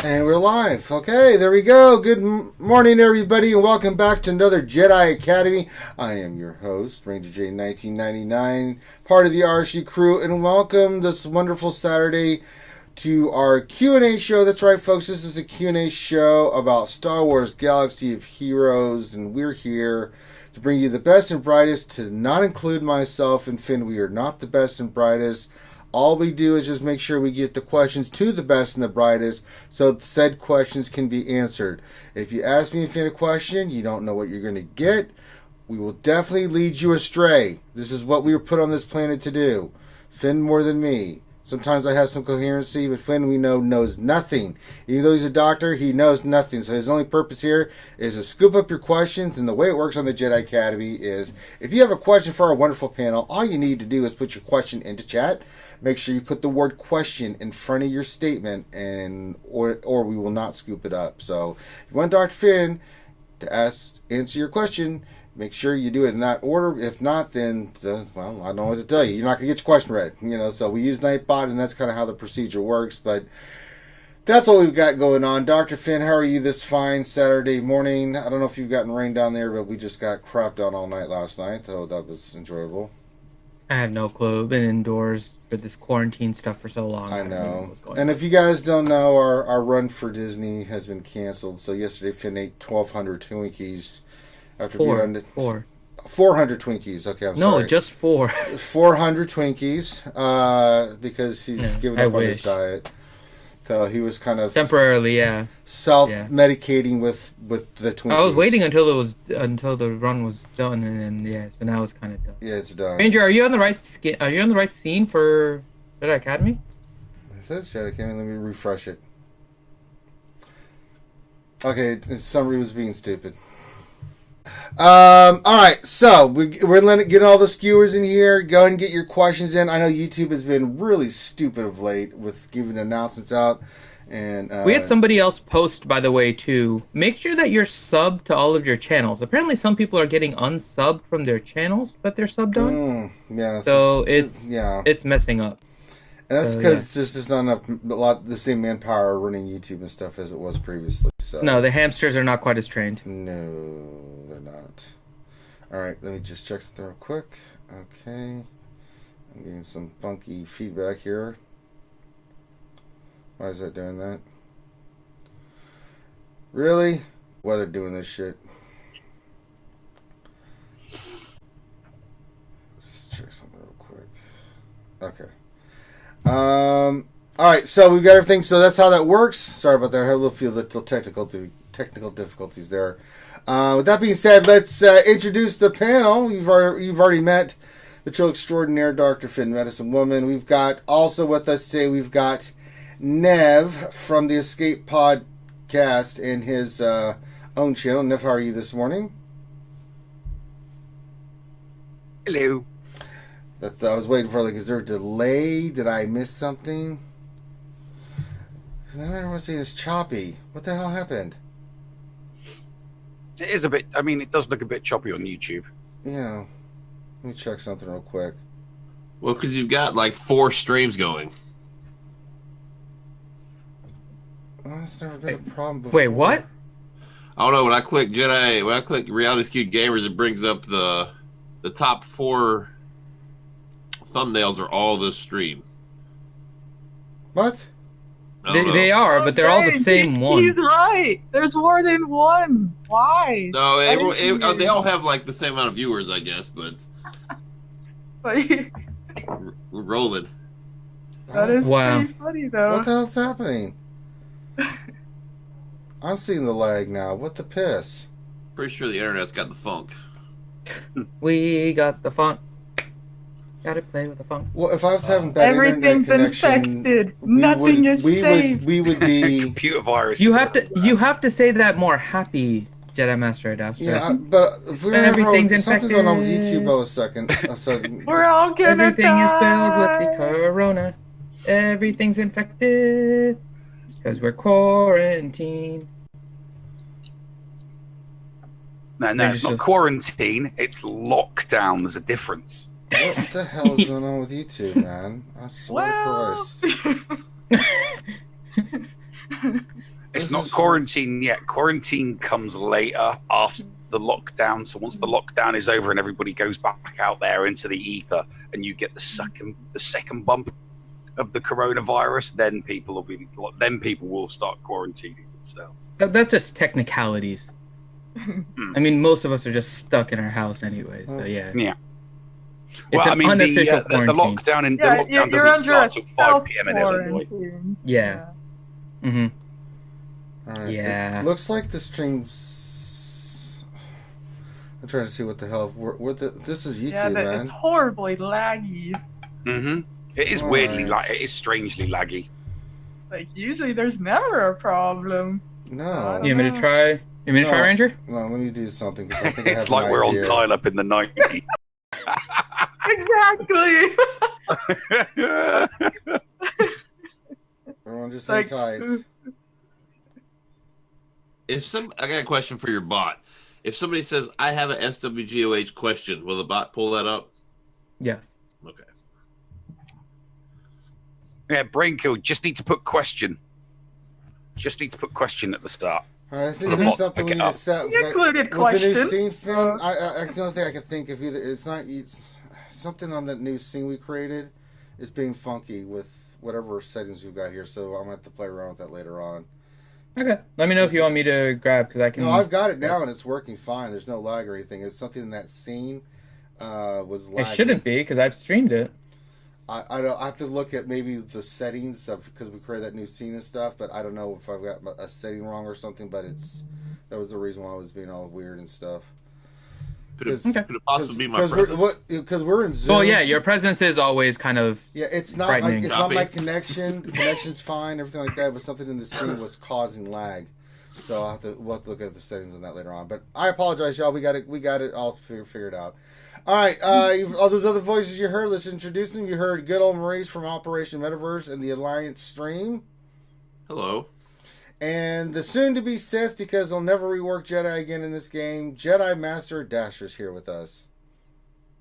And we're live. Okay, there we go. Good morning, everybody, and welcome back to another Jedi Academy. I am your host, Ranger J 1999, part of the RSU crew, and welcome this wonderful Saturday to our Q&A show. That's right, folks. This is a Q&A show about Star Wars Galaxy of Heroes, and we're here to bring you the best and brightest, to not include myself and Finn. We are not the best and brightest. All we do is just make sure we get the questions to the best and the brightest so said questions can be answered. If you ask me a question, you don't know what you're going to get, we will definitely lead you astray. This is what we were put on this planet to do. Finn more than me. Sometimes I have some coherency, but Finn, we know, knows nothing. Even though he's a doctor, he knows nothing. So his only purpose here is to scoop up your questions. And the way it works on the Jedi Academy is, if you have a question for our wonderful panel, all you need to do is put your question into chat. Make sure you put the word question in front of your statement, and or we will not scoop it up. So if you want Dr. Finn to answer your question, make sure you do it in that order. If not, then, well, I don't know what to tell you. You're not going to get your question read. So we use Nightbot, and that's kind of how the procedure works. But that's what we've got going on. Dr. Finn, how are you this fine Saturday morning? I don't know if you've gotten rain down there, but we just got crapped on all night last night, so that was enjoyable. I have no clue. Been indoors for this quarantine stuff for so long. I know. And if you guys don't know, our run for Disney has been canceled. So yesterday, Finn ate 1,200 Twinkies. After 400 Twinkies. Okay, I'm sorry. No, just 4. 400 Twinkies, because he's given up on his diet. So he was kind of temporarily, self-medicating with the Twinkies. I was waiting until the run was done, and then so now it's kind of done. Yeah, it's done. Ranger, are you on the right scene for Jedi Academy? It says Jedi Academy. Let me refresh it. Okay, summary was being stupid. Alright, so we're getting all the skewers in here. Go ahead and get your questions in. I know YouTube has been really stupid of late with giving announcements out. And we had somebody else post, by the way, too. Make sure that you're subbed to all of your channels. Apparently some people are getting unsubbed from their channels that they're subbed on. Yeah. So it's messing up. And that's because there's just not the same manpower running YouTube and stuff as it was previously. So no, the hamsters are not quite as trained. No, they're not. Alright, let me just check something real quick. Okay. I'm getting some funky feedback here. Why is that doing that? Really? Why they're doing this shit? Let's just check something real quick. Okay. Alright, so we've got everything. So that's how that works. Sorry about that. I had a few little technical difficulties there. With that being said, let's introduce the panel. You've already met the Chill Extraordinaire, Dr. Finn, Medicine Woman. We've got also with us today, we've got Nev from the Escape Podcast and his own channel. Nev, how are you this morning? Hello. I was waiting for, is there a delay? Did I miss something? Everyone's saying it's choppy. What the hell happened? It is a bit, it does look a bit choppy on YouTube. Yeah. Let me check something real quick. Well, because you've got 4 streams going. Oh, that's never been a problem before. Wait, what? I don't know. When I click Reality Skewed Gamers, it brings up the top 4 thumbnails are all this stream. What? They are, but they're all the same one. He's right. There's more than one. Why? No, they all have the same amount of viewers, I guess, but we're rolling. That is pretty funny, though. What the hell's happening? I'm seeing the lag now. What the piss? Pretty sure the internet's got the funk. We got the funk. Gotta play with the funk. Well, if I was having bad everything's internet connection, infected. Nothing is safe. We would be computer virus. You have to say that more happy, Jedi Master Adastra. Yeah, but if we're everything's infected. Something going on with YouTube. A second. We're all gonna Everything die. is filled with the corona. Everything's infected because we're quarantined. No, it's not quarantine. It's lockdown. There's a difference. What the hell is going on with YouTube, man? I swear to Christ. not quarantine yet. Quarantine comes later after the lockdown. So once the lockdown is over and everybody goes back out there into the ether, and you get the second bump of the coronavirus, then people will start quarantining themselves. That's just technicalities. I mean, most of us are just stuck in our house anyway. So yeah. Yeah. It's an unofficial the quarantine. lockdown doesn't start till 5 p.m. in Illinois. Yeah. Mm-hmm. Right. Yeah. It looks like the stream's. I'm trying to see what the hell. This is YouTube, Yeah, man. it's horribly laggy. Mm-hmm. It is weirdly it is strangely laggy. Like usually, there's never a problem. No. You want me to try? You want me to try, Ranger? No, let me do something. 'Cause I think I It's have like an we're idea. on dial-up in the 90s. Exactly. Everyone just hang tight. I got a question for your bot. If somebody says, I have a SWGOH question, will the bot pull that up? Yes. Okay. Yeah, brain kill. Just need to put question. Just need to put question at the start. All right, I think The there's bots something we pick need it to up. set with Included the new question. scene film. That's the only thing I can think of. Either it's something on that new scene we created is being funky with whatever settings we've got here. So I'm gonna have to play around with that later on. Okay. Let me know if you want me to grab, because I can. No, I've got it now and it's working fine. There's no lag or anything. It's something in that scene was lagging. It shouldn't be, because I've streamed it. I don't. I have to look at maybe the settings of because we created that new scene and stuff. But I don't know if I've got a setting wrong or something. But that was the reason why it was being all weird and stuff. Could it possibly be my presence? Because we're in Zoom. Well, yeah, your presence is always kind of. Yeah, it's not frightening. like it's not my Copy. connection. The connection's fine, everything like that. But something in the scene was causing lag. So we'll have to look at the settings on that later on. But I apologize, y'all. We got it all figured out. All right, all those other voices you heard, let's introduce them. You heard good old Maurice from Operation Metaverse and the Alliance stream. Hello. And the soon-to-be Sith, because they'll never rework Jedi again in this game, Jedi Master Dasher's here with us.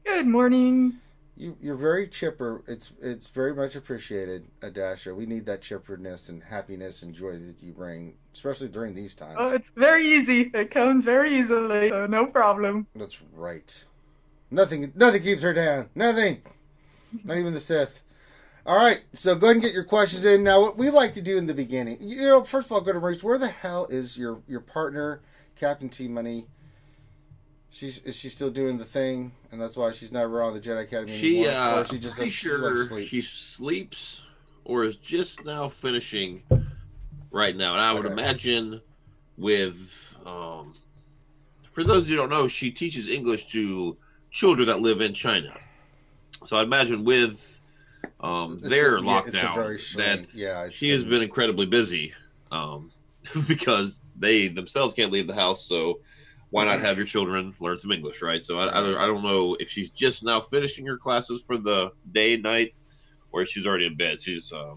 Good morning. You're very chipper. It's very much appreciated, Dasher. We need that chipperness and happiness and joy that you bring, especially during these times. Oh, it's very easy. It comes very easily, so no problem. That's right. Nothing keeps her down. Nothing. Not even the Sith. All right, so go ahead and get your questions in. Now, what we like to do in the beginning, first of all, go to Maurice. Where the hell is your partner, Captain T Money? Is she still doing the thing, and that's why she's never on the Jedi Academy anymore? Or she just pretty sure sleep? she sleeps or is just now finishing right now. And I would imagine with, for those who don't know, she teaches English to children that live in China. So I imagine with their lockdown that she has been incredibly busy because they themselves can't leave the house. So why not have your children learn some English, right? So I don't know if she's just now finishing her classes for the day and night or if she's already in bed. She's I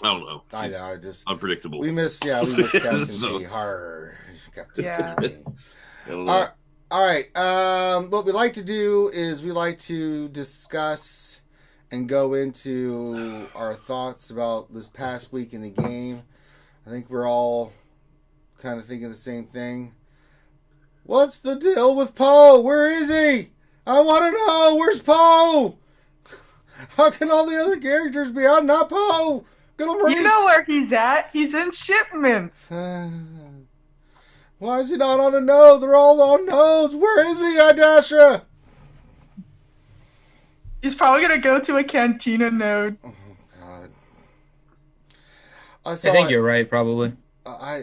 don't know. I know, just unpredictable. We miss Captain So- T hard. Captain Yeah. T. I don't know. All right. What we like to do is we like to discuss and go into our thoughts about this past week in the game. I think we're all kind of thinking the same thing. What's the deal with Poe? Where is he? I want to know. Where's Poe? How can all the other characters be out, not Poe? Good old Maurice. You know where he's at. He's in shipments. Why is he not on a node? They're all on nodes. Where is he, Adasha? He's probably going to go to a cantina node. Oh, God. I think you're right, probably. I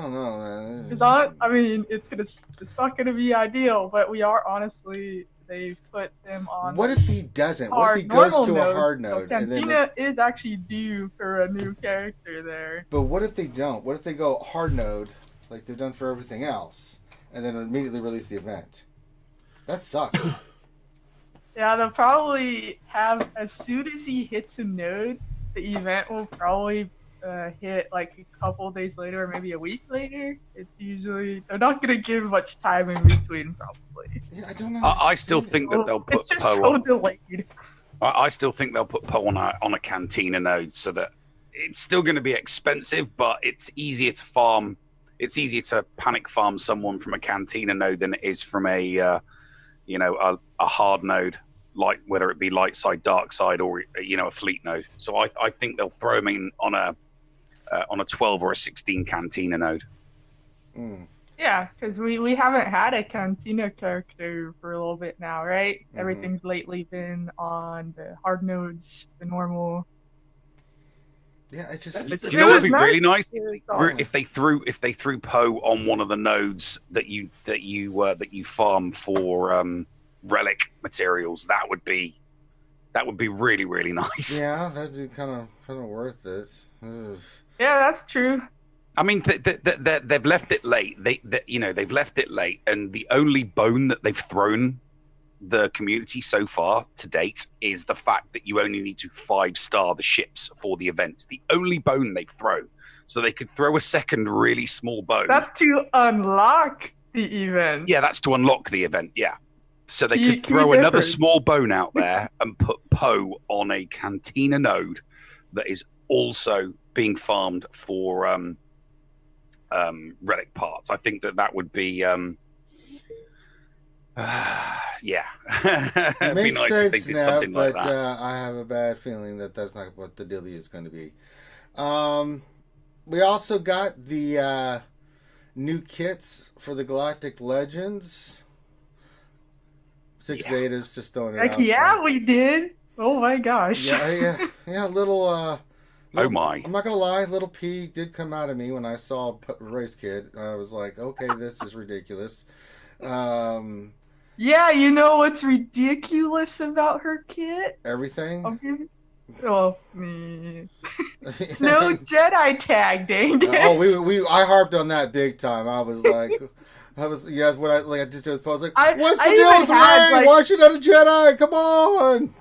don't know, man. It's not gonna be ideal, but we are honestly, they put them on. What if he doesn't? What if he goes to a hard node? So Cantina is actually due for a new character there. But what if they don't? What if they go hard node, like they've done for everything else, and then immediately release the event? That sucks. Yeah, they'll probably have, as soon as he hits a node, the event will probably hit like a couple days later or maybe a week later. It's usually, they're not going to give much time in between, probably. Yeah, I don't know. I still think that they'll put It's just Poe so on. delayed. I still think they'll put Poe on a cantina node so that it's still going to be expensive, but it's easier to farm. It's easier to panic farm someone from a Cantina node than it is from a hard node, like whether it be light side, dark side, or a fleet node. So I think they'll throw them in on a 12 or a 16 Cantina node. Mm. Yeah, because we haven't had a Cantina character for a little bit now, right? Mm-hmm. Everything's lately been on the hard nodes, the normal. Yeah, it just You know what would be nice. really nice? Nice. If they threw Poe on one of the nodes that you farm for relic materials, that would be really, really nice. yeah, that'd be kind of worth it. Ugh. Yeah, that's true. I mean, they've left it late. They've left it late, and the only bone that they've thrown the community so far to date is the fact that you only need to 5-star the ships for the events. The only bone they've thrown, so they could throw a second really small bone. That's to unlock the event. Yeah, that's to unlock the event. Yeah, so they Key could throw another difference. small bone out there and put Poe on a Cantina node that is also being farmed for relic parts. I think that would be yeah. It'd be Makes nice if they sense did now, something but like that. I have a bad feeling that that's not what the dilly is going to be. We also got the new kits for the Galactic Legends. 6 Zetas, just throwing it Like, out yeah, there. we did. Oh my gosh. Yeah, little. Oh my! I'm not gonna lie, little P did come out of me when I saw Ray's kid. I was like, okay, this is ridiculous. Yeah, you know what's ridiculous about her kit? Everything. I'll give you. Oh, me. No Jedi tag, dang it. I harped on that big time. I was like, what I just did. I was like, I- what's the I deal even with had, Ray? like- Why is she not a Jedi? Come on.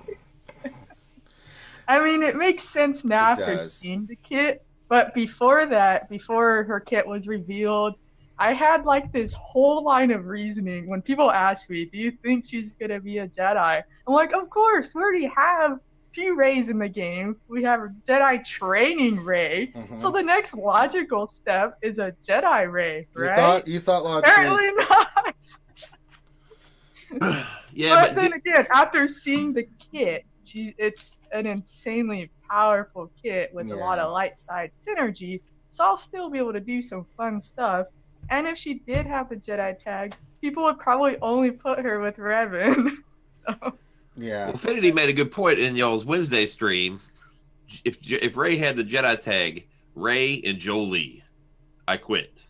I mean, it makes sense now It after does. seeing the kit, but before that, before her kit was revealed, I had like this whole line of reasoning when people ask me, do you think she's gonna be a Jedi? I'm like, of course, we already have 2 Rays in the game. We have a Jedi training Ray. Mhm. So the next logical step is a Jedi Ray, right? You thought logically. Apparently not. Yeah, But then again, after seeing the kit, it's an insanely powerful kit with a lot Yeah. of light side synergy. So I'll still be able to do some fun stuff. And if she did have the Jedi tag, people would probably only put her with Revan. So, Yeah. Infinity made a good point in y'all's Wednesday stream. If Ray had the Jedi tag, Ray and Jolie, I quit.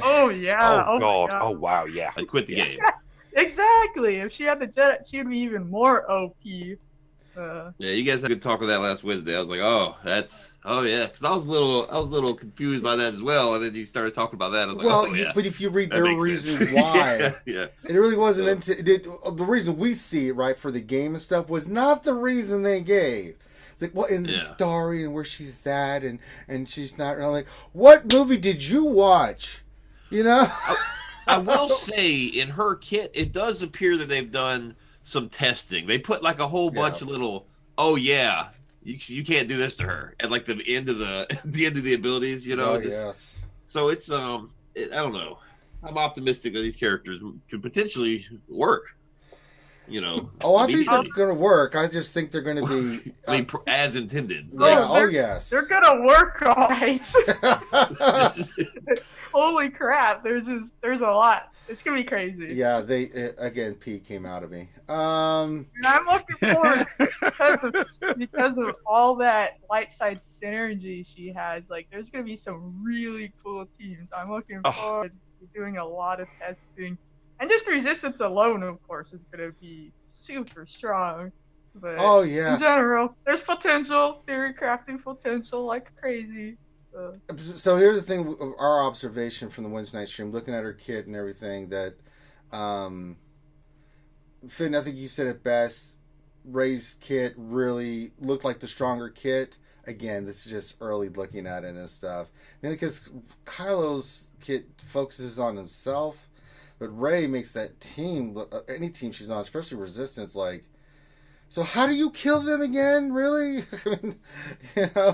oh yeah. Oh my god! God. Oh wow! Yeah. I quit the game. Exactly. If she had the Jedi, she would be even more OP. Yeah, you guys had a good talk on that last Wednesday. I was like, yeah, because I was a little confused by that as well. And then you started talking about that. I was like, Well, oh yeah, but if you read that their makes reason sense. why, yeah. it really wasn't the reason we see it right for the game and stuff was not the reason they gave. Like, what in the story and where she's at and she's not really like, what movie did you watch? You know. I will say in her kit, it does appear that they've done some testing. They put like a whole bunch of little, you can't do this to her at like the end of the abilities, you know. Yes. So it's I don't know. I'm optimistic that these characters could potentially work. You know. Oh, I think they're immediately. going to work. I just think they're going to be. I mean, as intended. Yeah. Oh, Yes. They're gonna work all right. Holy crap! There's a lot. It's gonna be crazy. Yeah. Again. P came out of me. And I'm looking forward because of all that light side synergy she has. Like, there's gonna be some really cool teams. I'm looking forward to doing a lot of testing, and just resistance alone, of course, is gonna be super strong. But Oh yeah. in general, there's potential, theory crafting potential like crazy. So here's the thing: our observation from the Wednesday night stream, looking at her kit and everything. That, Finn, I think you said it best. Ray's kit really looked like the stronger kit. Again, this is just early looking at it and stuff. I mean, because Kylo's kit focuses on himself, but Ray makes that team, any team she's on, especially Resistance, like So how do you kill them again? Really?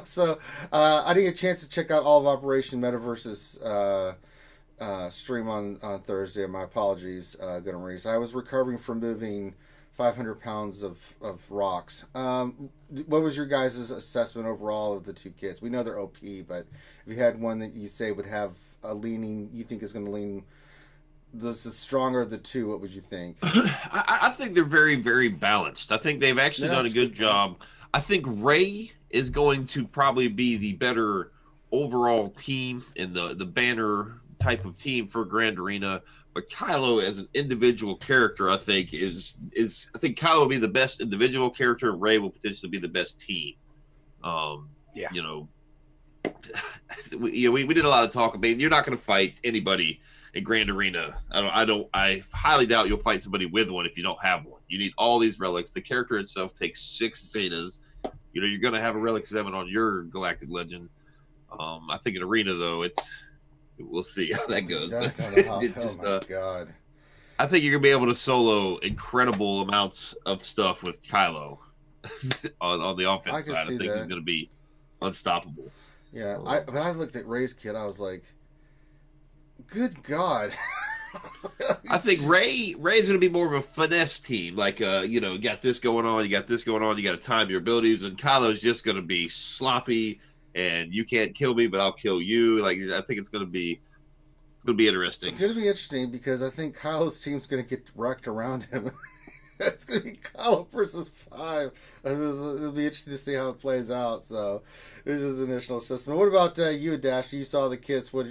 So I didn't get a chance to check out all of Operation Metaverse's stream on Thursday. My apologies, Good Maurice. I was recovering from moving 500 pounds of rocks. What was your guys' assessment overall of the two kits? We know they're OP, but if you had one that you say would have a leaning, you think is going to lean the stronger of the two, what would you think? I think they're very, very balanced. I think they've actually done a good job. I think Rey is going to probably be the better overall team in the banner type of team for Grand Arena. But Kylo as an individual character, I think I think Kylo will be the best individual character. Rey will potentially be the best team. You know, we did a lot of talk. I mean, you're not going to fight anybody in Grand Arena. I highly doubt you'll fight somebody with one if you don't have one. You need all these relics. The character itself takes 6 Zetas. You know, you're going to have a relic 7 on your Galactic Legend. I think in Arena though, we'll see how that goes. God. I think you're gonna be able to solo incredible amounts of stuff with Kylo on the offense side. I think he's gonna be unstoppable. Yeah, but I looked at Rey's kit. I was like, good God. I think Rey's going to be more of a finesse team. Like, you got this going on, you got this going on, you got to time your abilities, and Kylo's just going to be sloppy, and you can't kill me, but I'll kill you. Like, I think it's going to be interesting. It's going to be interesting because I think Kylo's team's going to get wrecked around him. It's going to be Kylo versus 5. It'll be interesting to see how it plays out. So, this is initial assessment. What about you, Dash? You saw the kits. What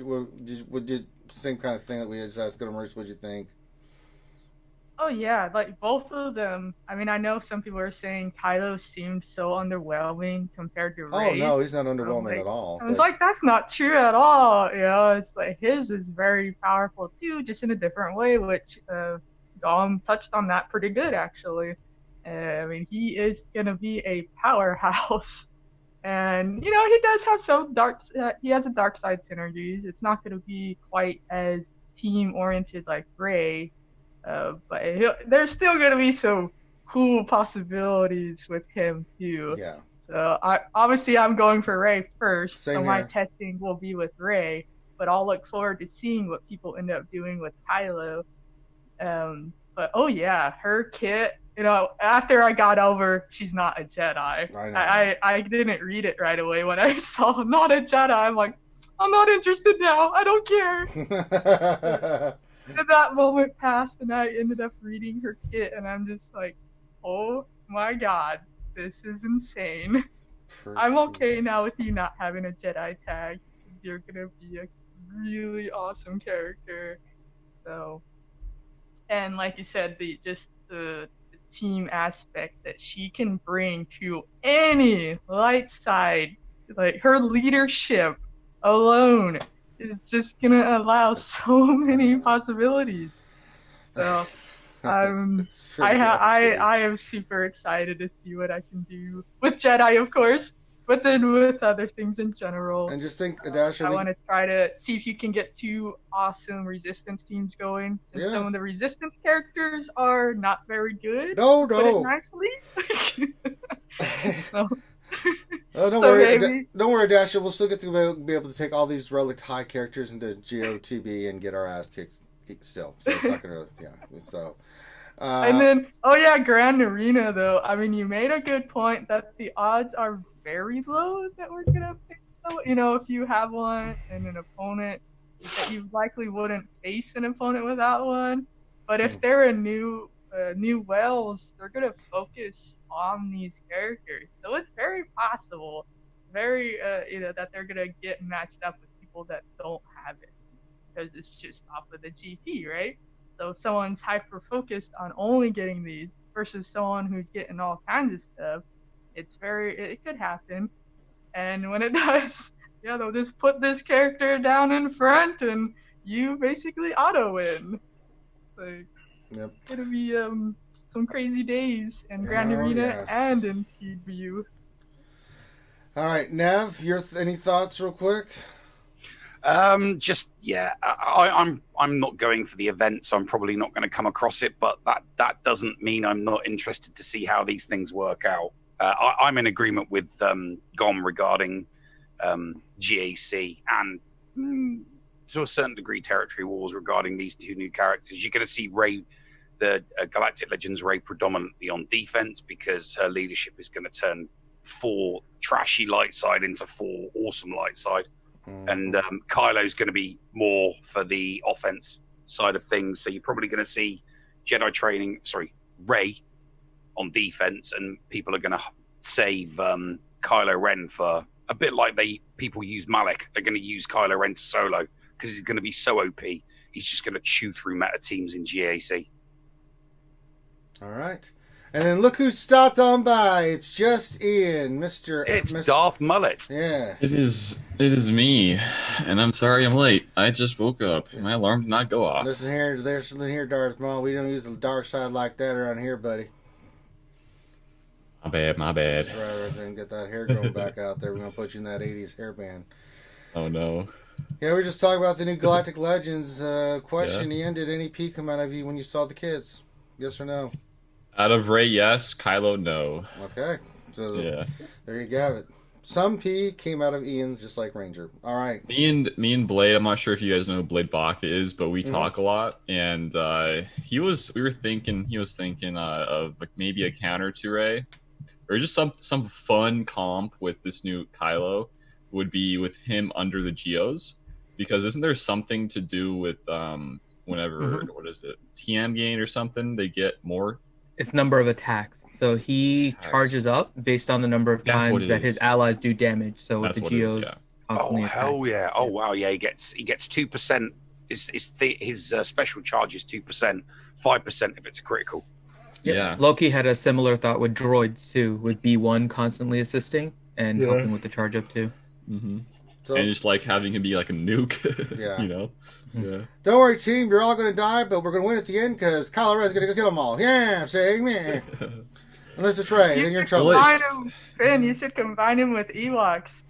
did same kind of thing that we just asked Maurice? What'd you think? Oh yeah, like both of them. I mean, I know some people are saying Kylo seemed so underwhelming compared to Rey's. Oh no, he's not underwhelming at all. I was like, that's not true at all. You know, it's like his is very powerful too, just in a different way, which Dom touched on that pretty good actually. I mean, he is gonna be a powerhouse. And he does have some he has a dark side synergies. It's not going to be quite as team oriented like Rey, but there's still going to be some cool possibilities with him too. Yeah. So I'm going for Rey first. Same so my here. testing will be with Rey, but I'll look forward to seeing what people end up doing with Kylo. But oh yeah, her kit. After I got over, she's not a Jedi. I didn't read it right away when I saw not a Jedi. I'm like, I'm not interested now. I don't care. And that moment passed, and I ended up reading her kit, and I'm just like, oh my God, this is insane. I'm okay now with you not having a Jedi tag. You're gonna be a really awesome character. So, and like you said, the team aspect that she can bring to any light side, like her leadership alone is just gonna allow so many possibilities. So I am super excited to see what I can do with Jedi, of course, but then with other things in general. And just think, Dash, I want to try to see if you can get 2 awesome Resistance teams going. Since some of the Resistance characters are not very good. No. Put it nicely. Don't worry, Dash. We'll still get to be able to take all these relic high characters into GOTB and get our ass kicked still. So it's not gonna, So. And then, Grand Arena though. I mean, you made a good point that the odds are very low that we're gonna pick. If you have one and an opponent that you likely wouldn't face an opponent without one. But if they're a new Wells, they're gonna focus on these characters. So it's very possible, that they're gonna get matched up with people that don't have it because it's just off of the GP, right? So if someone's hyper focused on only getting these versus someone who's getting all kinds of stuff, it could happen. And when it does, they'll just put this character down in front and you basically auto win. So it's gonna be some crazy days in Grand Arena and in TBU. All right, Nev, any thoughts real quick? Just yeah, I'm not going for the event, so I'm probably not going to come across it. But that doesn't mean I'm not interested to see how these things work out. I'm in agreement with Gom regarding GAC and to a certain degree territory wars regarding these two new characters. You're going to see Rey, the Galactic Legends Rey, predominantly on defense because her leadership is going to turn 4 trashy light side into 4 awesome light side. And Kylo's going to be more for the offense side of things. So you're probably going to see Rey on defense, and people are going to save Kylo Ren for a bit like people use Malak. They're going to use Kylo Ren to solo because he's going to be so OP. He's just going to chew through meta teams in GAC. All right. And then look who stopped on by. It's just Ian, It's Darth Mullet. Yeah. It is me, and I'm sorry I'm late. I just woke up. My alarm did not go off. Listen here, Darth Maul. We don't use the dark side like that around here, buddy. My bad. That's right there and get that hair growing back out there. We're going to put you in that 80s hairband. Oh, no. Yeah, we're just talking about the new Galactic Legends. Question, Ian, did any pee come out of you when you saw the kids? Yes or no? Out of Rey, yes. Kylo, no. Okay. So Yeah. there you have it. Some pee came out of Ian, just like Ranger. All right. Me and Blade, I'm not sure if you guys know who Blade Bach is, but we talk a lot. And he was thinking of like maybe a counter to Rey, or just some fun comp with this new Kylo would be with him under the Geos, because isn't there something to do with whenever what is it, TM gain or something, they get more. It's number of attacks. So he charges up based on the number of times that his allies do damage. So with the Geos constantly attack. Hell yeah. Oh wow, yeah, he gets 2%. His special charge is 2%, 5% if it's a critical. Yep. Yeah. Loki had a similar thought with droids too, with B1 constantly assisting and helping with the charge up too. Mm-hmm. So, and just like having him be like a nuke. Yeah. You know? Yeah. Don't worry, team. You're all going to die, but we're going to win at the end because Kylo Ren's going to go kill them all. Yeah, I'm saying, man. Unless it's Rey, then you're in trouble. Finn, you should combine him with Ewoks.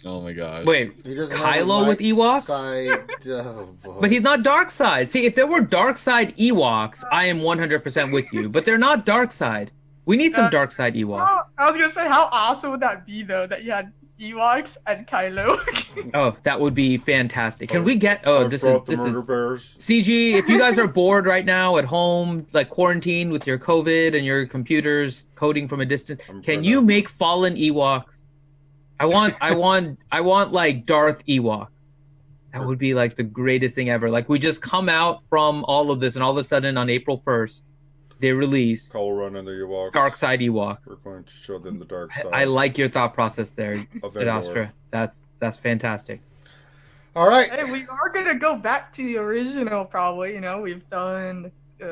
Oh my gosh. Wait, He doesn't Kylo have a with light Ewoks? Side, oh, boy. But he's not dark side. See, if there were dark side Ewoks, I am 100% with you. But they're not dark side. We need some dark side Ewoks. Oh, I was going to say, how awesome would that be, though, that you had Ewoks and Kylo? Oh, that would be fantastic. Can we get? Oh, this is bears. CG. If you guys are bored right now at home, like quarantined with your COVID and your computers coding from a distance, can you make fallen Ewoks? I want like Darth Ewoks. That would be like the greatest thing ever. Like we just come out from all of this, and all of a sudden on April 1st, they release Kylo Ren and the Ewoks. Dark Side Ewoks. We're going to show them the dark side. I like your thought process there, Astra. That's fantastic. All right. Hey, we are going to go back to the original, probably. You know, we've done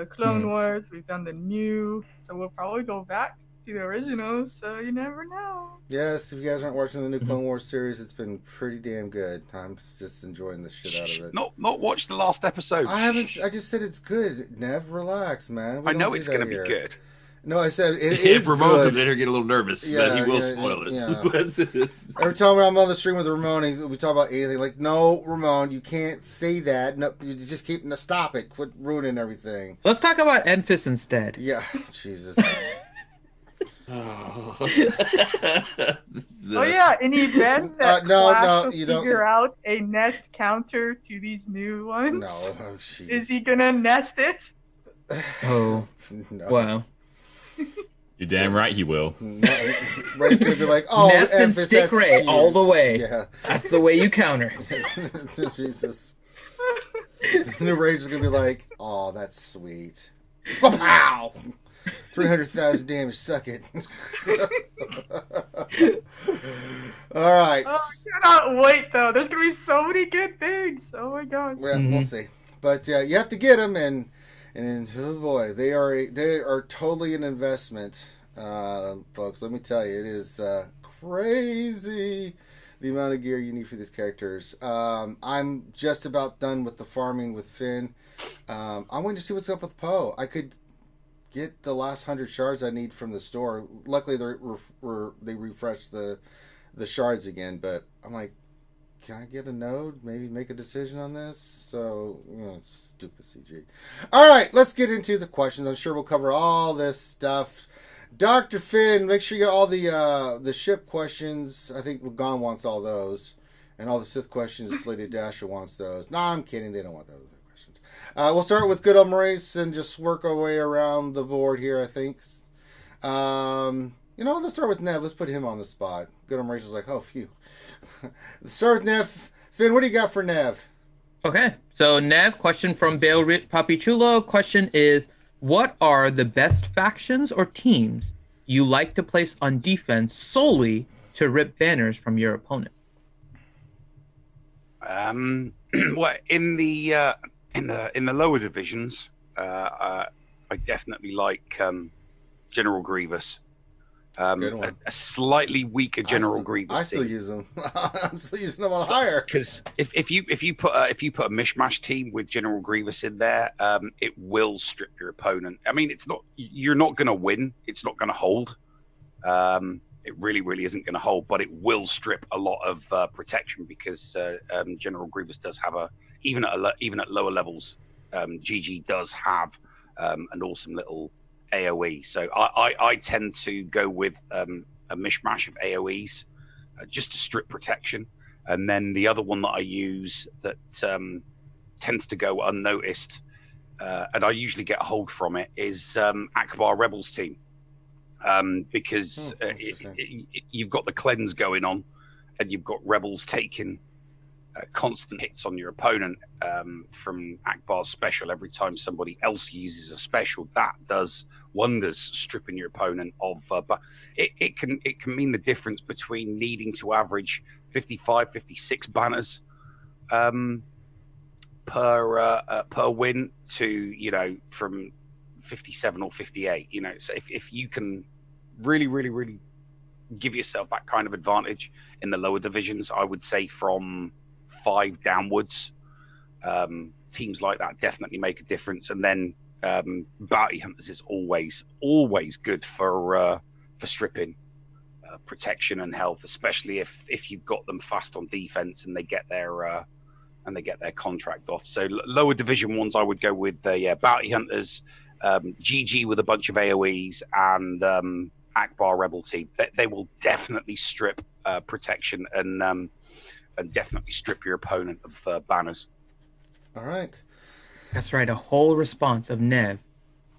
Clone Wars, we've done the new, so we'll probably go back to the originals, so you never know. Yes, if you guys aren't watching the new Clone Wars series, it's been pretty damn good. I'm just enjoying the shit out of it. Not watched the last episode. I haven't. I just said it's good. Nev, relax, man. I know it's going to be good. No, I said it If is Ramon good. comes in here, get a little nervous, Yeah, but he will yeah, spoil it. yeah. Every time I'm on the stream with Ramon, we talk about anything. Like, no, Ramon, you can't say that. No, you just stop it. Quit ruining everything. Let's talk about Enfys instead. Yeah, Jesus. Oh yeah, in event that Flash will figure out a nest counter to these new ones. No, oh jeez. Is he gonna nest it? Oh, no. wow. You're damn right he will. Ray's gonna be like, oh, nest and Enfys, stick that's Ray cute. all the way. Yeah. That's the way you counter. Jesus. New Ray's is gonna be like, oh, that's sweet. Pow! 300,000 damage, suck it. All right. Oh, I cannot wait though. There's gonna be so many good things. Oh my god. Well, we'll see. But you have to get them, and oh boy, they are totally an investment, folks. Let me tell you, it is crazy the amount of gear you need for these characters. I'm just about done with the farming with Finn. I'm waiting to see what's up with Poe. I could get the last 100 shards I need from the store. Luckily, they refreshed the shards again, but I'm like, can I get a node? Maybe make a decision on this? So, stupid CG. All right, let's get into the questions. I'm sure we'll cover all this stuff. Dr. Finn, make sure you get all the ship questions. I think Lagan wants all those. And all the Sith questions, Lady Dasher wants those. No, I'm kidding. They don't want those questions. We'll start with good old Maurice and just work our way around the board here, I think. Let's start with Nev. Let's put him on the spot. Good old Maurice is like, oh, phew. Let's start with Nev. Finn, what do you got for Nev? Okay, so Nev, question from Bale Papichulo. Question is, what are the best factions or teams you like to place on defense solely to rip banners from your opponent? Well, in the lower divisions, I definitely like General Grievous. A slightly weaker General Grievous. I still use them. I'm still using them on higher. Because if you put a mishmash team with General Grievous in there, it will strip your opponent. I mean, you're not going to win. It's not going to hold. It really isn't going to hold, but it will strip a lot of protection because General Grievous does have even at lower levels, GG does have an awesome little AoE. So I tend to go with a mishmash of AoEs just to strip protection. And then the other one that I use that tends to go unnoticed, and I usually get a hold from it, is Akbar Rebels team. Because you've got the cleanse going on and you've got Rebels taking constant hits on your opponent from Akbar's special. Every time somebody else uses a special, that does wonders, stripping your opponent of but it can mean the difference between needing to average 55, 56 banners per win to from 57 or 58. So if you can really give yourself that kind of advantage in the lower divisions, I would say from 5 downwards, teams like that definitely make a difference. And then bounty hunters is always good for stripping protection and health, especially if you've got them fast on defense and they get their contract off. So lower division ones, I would go with the bounty hunters, GG with a bunch of AoEs, and Akbar Rebel team. They will definitely strip protection and definitely strip your opponent of banners. All right. That's right. A whole response of Nev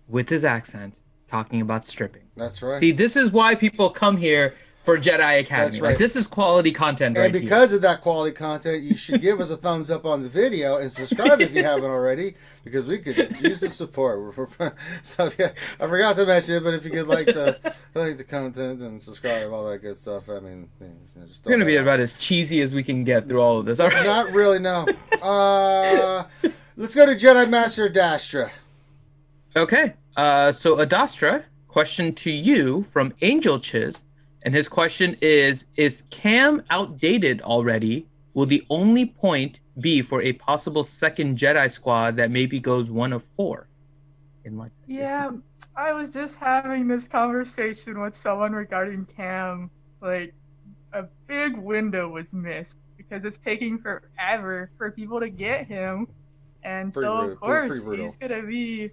with his accent talking about stripping. That's right. See, this is why people come here for Jedi Academy. That's right. Like, this is quality content, and because of that quality content, you should give us a thumbs up on the video and subscribe if you haven't already, because we could use the support. So yeah, I forgot to mention it, but if you could like the content and subscribe, all that good stuff. I mean, just we're gonna be about as cheesy as we can get through all of this. All right. Not really, no. Let's go to Jedi Master Adastra. Okay. So Adastra, question to you from Angel Chiz. And his question is Cam outdated already? Will the only point be for a possible second Jedi squad that maybe goes 1 of 4? Yeah, I was just having this conversation with someone regarding Cam. Like, a big window was missed because it's taking forever for people to get him. And of course, he's going to be...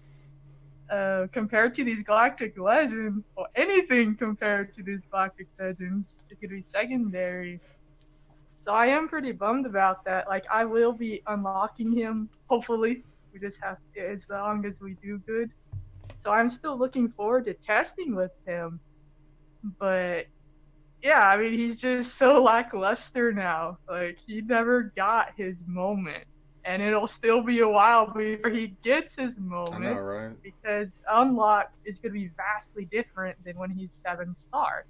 compared to these Galactic Legends, or anything compared to these Galactic Legends, it's going to be secondary. So I am pretty bummed about that. Like, I will be unlocking him, hopefully. We just have to, as long as we do good. So I'm still looking forward to testing with him. But, yeah, I mean, he's just so lackluster now. Like, he never got his moment. And it'll still be a while before he gets his moment. I know, right? Because Unlock is going to be vastly different than when he's 7-star.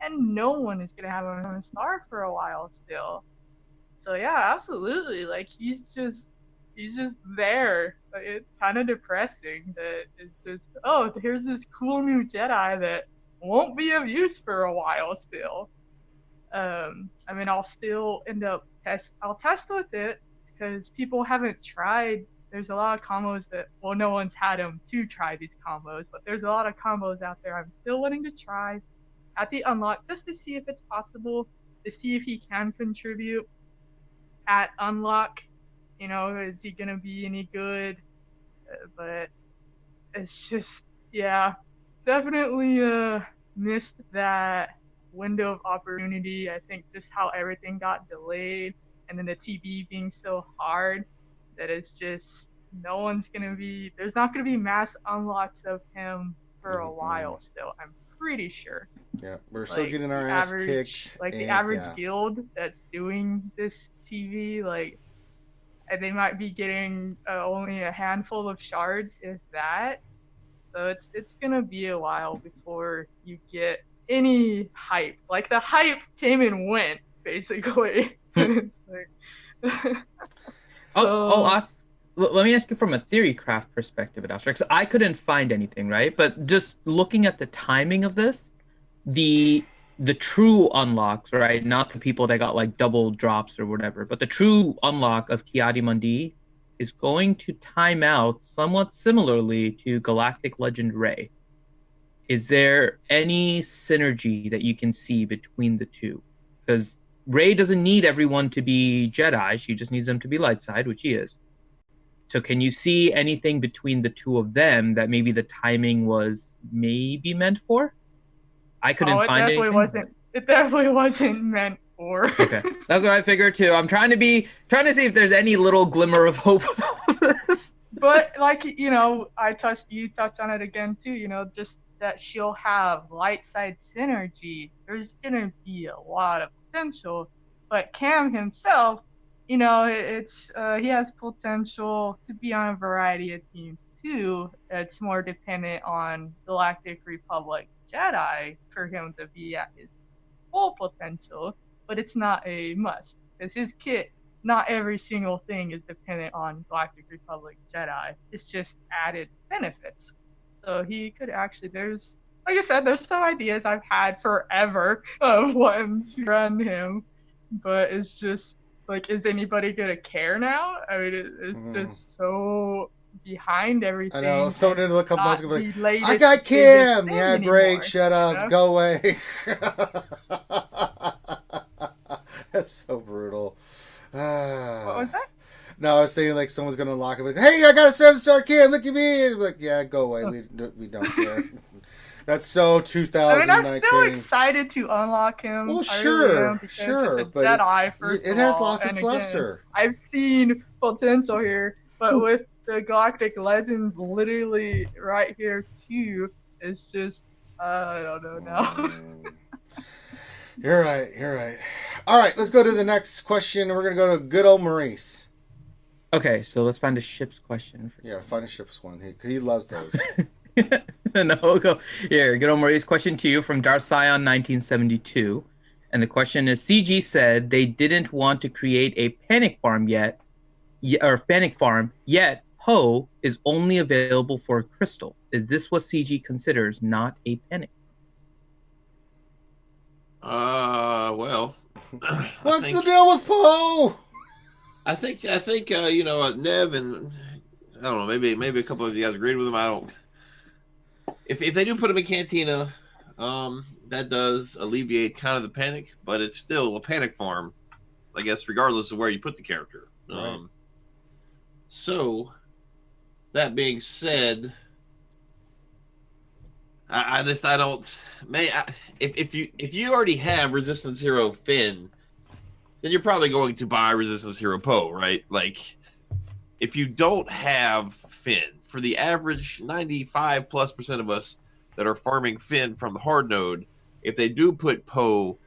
And no one is going to have him 7-star for a while still. So yeah, absolutely. Like, he's just there. It's kind of depressing that it's just, oh, here's this cool new Jedi that won't be of use for a while still. I mean, I'll still I'll test with it, because people haven't tried. There's a lot of combos that, well, no one's had them to try these combos, but there's a lot of combos out there I'm still wanting to try at the unlock, just to see if it's possible, to see if he can contribute. hat unlock. You know, is he gonna be any good? But it's just, yeah, definitely missed that window of opportunity. I think just how everything got delayed, and then the TV being so hard that it's just there's not gonna be mass unlocks of him for a while still. I'm pretty sure. Yeah, we're still getting our ass kicked. Like the average guild that's doing this TV, like they might be getting only a handful of shards, if that. So it's gonna be a while before you get any hype. Like the hype came and went, basically. It's like let me ask you from a theory craft perspective at Astra, because I couldn't find anything, right? But just looking at the timing of this, the true unlocks, right? Not the people that got like double drops or whatever, but the true unlock of Kiadi Mundi is going to time out somewhat similarly to Galactic Legend Rey. Is there any synergy that you can see between the two? Because Rey doesn't need everyone to be Jedi. She just needs them to be light side, which he is. So can you see anything between the two of them that maybe the timing was maybe meant for? I couldn't find anything. It definitely wasn't meant for. Okay, that's what I figured too. I'm trying to see if there's any little glimmer of hope with all of this. But like, you know, you touched on it again too. You know, just that she'll have light side synergy. There's gonna be a lot of potential. But Cam himself, you know, he has potential to be on a variety of teams too. It's more dependent on Galactic Republic Jedi for him to be at his full potential, but it's not a must, because his kit, not every single thing is dependent on Galactic Republic Jedi. It's just added benefits. So he could actually, like I said, there's some ideas I've had forever of wanting to run him, but it's just like, is anybody gonna care now? I mean, it's just so behind everything. I know. Someone in a couple months gonna be like, I got Cam. Yeah, great. Anymore, shut up. You know? Go away. That's so brutal. What was that? No, I was saying like someone's gonna unlock it. Like, hey, I got a 7-star Cam. Look at me. And like, yeah, go away. We don't care. That's so 2019. I mean, I'm still excited to unlock him. Well, sure, it's a Jedi, first it of has all. lost its And again, luster. I've seen potential here, but with the Galactic Legends literally right here too, it's just I don't know now. You're right. All right, let's go to the next question. We're gonna go to good old Maurice. Okay, so let's find a ship's question. Yeah, find a ship's one. He loves those. No, we'll go here. Good old Maurice, question to you from Darth Scion 1972, and the question is: CG said they didn't want to create a panic farm yet Poe is only available for crystals. Is this what CG considers not a panic? Well, What's the deal with Poe? I think you know, Nev and I don't know, maybe a couple of you guys agreed with him. I don't. If they do put him in Cantina, that does alleviate kind of the panic, but it's still a panic farm, I guess, regardless of where you put the character. Right. So, that being said, if you already have Resistance Hero Finn, then you're probably going to buy Resistance Hero Poe, right? Like, if you don't have Finn, for the average 95+% of us that are farming Finn from the hard node, if they do put Poe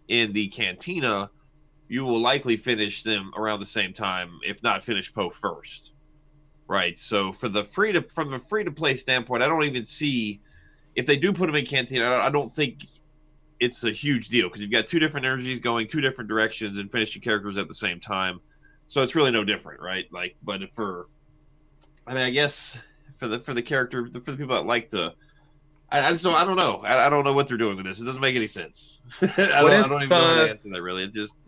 in the Cantina, you will likely finish them around the same time, if not finish Poe first, right? So from the free to play standpoint, I don't even see, if they do put him in Cantina, I don't think it's a huge deal, because you've got two different energies going two different directions and finishing characters at the same time, so it's really no different, right? Like, but I guess for the character, for the people that like to, I don't know. I don't know what they're doing with this. It doesn't make any sense. I don't even know how to answer that, really. It's just...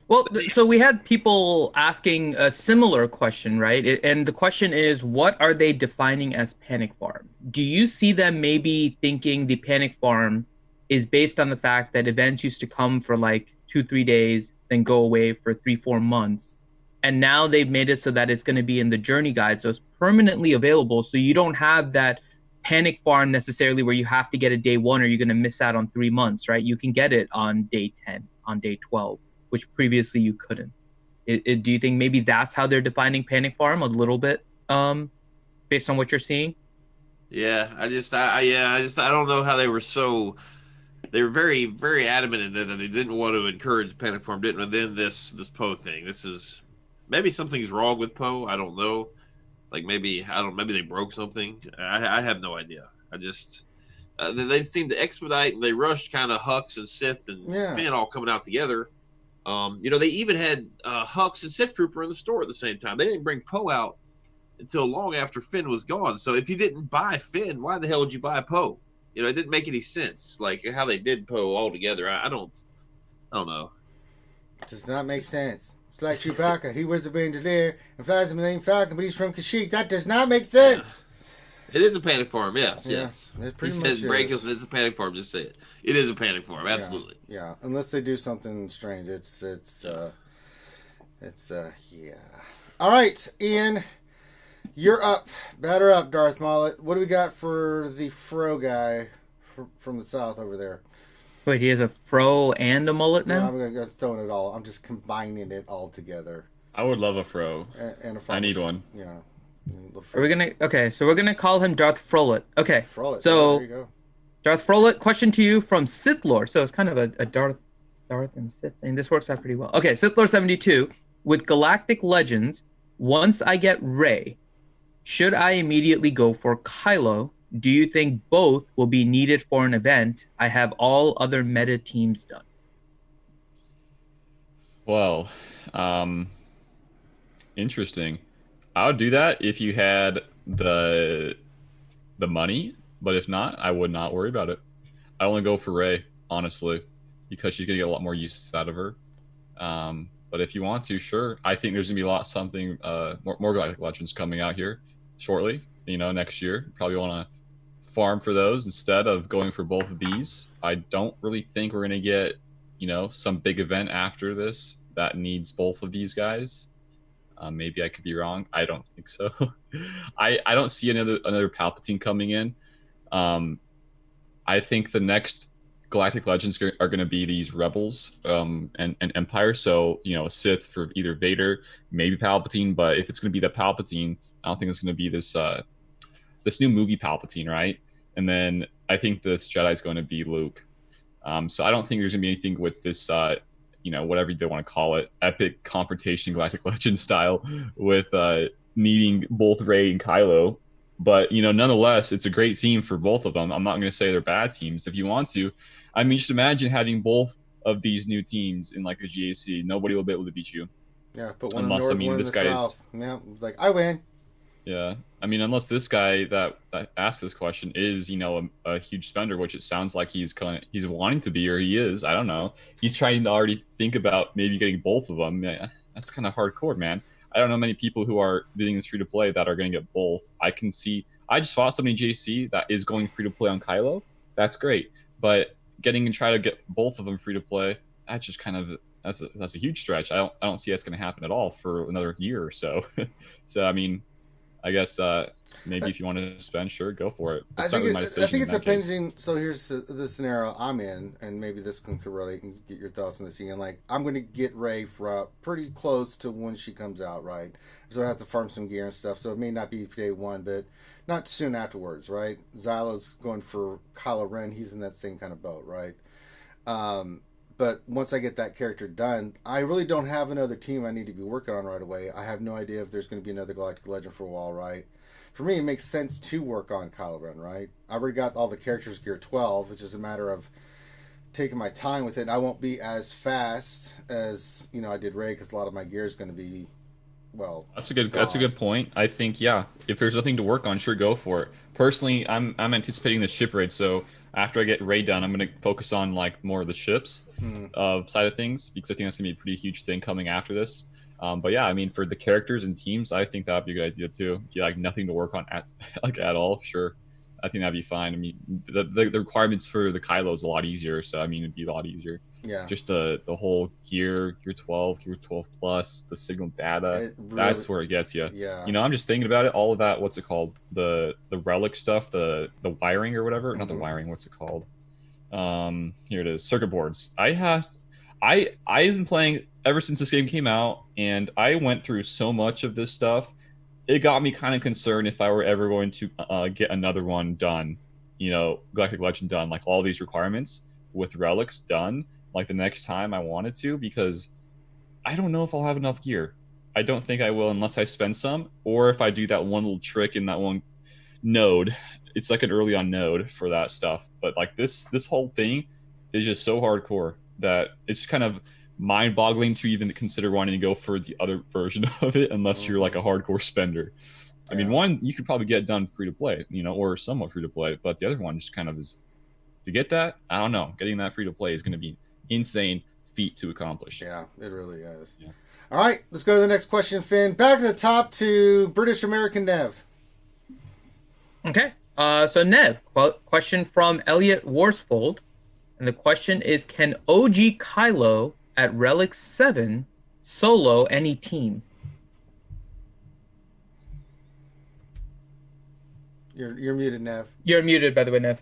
Well, so we had people asking a similar question, right? And the question is, what are they defining as panic farm? Do you see them maybe thinking the panic farm is based on the fact that events used to come for like 2-3 days, then go away for 3-4 months, And now they've made it so that it's going to be in the journey guide. So it's permanently available. So you don't have that panic farm necessarily where you have to get it day 1 or you're going to miss out on 3 months, right? You can get it on day 10, on day 12, which previously you couldn't. Do you think maybe that's how they're defining panic farm a little bit, based on what you're seeing? Yeah, I don't know how they were so. They were very, very adamant in that they didn't want to encourage panic farm, didn't. And then this Poe thing. This is maybe something's wrong with Poe. I don't know. Like maybe they broke something. I have no idea. I just they seemed to expedite and they rushed kind of Hux and Sith and Finn all coming out together. They even had Hux and Sith Trooper in the store at the same time. They didn't bring Poe out until long after Finn was gone. So if you didn't buy Finn, why the hell would you buy Poe? It didn't make any sense. Like how they did Poe all together. I don't know. It does not make sense. It's like Chewbacca. He wears the bandolier and flies the Millennium Falcon, but he's from Kashyyyk. That does not make sense. It is a panic farm, yes. It pretty he much says break is. It's a panic farm. Just say it. It is a panic farm, absolutely. Yeah, unless they do something strange. It's All right, Ian, you're up. Batter up, Darth Mullet. What do we got for the Fro guy from the south over there? Wait, he has a fro and a mullet now? No, I'm throwing it all. I'm just combining it all together. I would love a fro. And a I need one. Yeah. Are we gonna? Okay, so we're gonna call him Darth Frollet. Okay. Frollet. So, there you go. Darth Frollet, question to you from Sith Lord. So it's kind of a Darth and Sith thing. This works out pretty well. Okay, Sith Lord 72. With Galactic Legends, once I get Rey, should I immediately go for Kylo? Do you think both will be needed for an event? I have all other meta teams done. Well, interesting. I would do that if you had the money, but if not, I would not worry about it. I only go for Rey, honestly, because she's gonna get a lot more use out of her. But if you want to, sure. I think there's gonna be more Galactic Legends coming out here shortly. Next year. Probably want to farm for those instead of going for both of these. I don't really think we're gonna get some big event after this that needs both of these guys. Maybe I could be wrong. I don't think so. I don't see another Palpatine coming in. I think the next Galactic Legends are going to be these Rebels and Empire. So, Sith for either Vader, maybe Palpatine. But if it's going to be the Palpatine, I don't think it's going to be this new movie Palpatine, right? And then I think this Jedi is going to be Luke. So I don't think there's going to be anything with this whatever they want to call it, epic confrontation Galactic Legend style with needing both Rey and Kylo. But, nonetheless, it's a great team for both of them. I'm not going to say they're bad teams. If you want to, just imagine having both of these new teams in like a GAC. Nobody will be able to beat you. Yeah, but one unless, in the north, one this in the guy south. Yeah, like, I win. Yeah, unless this guy that asked this question is, a huge spender, which it sounds like he's wanting to be, or he is. I don't know. He's trying to already think about maybe getting both of them. Yeah, that's kind of hardcore, man. I don't know many people who are doing this free to play that are going to get both. I can see. I just fought somebody in JC that is going free to play on Kylo. That's great, but getting and try to get both of them free to play, that's just kind of that's a huge stretch. I don't see that's going to happen at all for another year or so. So I guess maybe if you want to spend, sure, go for it. I think it's depending. So here's the scenario I'm in, and maybe this can relate and get your thoughts on this. Ian, like I'm going to get Rey for pretty close to when she comes out, right? So I have to farm some gear and stuff. So it may not be day one, but not soon afterwards, right? Zyla's going for Kylo Ren. He's in that same kind of boat, right? But once I get that character done, I really don't have another team I need to be working on right away. I have no idea if there's going to be another Galactic Legend for a while, right? For me, it makes sense to work on Kylo Ren, right? I've already got all the characters gear 12. It's just a matter of taking my time with it. And I won't be as fast as I did Rey, because a lot of my gear is going to be, well, that's a good point. I think, yeah, if there's nothing to work on, sure, go for it. Personally, I'm anticipating the ship raid, so after I get Rey done, I'm going to focus on like more of the ships side of things, because I think that's going to be a pretty huge thing coming after this. But yeah, for the characters and teams, I think that would be a good idea too. If you like nothing to work on at all, sure, I think that'd be fine. The requirements for the Kylo is a lot easier, so it'd be a lot easier. Yeah. Just the whole gear 12, gear 12 plus, the signal data. It really- That's where it gets you. Yeah. You know, I'm just thinking about it. All of that. What's it called? The relic stuff. The wiring or whatever. Not the wiring. What's it called? Here it is. Circuit boards. I been playing ever since this game came out, and I went through so much of this stuff. It got me kind of concerned if I were ever going to get another one done. You know, Galactic Legend done, like all these requirements with relics done, like the next time I wanted to, because I don't know if I'll have enough gear. I don't think I will unless I spend some, or if I do that one little trick in that one node. It's like an early on node for that stuff. But like this whole thing is just so hardcore that it's kind of mind-boggling to even consider wanting to go for the other version of it unless you're like a hardcore spender. I mean, one you could probably get done free to play, you know, or somewhat free to play, but the other one just kind of is to get that. I don't know. Getting that free to play is going to be insane feat to accomplish. Yeah, it really is. Yeah. All right, let's go to the next question, Finn. Back to the top to British American Nev. Okay. So Nev, question from Elliot Worsfold, and the question is: can OG Kylo at Relic 7 solo any teams? You're muted, Nev. You're muted, by the way, Nev.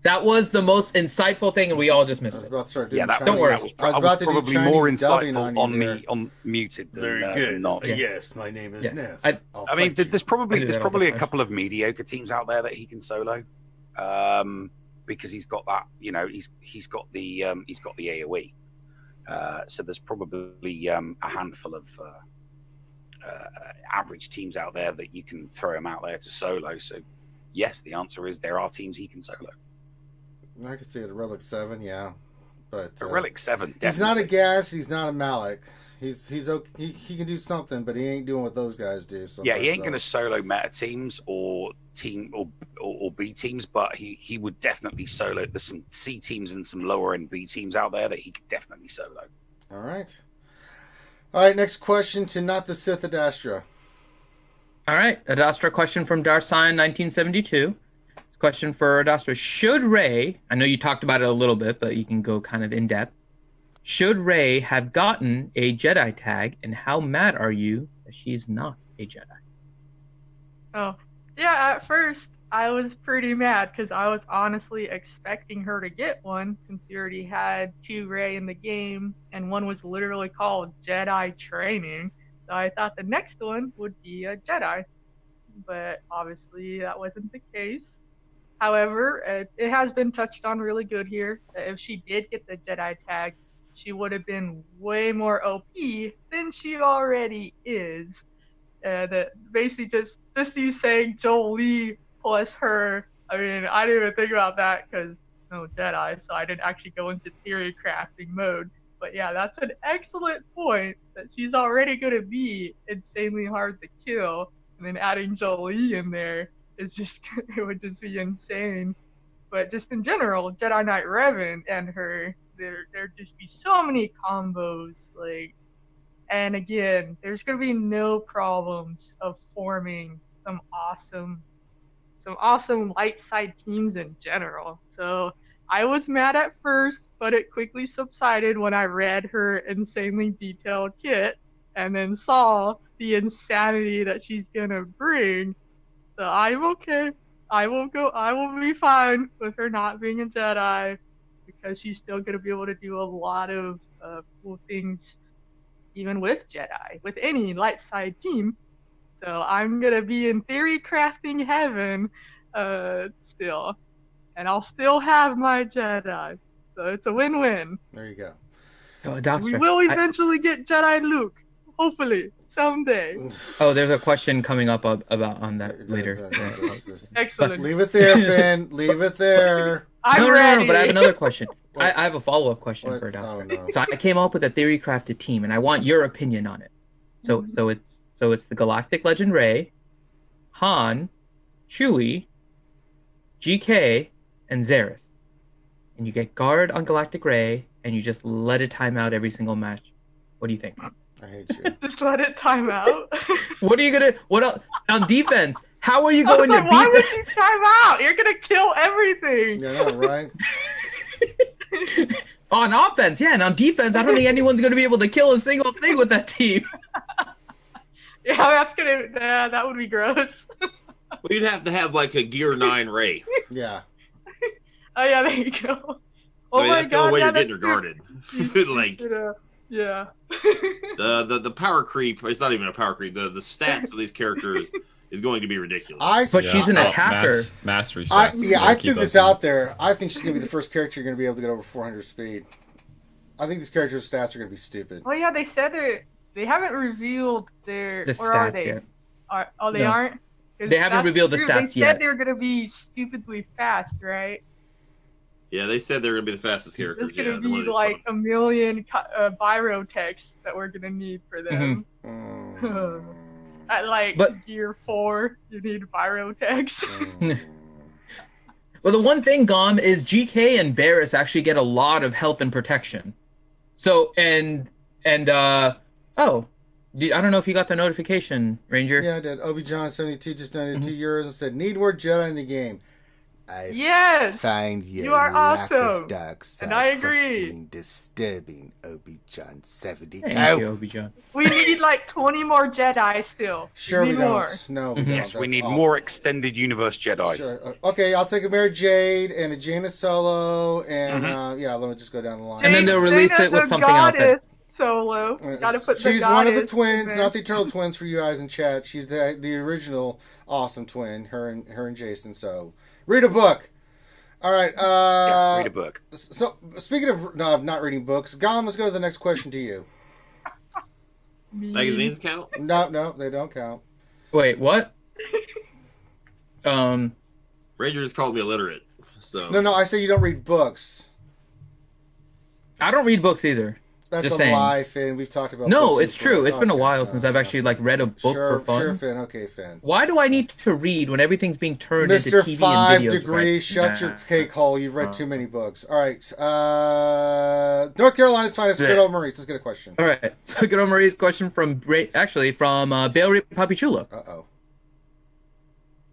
That was the most insightful thing, and we all just I missed was it. about to start doing Yeah, Don't worry. I was about to do probably more Chinese dubbing insightful on on you me on muted than Very good. not. Yeah. Yes, my name is Yeah. Nev. I- I'll I mean, fight you. there's probably I do there's that all probably the a time. couple of mediocre teams out there that he can solo, because he's got that. You know, he's got the AOE. So there's probably a handful of average teams out there that you can throw him out there to solo. So yes, the answer is there are teams he can solo. I could see it at Relic 7, yeah. But But Relic 7, definitely. he's not a Gas, he's not a Malik. He's okay. He can do something, but he ain't doing what those guys do. Yeah, he ain't so. going to solo meta teams or B teams, but he would definitely solo. There's some C teams and some lower end B teams out there that he could definitely solo. All right. All right, next question to Not the Sith Adastra. All right, Adastra question from Darsign 1972. Question for Adastra: should Rey, I know you talked about it a little bit, but you can go kind of in depth. Should Rey have gotten a Jedi tag, and how mad are you that she's not a Jedi? Oh, yeah, at first I was pretty mad because I was honestly expecting her to get one since we already had 2 Rey in the game, and one was literally called Jedi Training. So I thought the next one would be a Jedi, but obviously that wasn't the case. However, it has been touched on really good here that if she did get the Jedi tag, she would have been way more OP than she already is. That basically just you saying Jolie plus her. I mean, I didn't even think about that because no Jedi, so I didn't actually go into theory crafting mode. But yeah, that's an excellent point that she's already going to be insanely hard to kill, and then adding Jolie in there is just it would just be insane. But just in general, Jedi Knight Revan and her, there'd just be so many combos, like. And again, there's going to be no problems of forming some awesome light side teams in general. So I was mad at first, but it quickly subsided when I read her insanely detailed kit and then saw the insanity that she's going to bring. So I'm okay. I will be fine with her not being a Jedi because she's still going to be able to do a lot of cool things even with Jedi, with any light side team. So I'm going to be in theory crafting heaven still. And I'll still have my Jedi. So it's a win-win. There you go. Oh, Adastra, We will eventually get Jedi Luke. Hopefully. Someday. Oh, there's a question coming up about on that later. Excellent. Leave it there, Finn. Leave it there. I'm ready. No, but I have another question. What? I have a follow-up question What? for Adastra. Oh, no. So I came up with a theory crafted team, and I want your opinion on it. So it's the Galactic Legend Rey, Han, Chewie, GK, and Zaris. And you get guard on Galactic Rey, and you just let it time out every single match. What do you think? I hate you. Just let it time out. What are you gonna? What else, on defense? How are you going to Why beat would the? you time out? You're gonna kill everything. Yeah, no, right? On offense, yeah, and on defense, I don't think anyone's going to be able to kill a single thing with that team. Yeah, that would be gross. Well, you'd have to have like a Gear 9 Ray. Yeah. Oh yeah, there you go. Oh I mean, my that's god, the only way yeah, you're getting regarded. Like yeah. the power creep. It's not even a power creep. The stats of these characters is going to be ridiculous. But she's an attacker. Mastery I stats. threw this out there. I think she's going to be the first character you're going to be able to get over 400 speed. I think these characters' stats are going to be stupid. Oh yeah, they said they haven't revealed their The or are stats they? yet. They No. aren't. 'Cause They haven't that's revealed the true. stats They yet. said they're gonna be stupidly fast, right? Yeah, they said they're going to be the fastest characters. There's gonna the one be that like a million biro texts that we're gonna need for them. Mm. At like But- Gear 4, you need biro text. Well, the one thing, Gom, is GK and Barris actually get a lot of health and protection. So, I don't know if you got the notification, Ranger. Yeah, I did. Obi-John72 just donated €2 and said, need more Jedi in the game. I Yes! find your You are lack of awesome. dark side And I agree. questioning disturbing, Obi-John72. Thank you, Obi-John. We need like 20 more Jedi still. Sure we need don't. more. No, we don't. Yes, we That's need awful. more extended universe Jedi. Sure. Okay, I'll take a Mary Jade and a Jaina Solo, and let me just go down the line. And then they'll release it with the something else. goddess Solo. Gotta put the She's one of the goddess twins, in there. not the eternal twins for you guys in chat. She's the original awesome twin, her and Jason. So read a book. All right. Yeah, read a book. So speaking of not reading books, Gollum, let's go to the next question to you. Magazines count? No, they don't count. Wait, what? Ranger just called me illiterate. So No, I say you don't read books. I don't read books either. That's Just a saying. lie, Finn. We've talked about No, books it's before. true. It's been a Okay, while since I've actually read a book sure, for fun. Sure, Finn. Okay, Finn. Why do I need to read when everything's being turned into Mr. TV 5 and videos? Degree, right shut your now? cake hole. You've read too many books. All right. North Carolina's finest. Good old Maurice. Let's get a question. All right. So good on Marie's question from Bale Papichulo. Uh-oh.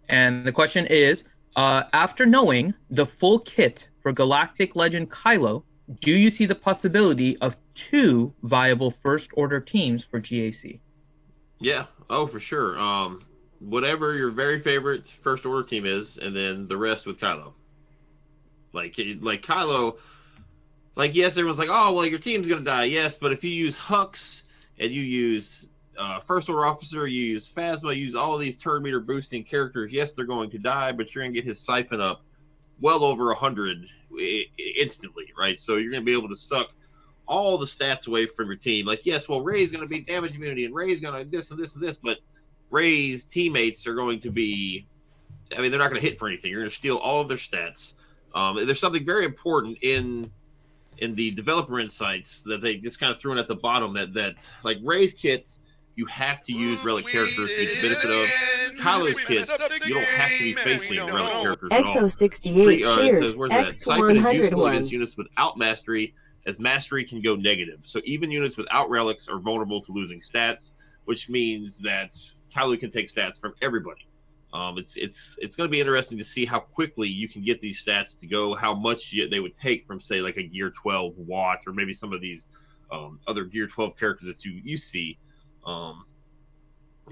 And the question is, after knowing the full kit for Galactic Legend Kylo, do you see the possibility of 2 viable First Order teams for GAC? yeah, oh for sure. Whatever your very favorite First Order team is, and then the rest with Kylo. Like Kylo, like yes, everyone's like, oh well, your team's gonna die. Yes, but if you use Hux and you use First Order Officer, you use Phasma, you use all of these turn meter boosting characters, yes, they're going to die, but you're gonna get his siphon up well over 100 instantly, right? So you're going to be able to suck all the stats away from your team. Like, yes, well, Rey's going to be damage immunity, and Rey's going to this and this and this, but Rey's teammates are going to be, I mean, they're not going to hit for anything. You're going to steal all of their stats. There's something very important in the developer insights that they just kind of threw in at the bottom that like Rey's kit, you have to use relic characters to get the benefit of. Kylo's kits, you don't have to be facing relic characters at all. XO68 It shared says, where's that? Siphon is useful against X101. units without mastery, as mastery can go negative. So even units without relics are vulnerable to losing stats, which means that Kylo can take stats from everybody. It's going to be interesting to see how quickly you can get these stats to go, how much they would take from, say, like a Gear 12 Watt, or maybe some of these other Gear 12 characters that you see.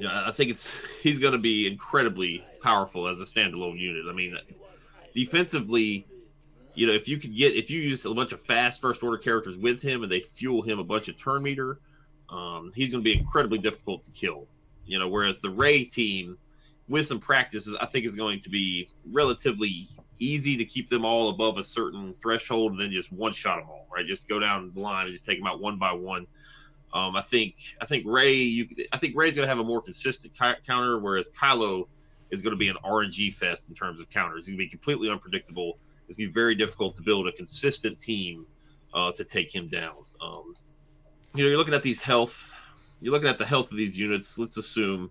I think he's going to be incredibly powerful as a standalone unit. I mean, defensively, if you use a bunch of fast First Order characters with him and they fuel him a bunch of turn meter, he's going to be incredibly difficult to kill. Whereas the Rey team, with some practices, I think is going to be relatively easy to keep them all above a certain threshold and then just one shot them all, right? Just go down the line and just take them out one by one. I think Rey's going to have a more consistent counter, whereas Kylo is going to be an RNG fest in terms of counters. He's going to be completely unpredictable. It's going to be very difficult to build a consistent team to take him down. You're looking at these health. You're looking at the health of these units. Let's assume,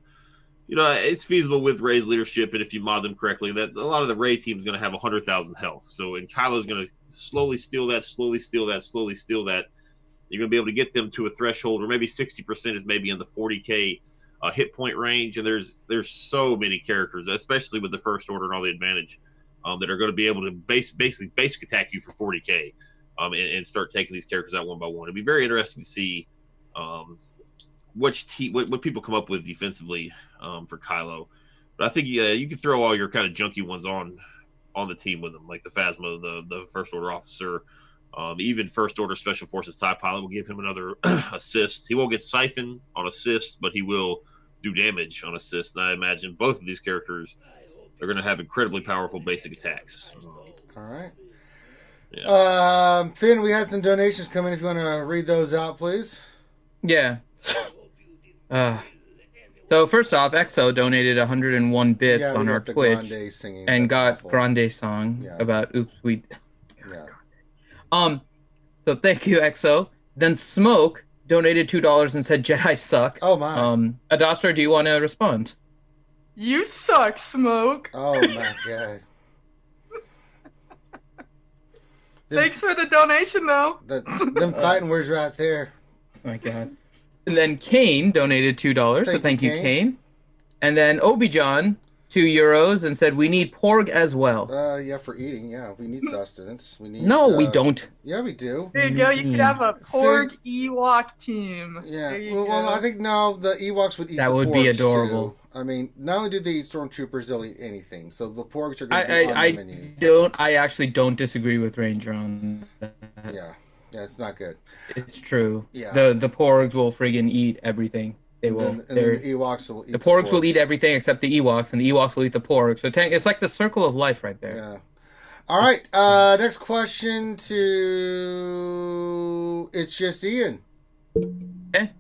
it's feasible with Rey's leadership, and if you mod them correctly, that a lot of the Rey team is going to have 100,000 health. So, and Kylo's going to slowly steal that. You're going to be able to get them to a threshold, or maybe 60% is maybe in the 40k hit point range. And there's so many characters, especially with the First Order and all the advantage, that are going to be able to basically basic attack you for 40k. and start taking these characters out one by one. It'd be very interesting to see what people come up with defensively for Kylo. But I think you can throw all your kind of junky ones on the team with him, like the Phasma, the First Order officer, even First Order Special Forces TIE pilot will give him another assist. He won't get siphon on assist, but he will do damage on assist. And I imagine both of these characters are going to have incredibly powerful basic attacks. All right. Yeah. Finn, we had some donations come in. If you want to read those out, please. Yeah. So first off, EXO donated 101 bits Yeah, we on got our the Twitch Grande singing. and That's got awful. Grande song Yeah. about oops we. Yeah. So thank you, EXO. Then Smoke donated $2 and said Jedi suck. Oh my. Adastra, do you want to respond? You suck, Smoke. Oh my god. Thanks for the donation, though. Them fighting words right there. Oh my god. And then Kane donated $2, so thank you, Kane. And then Obi-John, €2, and said, we need porg as well. Yeah, for eating. Yeah, we need sustenance. We need. No, we don't. Yeah, we do. There you go. You could have a Porg Ewok team. Yeah. There you Well, go. I think no, the Ewoks would eat. That the would be porgs, adorable. too. I mean, not only do they eat stormtroopers, they'll eat anything. So the porgs are going to be on the menu. I actually don't disagree with Ranger on that. Yeah, it's not good. It's true. Yeah. The porgs will friggin' eat everything. They will. And then the Ewoks will eat the porgs will porgs. eat everything except the Ewoks, and the Ewoks will eat the porgs. So it's like the circle of life right there. Yeah. All right. Next question to It's Just Ian. Okay.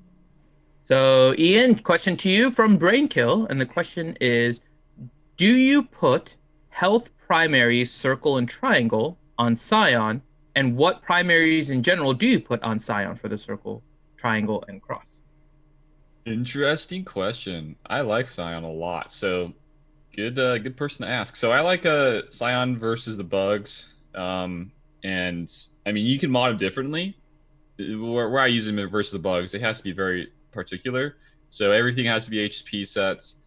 So Ian, question to you from Brainkill, and the question is: do you put health primaries, circle and triangle on Scion, and what primaries in general do you put on Scion for the circle, triangle, and cross? Interesting question. I like Scion a lot. So good person to ask. So I like Scion versus the bugs. And I mean, you can mod him differently. Where I use him versus the bugs, it has to be very particular. So everything has to be HP sets.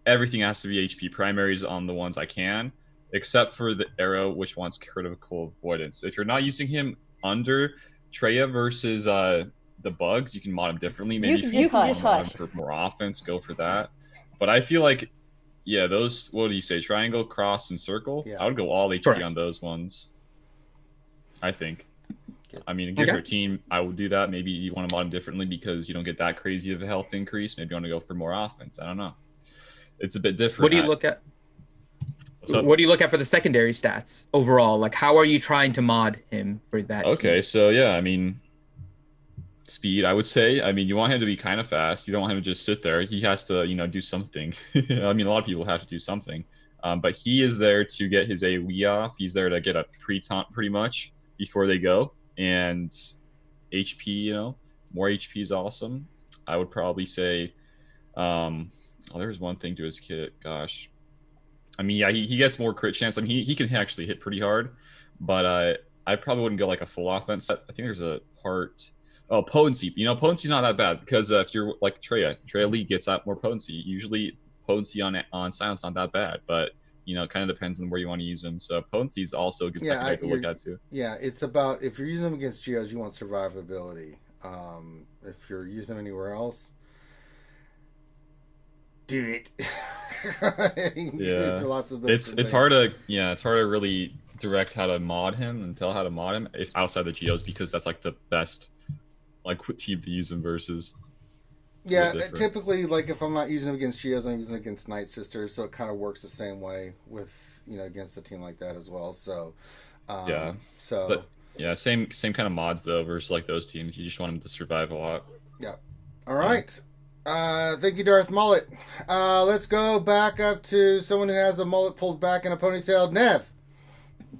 Everything has to be HP primaries on the ones I can, except for the arrow, which wants critical avoidance. If you're not using him under Traya versus the bugs, you can mod him differently. Maybe You if can you just want hush. him for more offense, go for that. But I feel like, yeah, those, what do you say, triangle, cross, and circle? Yeah. I would go all HP Correct. on those ones, I think. Okay. I mean, against Okay. your team, I would do that. Maybe you want to mod him differently because you don't get that crazy of a health increase. Maybe you want to go for more offense. I don't know. It's a bit different. What do you look at? What do you look at for the secondary stats overall? Like, how are you trying to mod him for that? Okay, so yeah, I mean, speed, I would say. I mean, you want him to be kind of fast. You don't want him to just sit there. He has to, do something. I mean, a lot of people have to do something. But he is there to get his AoE off. He's there to get a pre-taunt pretty much before they go. And HP, more HP is awesome. I would probably say, there's one thing to his kit. Gosh. I mean, yeah, he gets more crit chance. I mean, he can actually hit pretty hard. But I probably wouldn't go like a full offense set. I think there's a part... Oh, potency. Potency's not that bad because if you're like Traya Lee gets that more potency. Usually potency on Silence not that bad, but kind of depends on where you want to use them. So potency is also a good secondary to look at too. Yeah, it's about if you're using them against Geos, you want survivability. If you're using them anywhere else, do it. Yeah, lots of it's hard to really direct how to mod him and tell how to mod him if outside the Geos because that's like the best team to use him versus. Yeah, typically, like if I'm not using them against Geos, I'm using them against Night Sisters, so it kind of works the same way with against a team like that as well. So, yeah. So, but yeah, same kind of mods though versus like those teams. You just want them to survive a lot. Yeah. All right. Thank you, Darth Mullet. Let's go back up to someone who has a mullet pulled back and a ponytail. Nev.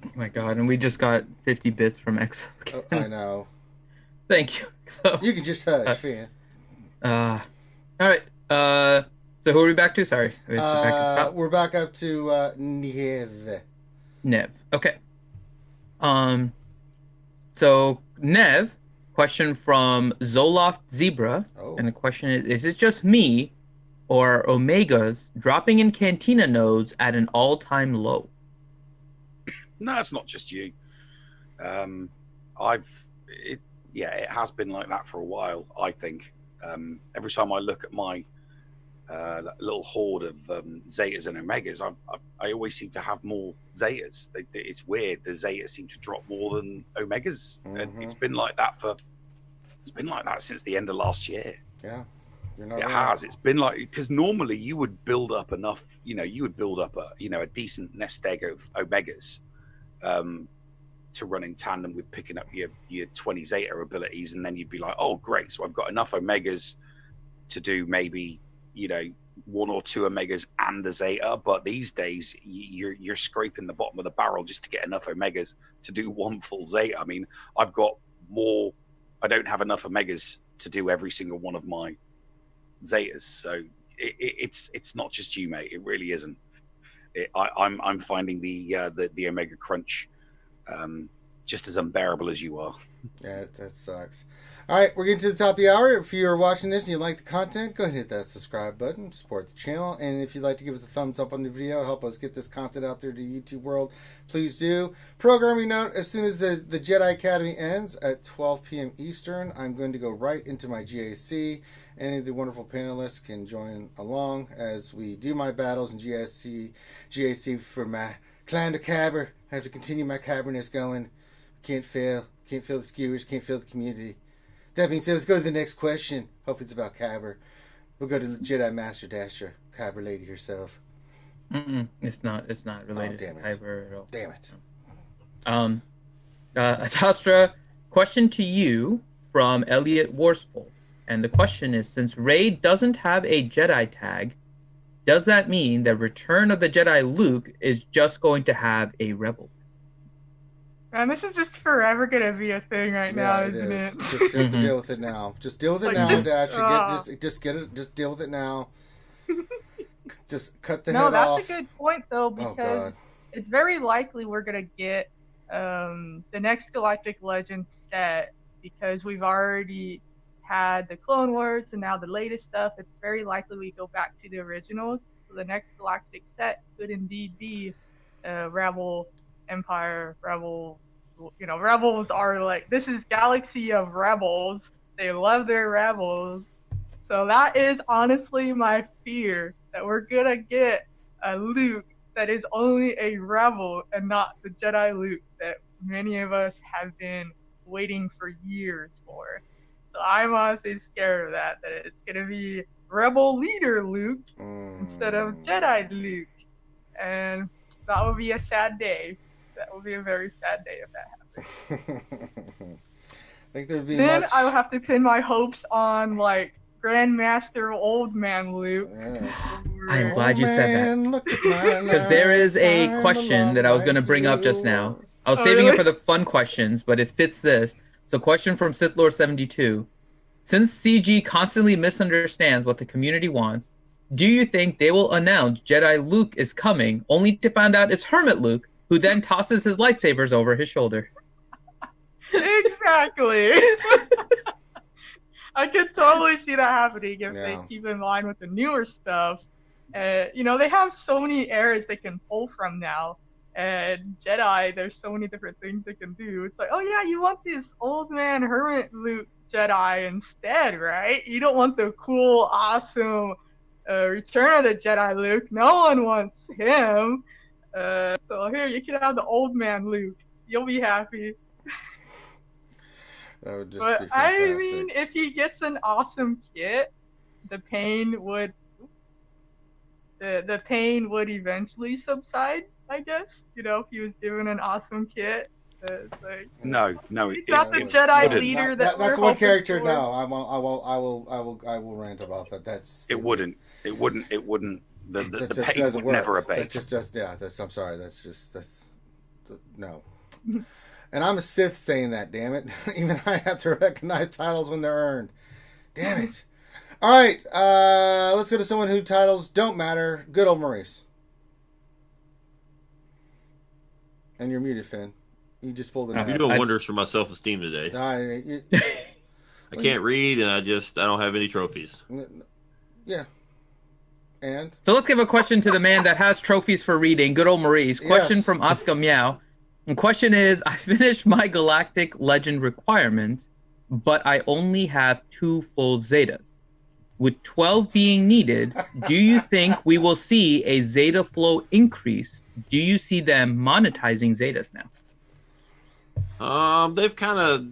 Oh my god, and we just got 50 bits from X. I know. Thank you. So You can just hush, fan. all right. So who are we back to? Sorry. We're back up to Nev. Nev. Okay. So Nev, question from Zoloft Zebra, Oh. and the question is it just me, or are Omegas dropping in Cantina nodes at an all-time low? No, it's not just you. it has been like that for a while. I think every time I look at my little horde of Zetas and Omegas, I always seem to have more Zetas. It's weird. The Zetas seem to drop more than Omegas, and it's been like that since the end of last year. Yeah, you're not it right. has. It's been like, because normally you would build up enough. You would build up a decent nest egg of Omegas to run in tandem with picking up your 20 Zeta abilities, and then you'd be like, oh great, so I've got enough Omegas to do maybe one or two Omegas and a Zeta. But these days you're scraping the bottom of the barrel just to get enough Omegas to do one full Zeta. I mean, I don't have enough Omegas to do every single one of my Zetas, so it's not just you, mate. It really isn't. I'm finding the Omega crunch just as unbearable as you are. Yeah, that sucks. All right, we're getting to the top of the hour. If you're watching this and you like the content, go ahead and hit that subscribe button, support the channel, and if you'd like to give us a thumbs up on the video, help us get this content out there to the YouTube world, please do. Programming note, as soon as the Jedi Academy ends at 12 p.m. Eastern, I'm going to go right into my GAC. Any of the wonderful panelists can join along as we do my battles in GAC for my clan to Cabber. I have to continue my Cabberness going. Can't fail the skewers, can't fail the community. That being said, let's go to the next question. Hopefully it's about Cabber. We'll go to the Jedi Master Dastra, Cabber lady herself. It's not related damn to it. Kyber at all. Damn it. Dastra, question to you from Elliot Worsfold. And the question is, since Rey doesn't have a Jedi tag, does that mean that Return of the Jedi Luke is just going to have a Rebel? Man, this is just forever gonna be a thing right now, isn't it? Just have to deal with it now. Just deal with it now, Dastra. Just get it. Just deal with it now. Just cut the head off. No, that's a good point though, because it's very likely we're gonna get the next Galactic Legends set, because we've already had the Clone Wars and now the latest stuff. It's very likely we go back to the originals. So the next Galactic set could indeed be Rebel, Empire, Rebel. Rebels are like, this is Galaxy of Rebels. They love their Rebels. So that is honestly my fear, that we're gonna get a Luke that is only a Rebel and not the Jedi Luke that many of us have been waiting for years for. So I'm honestly scared of that it's gonna be Rebel leader Luke instead of Jedi Luke. And that would be a sad day. That would be a very sad day if that happened. I think there'd be then I would have to pin my hopes on like Grandmaster Old Man Luke. Yeah. I'm glad you said that. Because there is a question that I was going to bring up just now. I was saving it for the fun questions, but it fits this. So question from Sith Lord 72. Since CG constantly misunderstands what the community wants, do you think they will announce Jedi Luke is coming, only to find out it's Hermit Luke, who then tosses his lightsabers over his shoulder? Exactly. I could totally see that happening if they keep in line with the newer stuff. They have so many eras they can pull from now. And Jedi, there's so many different things they can do. It's like, oh yeah, you want this old man Hermit Luke Jedi instead, right? You don't want the cool, awesome Return of the Jedi Luke. No one wants him. So here, you can have the old man Luke. You'll be happy. That would just but be fantastic. I mean, if he gets an awesome kit, the pain would eventually subside, I guess. If he was given an awesome kit. It's like, no, he's not the Jedi leader that's we're one character. for. No, I will rant about that. It wouldn't. The pain would never abate. No. And I'm a Sith saying that, damn it. Even I have to recognize titles when they're earned. Damn it. All right, let's go to someone who titles don't matter. Good old Maurice. And you're muted, Finn. You just pulled it out. You're doing wonders for my self-esteem today. I can't read, and I don't have any trophies. Yeah. And? So let's give a question to the man that has trophies for reading. Good old Maurice. Question from Oscar Meow. The question is, I finished my Galactic Legend requirement, but I only have 2 full Zetas. With 12 being needed, do you think we will see a Zeta flow increase? Do you see them monetizing Zetas now? They've kind of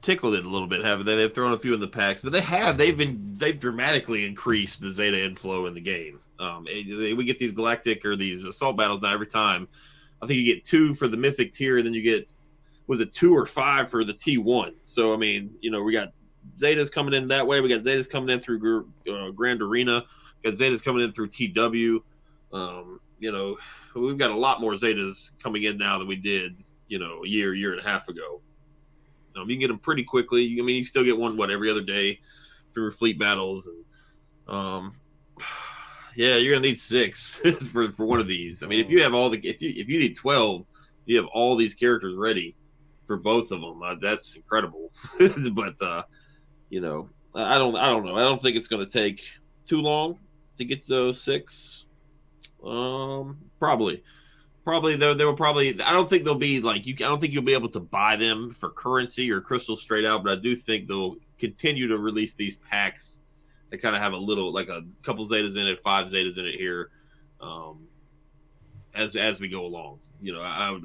tickled it a little bit, haven't they? They've thrown a few in the packs, but they've dramatically increased the Zeta inflow in the game. We get these Galactic or these assault battles now every time. I think you get 2 for the Mythic tier, and then you get, was it 2 or 5 for the T1? So I mean, we got Zetas coming in that way. We got Zetas coming in through Grand Arena. We got Zetas coming in through TW. We've got a lot more Zetas coming in now than we did, a year and a half ago. You can get them pretty quickly. You still get one every other day through fleet battles, and yeah, you're gonna need 6 for one of these. If you have if you need 12, you have all these characters ready for both of them. That's incredible. But I don't know. I don't think it's gonna take too long to get to those 6. Probably though they will probably. I don't think they'll be like you. I don't think you'll be able to buy them for currency or crystals straight out. But I do think they'll continue to release these packs. They kind of have a couple Zetas in it, 5 Zetas in it here, as we go along. I would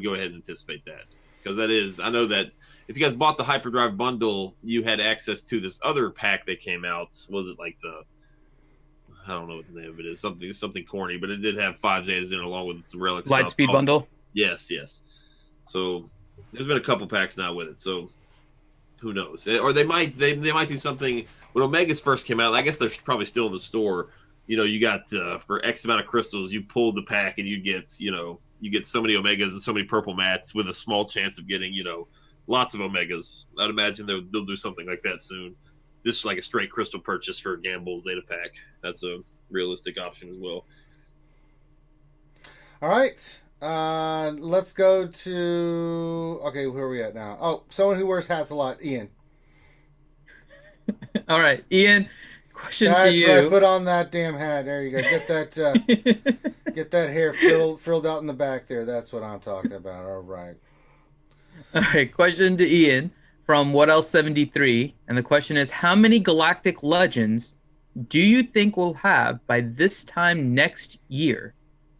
go ahead and anticipate that, because I know that if you guys bought the Hyperdrive bundle, you had access to this other pack that came out. Was it like I don't know what the name of it is, something corny, but it did have 5 Zetas in it along with some relic stuff. Lightspeed bundle. Yes. So there's been a couple packs now with it. So who knows? Or they might do something when Omegas first came out. I guess they're probably still in the store. You got for X amount of crystals, you pulled the pack and you get so many Omegas and so many purple mats with a small chance of getting lots of Omegas. I'd imagine they'll do something like that soon. Just like a straight crystal purchase for a Gamble Zeta pack. That's a realistic option as well. All right. Let's go to... Okay, where are we at now? Oh, someone who wears hats a lot. Ian. All right. Ian, question That's to you. Right. Put on that damn hat. There you go. Get that get that hair frilled out in the back there. That's what I'm talking about. All right. All right. Question to Ian from What Else 73. And the question is, how many Galactic Legends do you think we'll have by this time next year?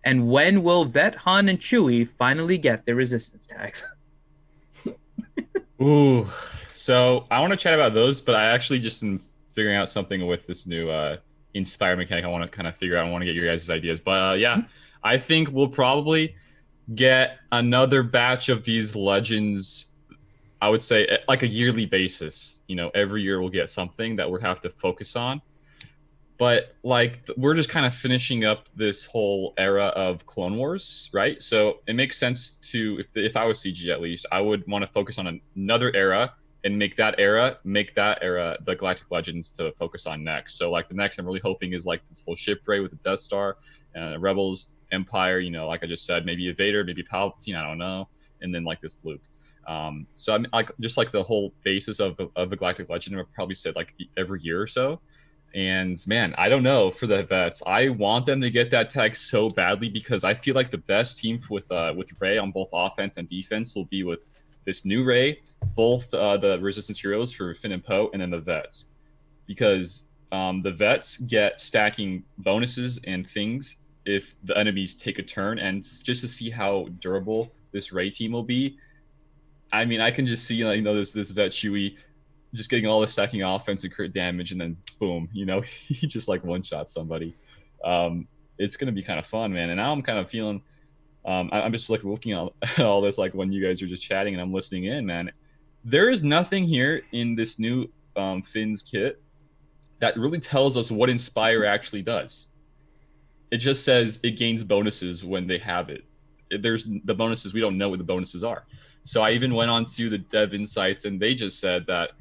And when will Vet, Han, and Chewie finally get their resistance tags? Ooh, so I want to chat about those, but I actually just am figuring out something with this new Inspire mechanic. I want to kind of figure out. I want to get your guys' ideas, but I think we'll probably get another batch of these legends. I would say like a yearly basis. Every year we'll get something that we'll have to focus on. But we're just kind of finishing up this whole era of Clone Wars, right? So it makes sense to, if I was CG at least, I would want to focus on another era and make that era the Galactic Legends to focus on next. So the next I'm really hoping is this whole ship raid with the Death Star, Rebels, Empire. Like I just said, maybe a Vader, maybe Palpatine, I don't know, and then this Luke. So I'm just the whole basis of the Galactic Legend. I've probably said every year or so. And man, I don't know for the vets. I want them to get that tag so badly because I feel like the best team with Rey on both offense and defense will be with this new Rey, both the Resistance heroes for Finn and Poe, and then the vets, because the vets get stacking bonuses and things if the enemies take a turn, and just to see how durable this Rey team will be. I mean, I can just see this vet Chewie just getting all the stacking offense and crit damage, and then boom, he just one-shot somebody. It's going to be kind of fun, man. And now I'm kind of feeling, I'm just looking at all this, when you guys are just chatting and I'm listening in, man. There is nothing here in this new Finn's kit that really tells us what Inspire actually does. It just says it gains bonuses when they have it. There's the bonuses, we don't know what the bonuses are. So I even went on to the dev insights, and they just said that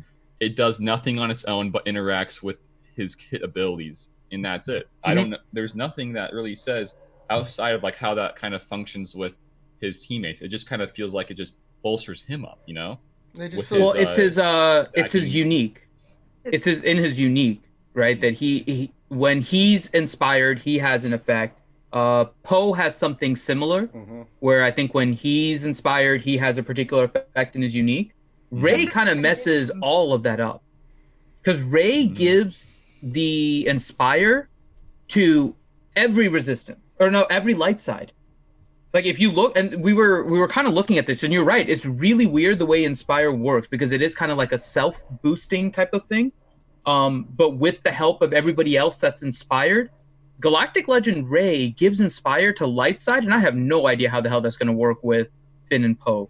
it does nothing on its own but interacts with his kit abilities, and that's it. Mm-hmm. I don't know. There's nothing that really says outside of how that kind of functions with his teammates. It just kind of feels like it just bolsters him up, It's his unique. It's in his unique, right? That he when he's inspired, he has an effect, Poe has something similar, where I think when he's inspired, he has a particular effect and is unique. Rey kind of messes all of that up, because Rey gives the inspire to every resistance, or no, every light side. Like if you look, and we were kind of looking at this, and you're right, it's really weird the way inspire works, because it is kind of like a self-boosting type of thing, but with the help of everybody else that's inspired. Galactic Legend Rey gives inspire to light side, and I have no idea how the hell that's going to work with Finn and Poe,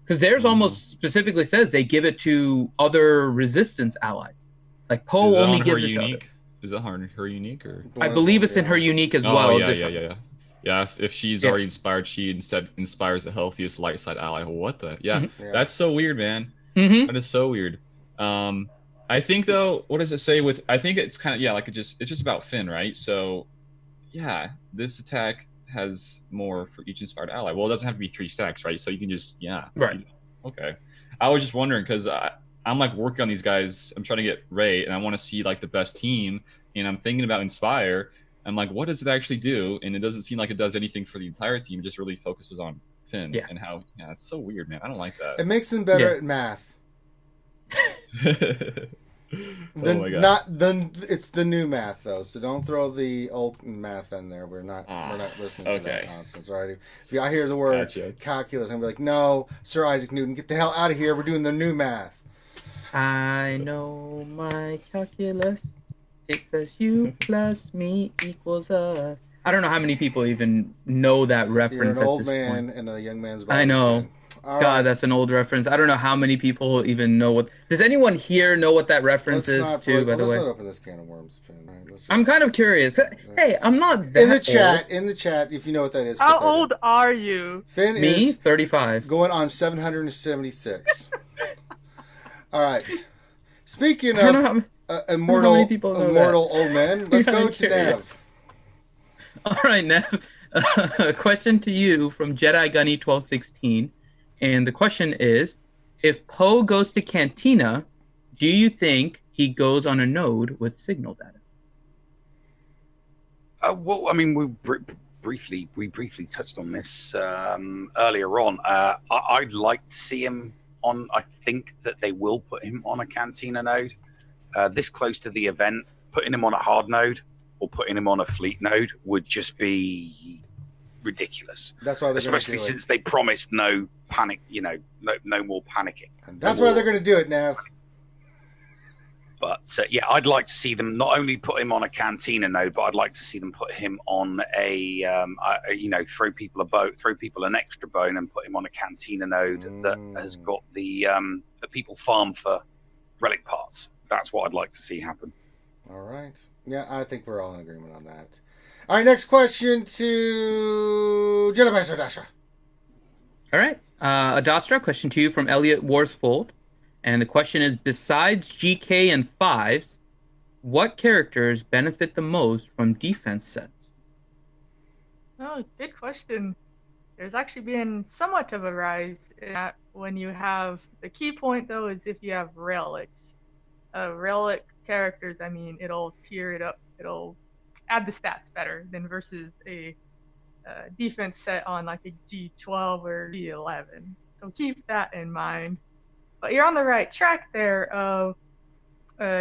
because theirs almost specifically says they give it to other resistance allies. Like Poe only gives it to others. Is that her unique, or? I believe it's in her unique as well. Yeah. Yeah, if she's already inspired, she instead inspires the healthiest light side ally. What the? Yeah, that's so weird, man. That is so weird. I think though, what does it say with? I think it's kind of like it's just about Finn, right? So, yeah, this attack has more for each inspired ally. Well, it doesn't have to be 3 stacks, right? So you can just right. Okay, I was just wondering because I'm like working on these guys. I'm trying to get Rey, and I want to see like the best team, and I'm thinking about inspire. I'm like, what does it actually do? And it doesn't seem like it does anything for the entire team. It just really focuses on Finn and how. Yeah, it's so weird, man. I don't like that. It makes him better at math. Oh my god! It's the new math though, so don't throw the old math in there. We're not listening to that nonsense. All right, if I hear the word calculus, I'm gonna be like, no, Sir Isaac Newton, get the hell out of here. We're doing the new math. I know my calculus. It says you plus me equals us. I don't know how many people even know that reference. You're an old man in a young man's body. I know. God, that's an old reference. I don't know how many people even know what. Does anyone here know what that reference is? By the way, let's not open this can of worms, Finn. Right, I'm kind of curious. Hey, I'm not that in the chat. In the chat, if you know what that is. How old are you? Finn Me, is 35. Going on 776. All right. Speaking of immortal old men, let's go to Nav. All right, Nav. A question to you from Jedi Gunny 1216. And the question is, if Poe goes to Cantina, do you think he goes on a node with signal data? Well, I mean, we briefly touched on this earlier on. I'd like to see him on. I think that they will put him on a Cantina node. This close to the event, putting him on a hard node or putting him on a fleet node would just be ridiculous. That's why, especially since they promised no panic, no more panicking. And that's why they're going to do it, Nav. But I'd like to see them not only put him on a Cantina node, but I'd like to see them put him on a throw people an extra bone and put him on a Cantina node that has got the people farm for relic parts. That's what I'd like to see happen. All right. Yeah, I think we're all in agreement on that. All right, next question to Jedi Master Adastra. All right. Adastra, question to you from Elliot Warsfold. And the question is, besides GK and 5s, what characters benefit the most from defense sets? Oh, good question. There's actually been somewhat of a rise in that when you have... The key point, though, is if you have relics. Relic characters, I mean, it'll tier it up. It'll add the stats better than versus a defense set on like a G12 or G11. So keep that in mind. But you're on the right track there of,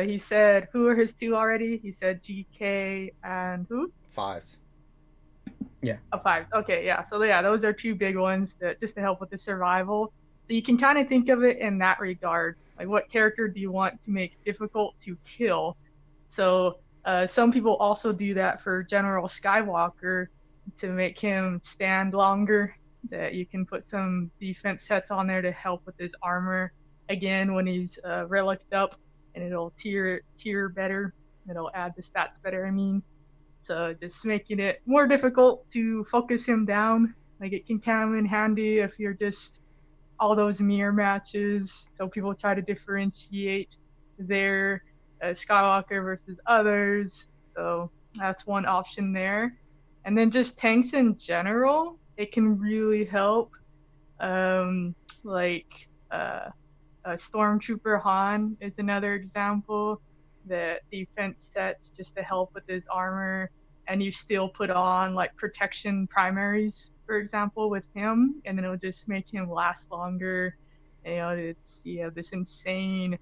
he said, who are his 2 already? He said GK and who? 5s. Yeah. Oh, 5s. Okay, yeah. So yeah, those are 2 big ones just to help with the survival. So you can kind of think of it in that regard. Like, what character do you want to make difficult to kill? So some people also do that for General Skywalker to make him stand longer. That you can put some defense sets on there to help with his armor again when he's reliced up, and it'll tier better. It'll add the stats better. I mean, so just making it more difficult to focus him down. Like, it can come in handy if you're just all those mirror matches. So people try to differentiate their Skywalker versus others. So that's one option there. And then just tanks in general, it can really help. Like Stormtrooper Han is another example. The defense sets just to help with his armor. and you still put on like protection primaries, for example, with him, and then it'll just make him last longer. You know, you have this insane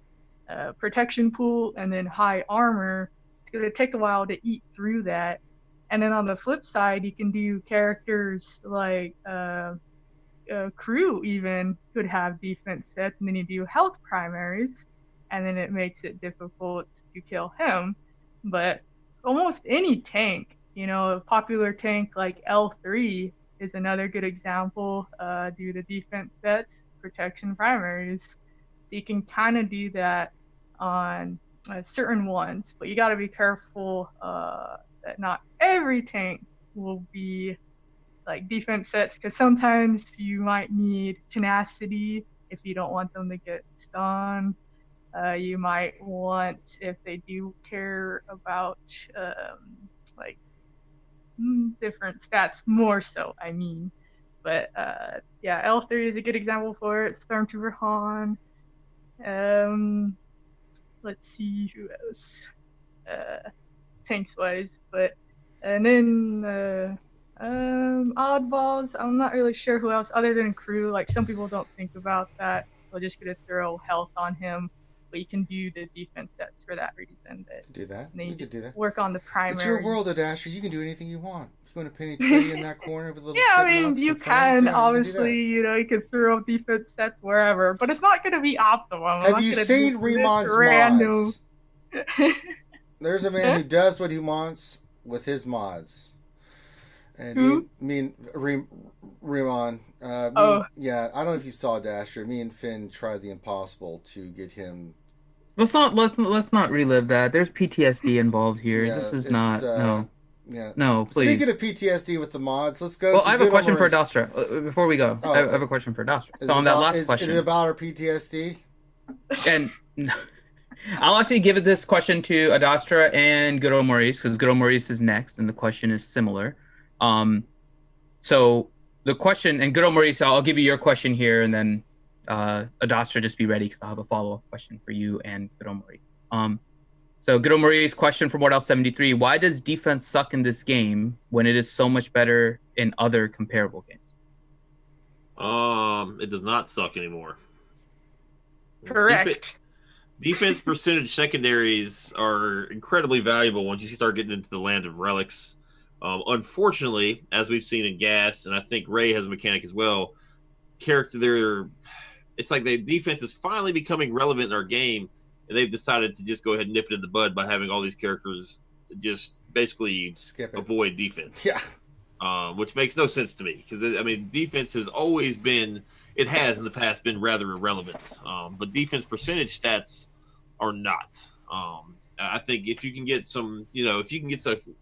protection pool and then high armor. It's going to take a while to eat through that. And then on the flip side, you can do characters like crew even could have defense sets, and then you do health primaries, and then it makes it difficult to kill him. But almost any tank, you know, a popular tank like L3 is another good example due to defense sets, protection primaries. So you can kind of do that on certain ones, but you got to be careful that not every tank will be like defense sets, because sometimes you might need tenacity if you don't want them to get stunned. You might want, if they do care about like different stats more so, I mean. But yeah, L3 is a good example for it. Stormtrooper Han. Let's see who else. Tanks wise, but and then oddballs. I'm not really sure who else other than crew. Like some people don't think about that. They're just gonna throw health on him, but you can do the defense sets for that reason. Do that. And then you can do that. Work on the primary. It's your world, Adasher. You can do anything you want. You want to pin a tree in that corner with little yeah, I mean, chipmunks you and friends? can Yeah, obviously, you know, you can throw defense sets wherever, but it's not going to be optimum. Have you seen Remon's mods? There's a man who does what he wants with his mods. And Remon. Yeah, I don't know if you saw Dasher. Me and Finn tried the impossible to get him. Let's not relive that. There's PTSD involved here. Yeah, this is not no. Yeah. No, please. Speaking of PTSD with the mods, let's go. Well, I have a question for Adastra before we go. I have a question for Adastra. So on that last question, is it about our PTSD? And I'll actually give this question to Adastra and Good Old Maurice, because Good Old Maurice is next, and the question is similar. So the question, and Good Old Maurice, I'll give you your question here, and then Adastra, just be ready, because I'll have a follow-up question for you and Good Old Maurice. So Good Old Maurice, question from Wardell73: why does defense suck in this game when it is so much better in other comparable games? It does not suck anymore. Correct. Defense percentage secondaries are incredibly valuable once you start getting into the land of relics. Unfortunately, as we've seen in Gas, and I think Ray has a mechanic as well, it's like the defense is finally becoming relevant in our game, and they've decided to just go ahead and nip it in the bud by having all these characters just basically avoid defense. Yeah. Which makes no sense to me, because, I mean, defense has always been, it has in the past been rather irrelevant. But defense percentage stats are not. I think if you can get some,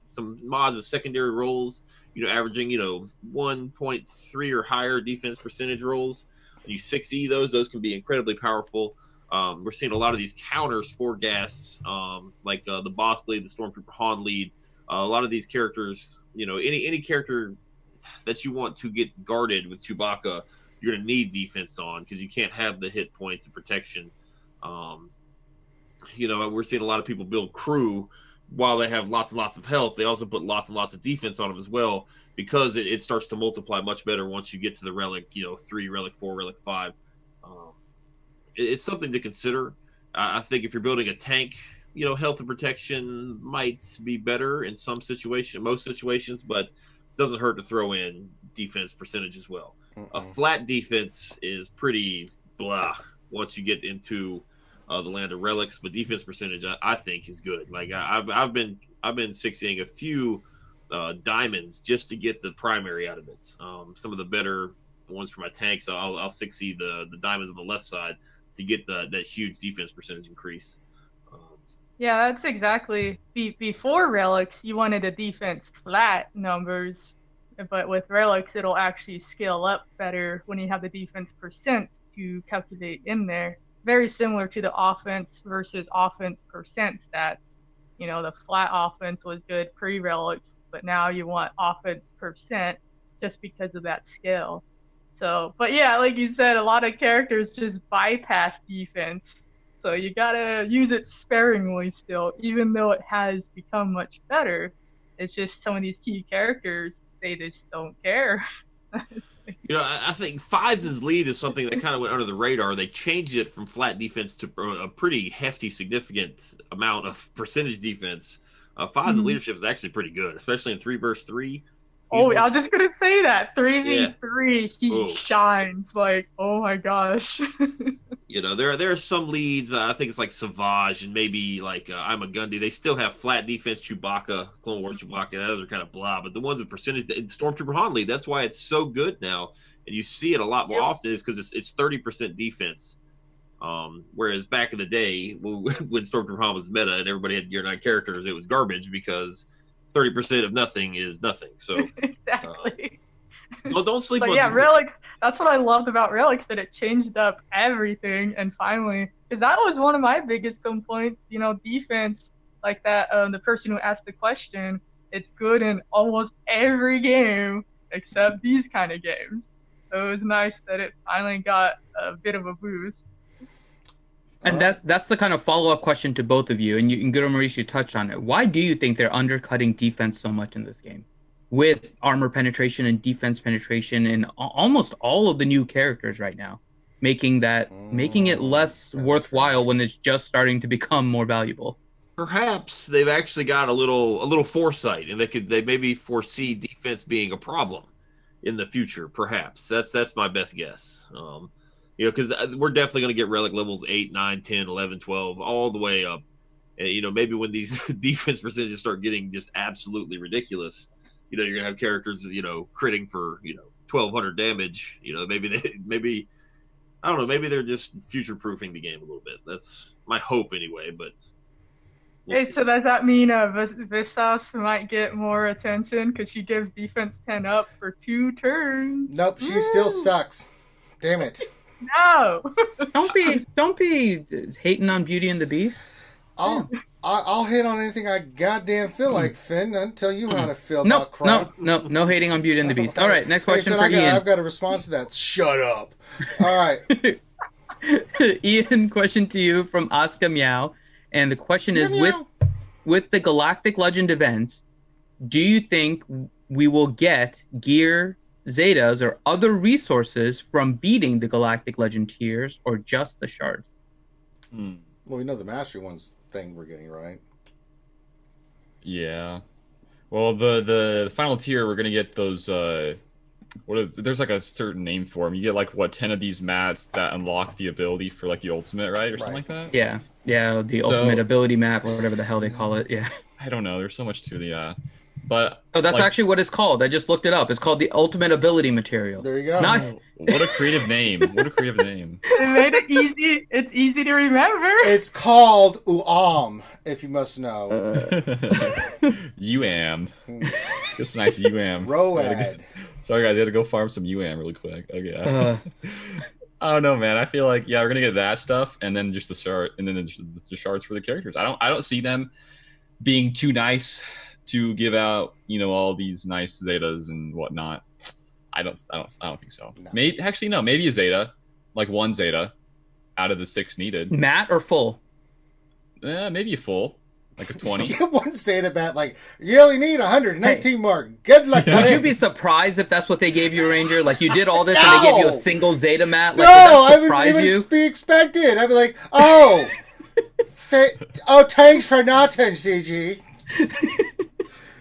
some mods with secondary rolls, averaging, 1.3 or higher defense percentage rolls, you 6E those can be incredibly powerful. We're seeing a lot of these counters for Gas, like the boss lead, the Stormtrooper Han lead. A lot of these characters, any character that you want to get guarded with Chewbacca, you're going to need defense on, because you can't have the hit points and protection. We're seeing a lot of people build crew while they have lots and lots of health. They also put lots and lots of defense on them as well, because it starts to multiply much better once you get to the relic, 3, relic 4, relic 5. It's something to consider. I think if you're building a tank, health and protection might be better in most situations, but doesn't hurt to throw in defense percentage as well. A flat defense is pretty blah once you get into the land of relics, but defense percentage I think is good. Like I've been 6ing a few diamonds just to get the primary out of it. Some of the better ones for my tanks, I'll 6E the diamonds on the left side to get that huge defense percentage increase. Yeah, that's exactly. Before relics, you wanted a defense flat numbers, but with relics, it'll actually scale up better when you have the defense percent to calculate in there. Very similar to the offense versus offense percent stats. The flat offense was good pre-relics, but now you want offense percent just because of that scale. So, but yeah, like you said, a lot of characters just bypass defense. So you gotta use it sparingly still, even though it has become much better. It's just some of these key characters, they just don't care. You know, I think Fives' lead is something that kind of went under the radar. They changed it from flat defense to a pretty hefty, significant amount of percentage defense. Fives' leadership is actually pretty good, especially in 3 versus 3. Oh, I was just gonna say that 3v3, he shines like, oh my gosh. You know, there are some leads. I think it's like Savage and maybe like I'm a Gundy. They still have flat defense. Chewbacca, Clone Wars Chewbacca. Those are kind of blah. But the ones with percentage, Stormtrooper Han lead. That's why it's so good now, and you see it a lot more often. Is because it's 30% defense. Whereas back in the day when Stormtrooper Han was meta and everybody had Gear 9 characters, it was garbage because 30% of nothing is nothing. So exactly. Don't sleep on Relics. That's what I loved about Relics, that it changed up everything. And finally, because that was one of my biggest complaints, you know, defense, like that, the person who asked the question, it's good in almost every game except these kind of games. So it was nice that it finally got a bit of a boost. And that's the kind of follow-up question to both of you, and Guru Mauricio touched on it. Why do you think they're undercutting defense so much in this game? With armor penetration and defense penetration and almost all of the new characters right now, making it less worthwhile when it's just starting to become more valuable. Perhaps they've actually got a little foresight, and they maybe foresee defense being a problem in the future. Perhaps that's my best guess. You know, because we're definitely going to get relic levels 8, 9, 10, 11, 12, all the way up. And, you know, maybe when these defense percentages start getting just absolutely ridiculous, you know, you're going to have characters, you know, critting for, you know, 1,200 damage. You know, maybe I don't know, maybe they're just future-proofing the game a little bit. That's my hope anyway, but we'll see. So does that mean Visas might get more attention because she gives defense 10 up for 2 turns? Nope, she still sucks. Damn it. No. Don't be hating on Beauty and the Beast. I'll hate on anything I goddamn feel like, Finn. I'll tell you how to feel about crap. No hating on Beauty and the Beast. All right, next question for Finn, Ian. I've got a response to that. Shut up. All right. Ian, question to you from Oscar Meow, and the question is: with the Galactic Legend events, do you think we will get gear, Zetas, or other resources from beating the Galactic Legend tiers, or just the shards? Well, we know the Mastery one's thing we're getting, right? Yeah. Well, the final tier, we're gonna get those. There's like a certain name for them. You get like 10 of these mats that unlock the ability for like the ultimate, right, or something like that. Yeah, the ultimate ability map or whatever the hell they call it. Yeah. I don't know. There's so much to the. But that's actually what it's called. I just looked it up. It's called the Ultimate Ability Material. There you go. What a creative name. What a creative name. They made it easy. It's easy to remember. It's called UAM, if you must know. UAM. Just nice UAM. Road. Sorry, guys. I had to go farm some UAM really quick. Okay. I don't know, man. I feel like, we're going to get that stuff and then just the shard, and then the shards for the characters. I don't see them being too nice to give out, all these nice Zetas and whatnot. I don't think so. No. Maybe a Zeta, like 1 Zeta out of the 6 needed. Matte or full? Maybe a full, like a 20. Get 1 Zeta bat, like you only need 119 more. Good luck. Would you be surprised if that's what they gave you, Ranger? Like you did all this and they gave you a single Zeta mat? Like, I wouldn't even be expected. I'd be like, thanks for nothing, CG.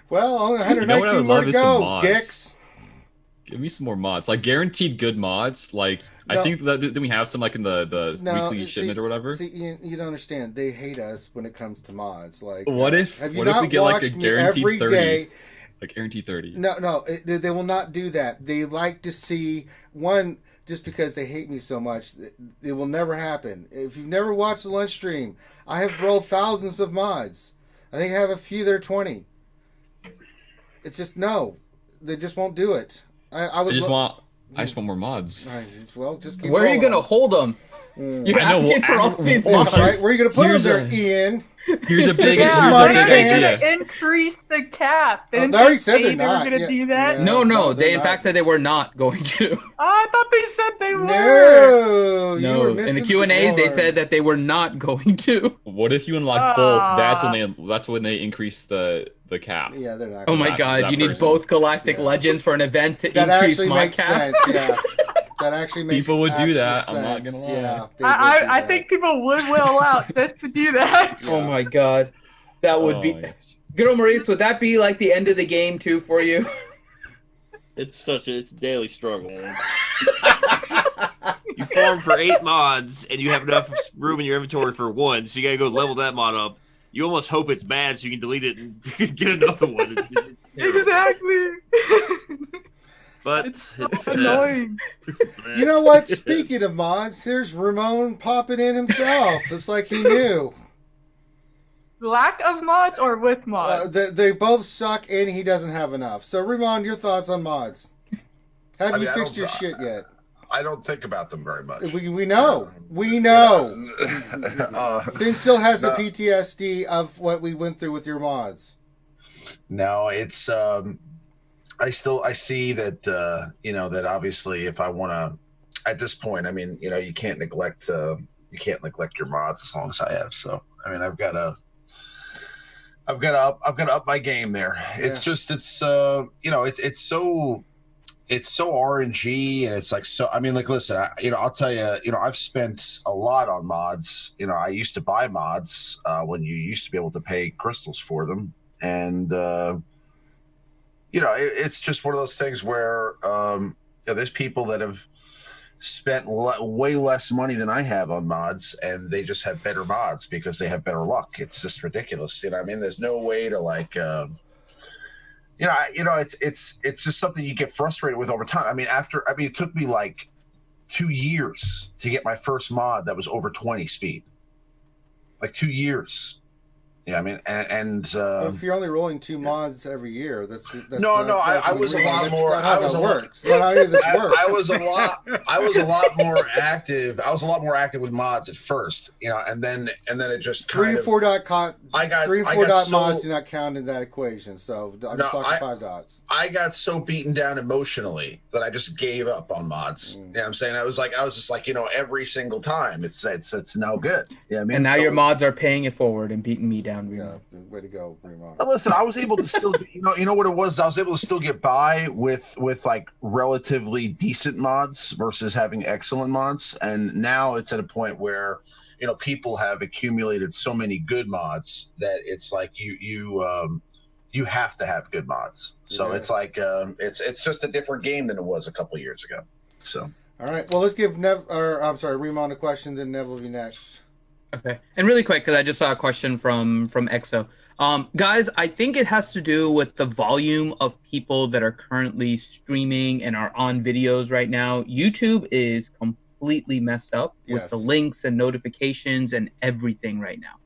Well, only 119 more to go, dicks. Give me some more mods, like guaranteed good mods. Like I think that we have some like in the weekly shipment or whatever. See, Ian, you don't understand. They hate us when it comes to mods. Like, what if we get like a guaranteed 30? Like guaranteed 30. No, they will not do that. They like to see one. Just because they hate me so much, it will never happen. If you've never watched the lunch stream, I have rolled thousands of mods. I think I have a few that are 20. It's just they just won't do it. I just want more mods. Just keep where rolling. are you gonna hold them? You're asking for all these mods. Right? Where are you gonna put them there, Ian? Here's a big idea. Increase the cap. They already said they're not going to do that. Yeah, no. They in fact said they were not going to. I thought they said they were. No. In the Q&A, they said that they were not going to. What if you unlock both? That's when they increase the cap. Yeah, they're not. Oh my that- god, that you need person. both Galactic Yeah. Legends for an event to That increase actually my makes cap. sense. Yeah, that actually makes People would do actual that, I'm not sense. gonna lie. Yeah, they would do I that. think people would will out just to do that. Yeah. Oh my god. That would Oh be my gosh. Good old Maurice, would that be like the end of the game too for you? It's a daily struggle. You farm for 8 mods, and you have enough room in your inventory for 1, so you gotta go level that mod up. You almost hope it's bad, so you can delete it and get another one. It's terrible. Exactly. But It's so annoying. You know what? Speaking of mods, here's Ramon popping in himself. It's like he knew. Lack of mods or with mods? They both suck, and he doesn't have enough. So, Ramon, your thoughts on mods? Have you fixed your shit yet? I don't think about them very much. We know. We know. Finn still has the no. PTSD of what we went through with your mods. No, it's I see that that obviously if I want to at this point, I mean, you can't neglect your mods as long as I have. So, I mean, I've got to up my game there. Yeah. It's just it's so RNG, and it's like, so I mean, like, listen, I'll tell you, I've spent a lot on mods. I used to buy mods when you used to be able to pay crystals for them, and it's just one of those things where there's people that have spent way less money than I have on mods, and they just have better mods because they have better luck. It's just ridiculous. I mean, there's no way to like. It's just something you get frustrated with over time. I mean, it took me like 2 years to get my first mod that was over 20 speed. Like 2 years. Yeah, I mean, and Well, if you're only rolling 2 mods every year, that's I was a lot more. That's not how that works. That's not how any of this works. I was a lot more active. I was a lot more active with mods at first, and then it just 3 kind and of. 4 dot co- I got 3 and I 4 got dot so- mods do not count in that equation. So I'm just talking 5 dots. I got so beaten down emotionally that I just gave up on mods. You know what I'm saying? I was just like, every single time it's no good. Yeah, I mean, And now your mods are paying it forward and beating me down. Yeah, way to go, Ramon. But listen, I was able to still, you know what it was? I was able to still get by with like relatively decent mods versus having excellent mods. And now it's at a point where, people have accumulated so many good mods that it's like you have to have good mods. So Yeah. it's like it's just a different game than it was a couple of years ago. So All right, well, let's give Ramon a question, then Nev will be next. Okay. And really quick, because I just saw a question from EXO. Guys, I think it has to do with the volume of people that are currently streaming and are on videos right now. YouTube is completely messed up with the links and notifications and everything right now.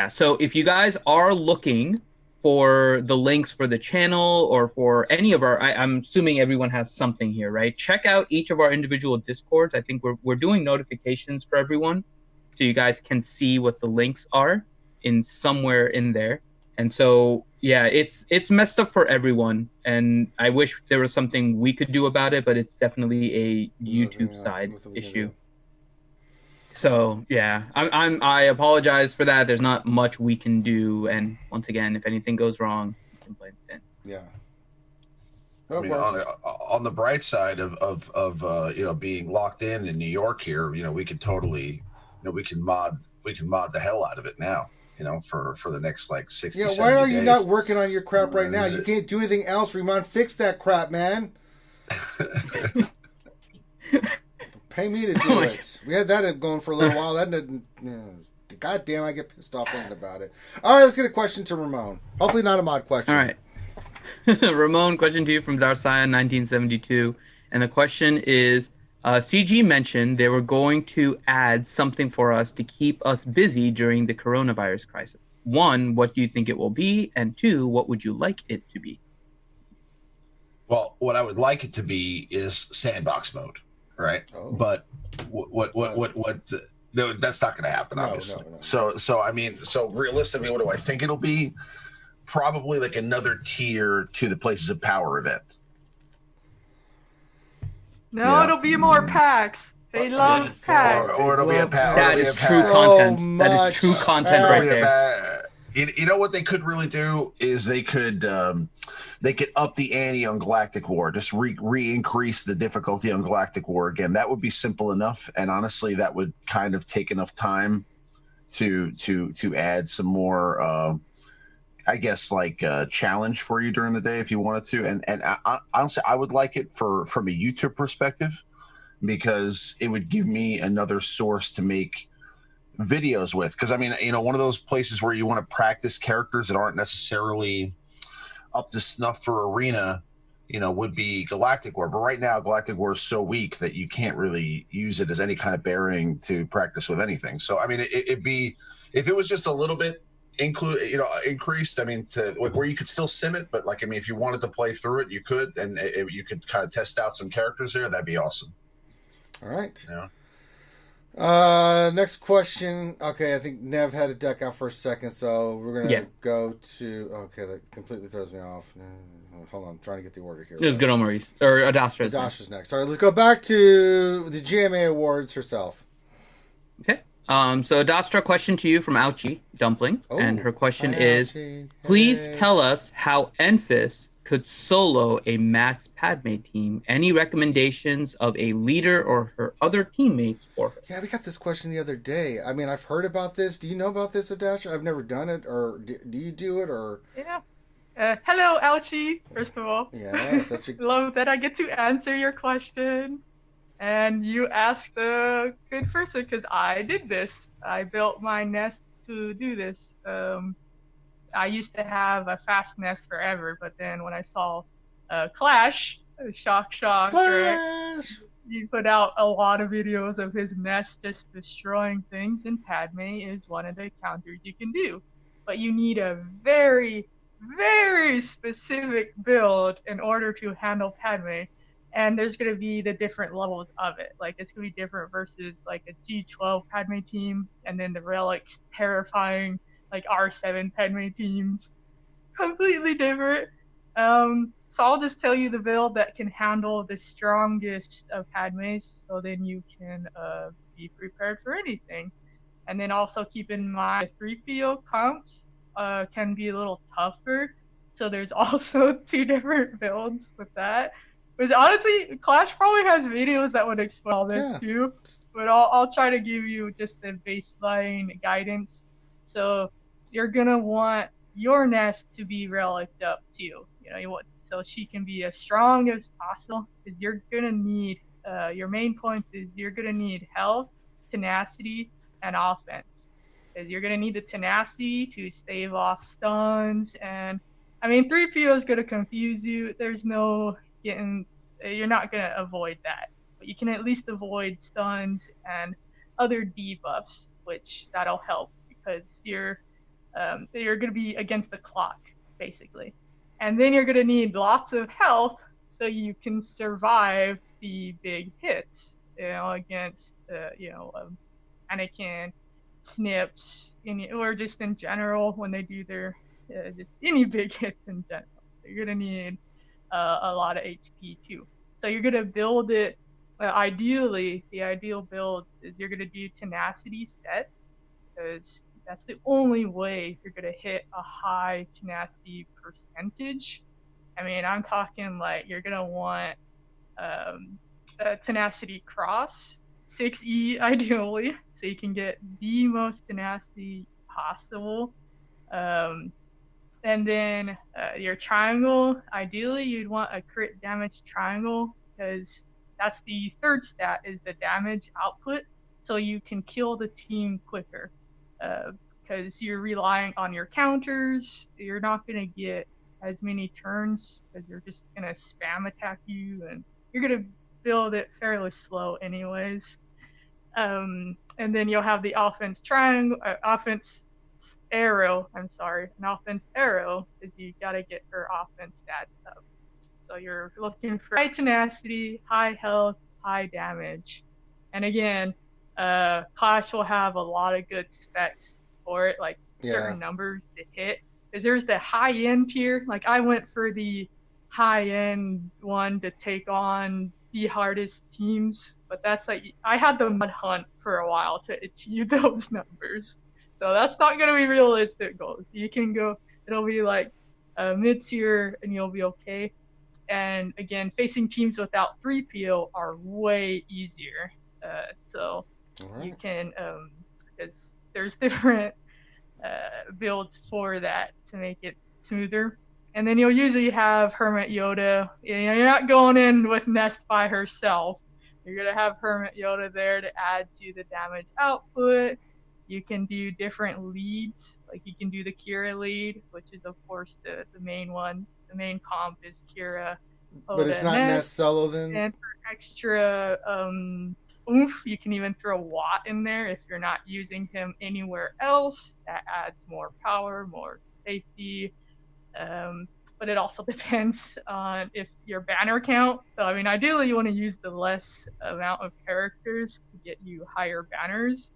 So if you guys are looking for the links for the channel or for any of I'm assuming everyone has something here, right? Check out each of our individual Discords. I think we're doing notifications for everyone, so you guys can see what the links are in somewhere in there. And so, yeah, it's messed up for everyone. And I wish there was something we could do about it, but it's definitely a YouTube side issue. So, yeah, I apologize for that. There's not much we can do. And once again, if anything goes wrong, you can blame Finn. Yeah. I mean, on the bright side of being locked in New York here, we could totally, we can mod the hell out of it now, for the next like 60 Yeah, 70 why are you days. not working on your crap right now? You can't do anything else, Ramon. Fix that crap, man. Pay me to do it. We had that going for a little while. That didn't. God damn, I get pissed off thinking about it. All right, let's get a question to Ramon. Hopefully not a mod question. All right. Ramon, question to you from Darsayan 1972. And the question is, CG mentioned they were going to add something for us to keep us busy during the coronavirus crisis. 1, what do you think it will be? And 2, what would you like it to be? Well, what I would like it to be is sandbox mode, right? Oh. But no, that's not going to happen, obviously. No. So I mean, so realistically, what do I think it'll be? Probably like another tier to the Places of Power event. No, it'll be more packs. They love Yes. pad. Or it'll be a pad. That It'll be is a true pad. content. That much is true content pad. right It'll be a there. pad. You know what they could really do is they could up the ante on Galactic War, just re-increase the difficulty on Galactic War again. That would be simple enough, and honestly, that would kind of take enough time to add some more, I guess, like challenge for you during the day if you wanted to. And honestly, I would like it from a YouTube perspective because it would give me another source to make videos with, because I mean, you know, one of those places where you want to practice characters that aren't necessarily up to snuff for arena, you know, would be Galactic War. But right now Galactic War is so weak that you can't really use it as any kind of bearing to practice with anything. So I mean, it'd be, if it was just a little bit increased, I mean, to like where you could still sim it, but like, I mean, if you wanted to play through it, you could, and you could kind of test out some characters there. That'd be awesome. All right. Yeah. Next question. Okay, I think Nev had a deck out for a second, so we're gonna go to. Okay, that completely throws me off. Hold on, I'm trying to get the order here. It was good on Maurice or Adastra's. Adastra's next. All right, let's go back to the GMA Awards herself. Okay. So Adastra, question to you from Ouchie Dumpling, and her question is: please tell us how Enfys could solo a Max Padme team. Any recommendations of a leader or her other teammates for her? Yeah, we got this question the other day. I mean, I've heard about this. Do you know about this, Adastra? I've never done it, or do you do it, or? Yeah. Hello, Ouchie, first of all. Yeah, Love that I get to answer your question. And you asked a good person, because I did this. I built my nest to do this. I used to have a fast nest forever, but then when I saw Clash, shock, right? He put out a lot of videos of his nest just destroying things, and Padme is one of the counters you can do. But you need a very, very specific build in order to handle Padme. And there's going to be the different levels of it. Like, it's going to be different versus like a G12 Padme team, and then the Relics terrifying like R7 Padme teams. Completely different. So I'll just tell you the build that can handle the strongest of Padmes, so then you can be prepared for anything. And then also keep in mind 3PO comps can be a little tougher, so there's also 2 different builds with that. Which honestly, Clash probably has videos that would explain all this too, but I'll try to give you just the baseline guidance. So you're gonna want your nest to be reliced up too. You know, you want so she can be as strong as possible, because you're gonna need your main points is you're gonna need health, tenacity, and offense. Because you're gonna need the tenacity to stave off stuns, and I mean 3PO is gonna confuse you. There's no you're not gonna avoid that, but you can at least avoid stuns and other debuffs, which that'll help because you're gonna be against the clock basically, and then you're gonna need lots of health so you can survive the big hits, you know, against Anakin, Snips, or just in general when they do their just any big hits in general. You're gonna need a lot of HP too. So you're gonna build it. Ideally, the ideal builds is you're gonna do tenacity sets, because that's the only way you're gonna hit a high tenacity percentage. I mean, I'm talking like you're gonna want a tenacity cross, 6E ideally, so you can get the most tenacity possible. And then your triangle, ideally you'd want a crit damage triangle, because that's the third stat is the damage output, so you can kill the team quicker. Because you're relying on your counters, you're not going to get as many turns because they're just going to spam attack you, and you're going to build it fairly slow anyways. And then you'll have the offense triangle, offense arrow, an offense arrow, is you gotta get her offense stats up. So you're looking for high tenacity, high health, high damage. And again, Clash will have a lot of good specs for it, like certain numbers to hit. Because there's the high end tier, like I went for the high end one to take on the hardest teams, but that's like I had the mud hunt for a while to achieve those numbers. So that's not gonna be realistic goals. You can go, it'll be like mid-tier and you'll be okay. And again, facing teams without 3PO are way easier. So you can, because there's different builds for that to make it smoother. And then you'll usually have Hermit Yoda. You know, you're not going in with Nest by herself. You're gonna have Hermit Yoda there to add to the damage output. You can do different leads, like you can do the Kira lead, which is of course the main one. The main comp is Kira. But it's not Nest solo then? And for extra oomph, you can even throw Watt in there if you're not using him anywhere else. That adds more power, more safety. But it also depends on if your banner count. So I mean, ideally you want to use the less amount of characters to get you higher banners.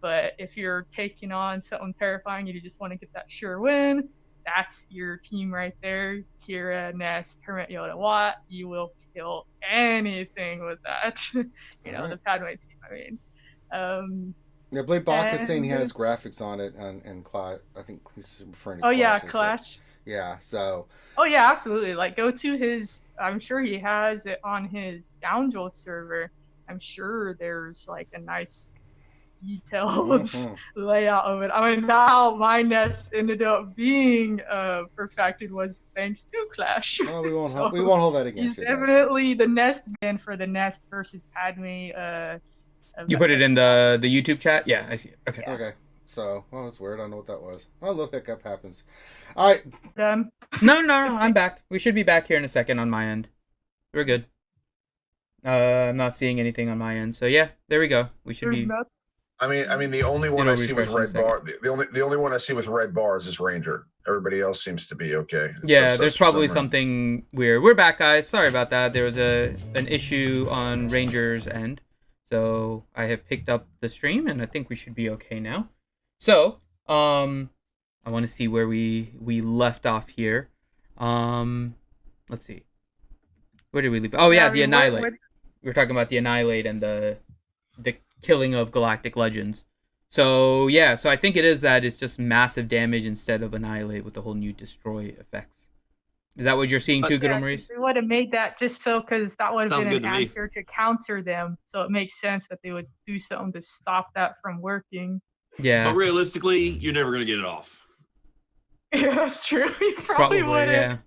But if you're taking on something terrifying, you just want to get that sure win. That's your team right there. Kira, Nest, Hermit Yoda, Watt. You will kill anything with that. You know, the Padme team, I mean. Yeah, Blade Bach is saying he has graphics on it and Clash. I think he's referring to Clash. Oh, yeah, Clash. Yeah, so. Oh, yeah, absolutely. Like, go to his, I'm sure he has it on his Scoundrel server. I'm sure there's, like, a nice detailed layout of it. I mean, how my Nest ended up being perfected was thanks to Clash. Oh, we won't hold that against you. He's definitely the Nest bin for the Nest versus Padme. You put it in the YouTube chat? Yeah, I see it. Okay. Yeah. Okay. So, well, that's weird. I don't know what that was. Oh, little hiccup happens. All right. Done. No, I'm back. We should be back here in a second on my end. We're good. I'm not seeing anything on my end. So yeah, there we go. We should be. I mean, the only one I see with red bar, the only one I see with red bars is Ranger. Everybody else seems to be okay. Yeah, there's probably something weird. We're back, guys. Sorry about that. There was an issue on Ranger's end, so I have picked up the stream, and I think we should be okay now. So, I want to see where we left off here. Let's see. Where did we leave? Oh yeah, the Annihilate. We were talking about the Annihilate and the killing of Galactic Legends. So yeah, so I think it is that it's just massive damage instead of Annihilate with the whole new destroy effects. Is that what you're seeing too, Good Maurice? We would have made that just so because that would have been an answer to counter them. So it makes sense that they would do something to stop that from working. Yeah. But realistically, you're never going to get it off. Yeah, that's true. You probably wouldn't. Yeah.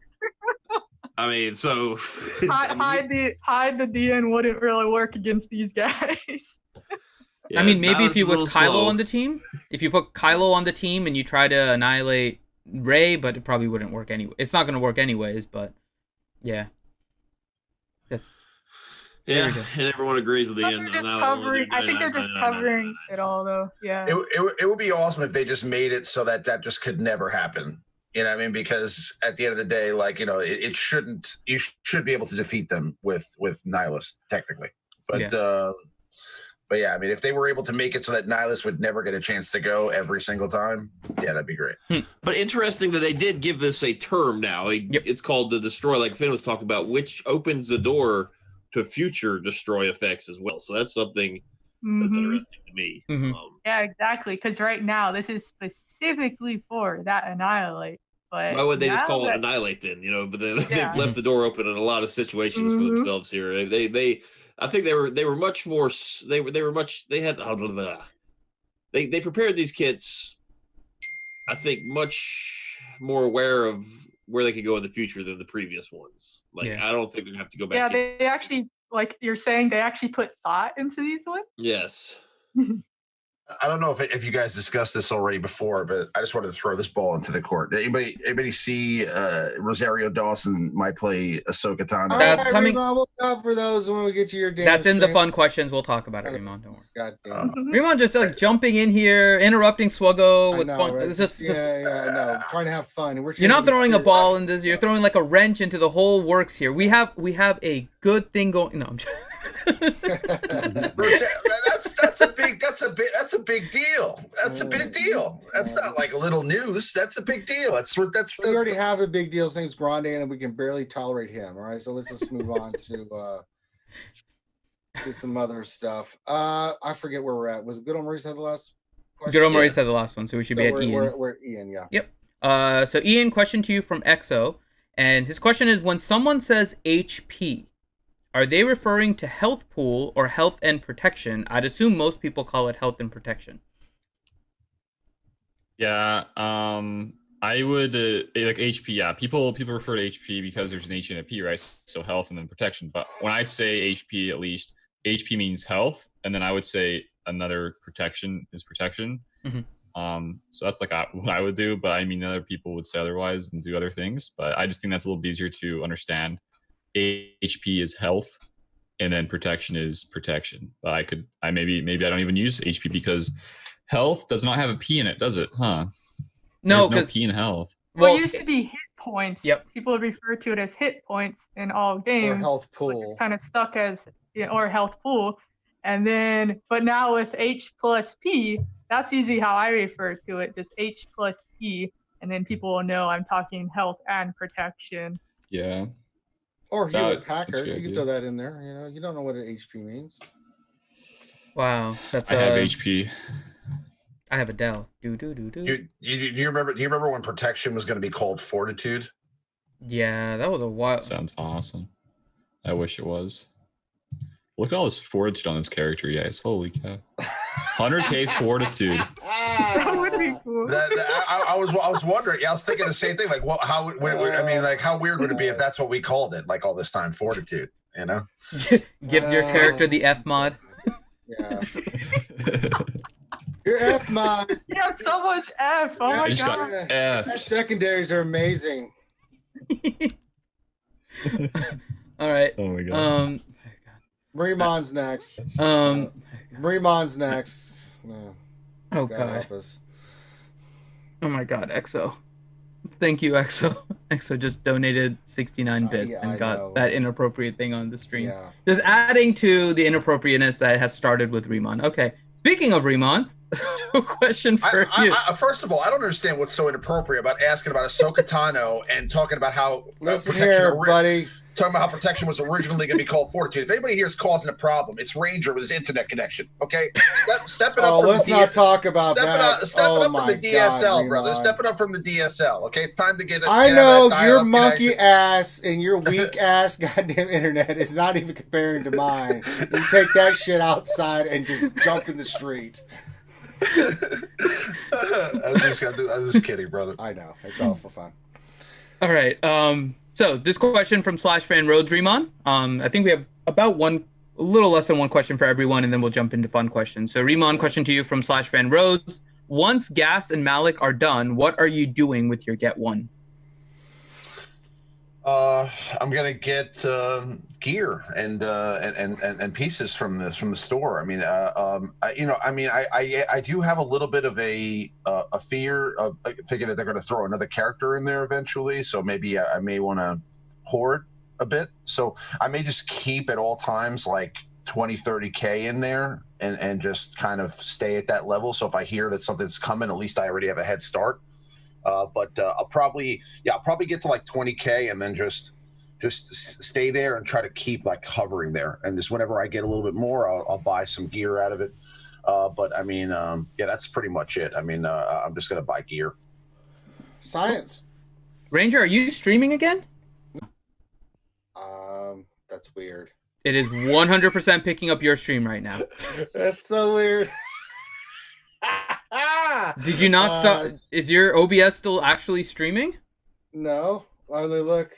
I mean, so hide the DN wouldn't really work against these guys. Yeah, I mean, maybe if you put Kylo on the team, and you try to annihilate Rey, but it probably wouldn't work anyway. It's not going to work anyways, but yeah. Yeah, and everyone agrees with the end. I think they're just covering it all, though. Yeah. It would be awesome if they just made it so that just could never happen. You know what I mean? Because at the end of the day, like, you know, it shouldn't. You should be able to defeat them with Nihilus technically, but yeah, I mean, if they were able to make it so that Nihilus would never get a chance to go every single time, yeah, that'd be great. But interesting that they did give this a term now. It's called the Destroy, like Finn was talking about, which opens the door to future destroy effects as well. So that's something that's interesting to me. Yeah, exactly. Because right now, this is specifically for that Annihilate. But why would they just call it Annihilate then? You know, but they've left the door open in a lot of situations for themselves here. I think they were much more. They prepared these kits. I think much more aware of where they could go in the future than the previous ones. Like I don't think they're gonna have to go back. Yeah, they actually, like you're saying, they actually put thought into these ones. Yes. I don't know if you guys discussed this already before, but I just wanted to throw this ball into the court. Did anybody see Rosario Dawson might play Ahsoka Tano? That's coming. We'll cover those when we get to your game. That's in the fun questions. We'll talk about it, Ramon. Don't worry. God damn. Ramon just like jumping in here, interrupting SWGOH with fun. Right? It's no, trying to have fun. You're not throwing a ball in this. You're throwing like a wrench into the whole works here. We have a good thing going. No, I'm just... That's a big deal. That's a big deal. That's not like a little news. That's a big deal. We already have a big deal. His name's Grande, and we can barely tolerate him. All right, so let's just move on to do some other stuff. I forget where we're at. Was it Good Old Maurice had the last question? Good old Maurice had the last one, so we should be at Ian. We're at Ian, yeah. Yep. So Ian, question to you from EXO, and his question is: when someone says HP, are they referring to health pool or health and protection? I'd assume most people call it health and protection. Yeah, I would like HP. Yeah, people refer to HP because there's an H and a P, right? So health and then protection. But when I say HP, at least HP means health, and then I would say another protection is protection. So that's like what I would do. But I mean, other people would say otherwise and do other things. But I just think that's a little bit easier to understand. HP is health, and then protection is protection. But maybe I don't even use HP because health does not have a P in it, does it? Huh? No, because P in health. Well, it used to be hit points. Yep. People would refer to it as hit points in all games. Or health pool. It's kind of stuck as or health pool, and then but now with H plus P, that's usually how I refer to it, just H plus P, and then people will know I'm talking health and protection. Yeah. Or Hewlett Packard. good You can idea. throw that in there. You know, you don't know what an HP means. Wow, that's I have HP. I have a Dell. Do. Do you remember? Do you remember when protection was going to be called fortitude? Yeah, that was a while. Sounds awesome. I wish it was. Look at all this fortitude on this character, guys. Holy cow. 100k fortitude. That would be cool. I was wondering. Yeah, I was thinking the same thing. Like, what? How? I mean, like, how weird would it be if that's what we called it? Like all this time, fortitude. You know? Give your character the F mod. Yeah. Your F mod. You have so much F. Oh my You just god. got F. Secondaries are amazing. All right. Oh my god. Marimon's next. Marimon's next. No, Oh God god. help us. Oh my god, EXO. Thank you, EXO. EXO just donated 69 bits yeah, and I got know. that inappropriate thing on the stream. Yeah. Just adding to the inappropriateness that has started with Remon. Okay. Speaking of Remon, a question for you. First of all, I don't understand what's so inappropriate about asking about Ahsoka Tano and talking about how Listen here, buddy. talking about how protection was originally going to be called fortitude. If anybody here is causing a problem, it's Ranger with his internet connection. Okay, step it up. Oh, let's not talk about Step that. it up from the DSL, God, brother. Remon. Step it up from the DSL. Okay, it's time to get it. I know your monkey connection. ass and your weak ass goddamn internet is not even comparing to mine. You take that shit outside and just jump in the street. I'm just kidding, brother. I know. It's all for fun. All right. So this question from /fan Roads Remon. I think we have about a little less than one question for everyone, and then we'll jump into fun questions. So Remon, question to you from /fan Roads. Once Gas and Malik are done, what are you doing with your Get One? I'm gonna get gear and pieces from the store. I mean, I do have a little bit of a fear of thinking that they're going to throw another character in there eventually. So maybe I may want to hoard a bit. So I may just keep at all times like 20-30K in there and just kind of stay at that level. So if I hear that something's coming, at least I already have a head start. But I'll probably get to like 20K and then just stay there and try to keep like hovering there. And just whenever I get a little bit more, I'll buy some gear out of it. But I mean, yeah, that's pretty much it. I mean, I'm just going to buy gear. Science. Ranger, are you streaming again? That's weird. It is 100% picking up your stream right now. That's so weird. Did you not stop? Is your OBS still actually streaming? No. Let me look.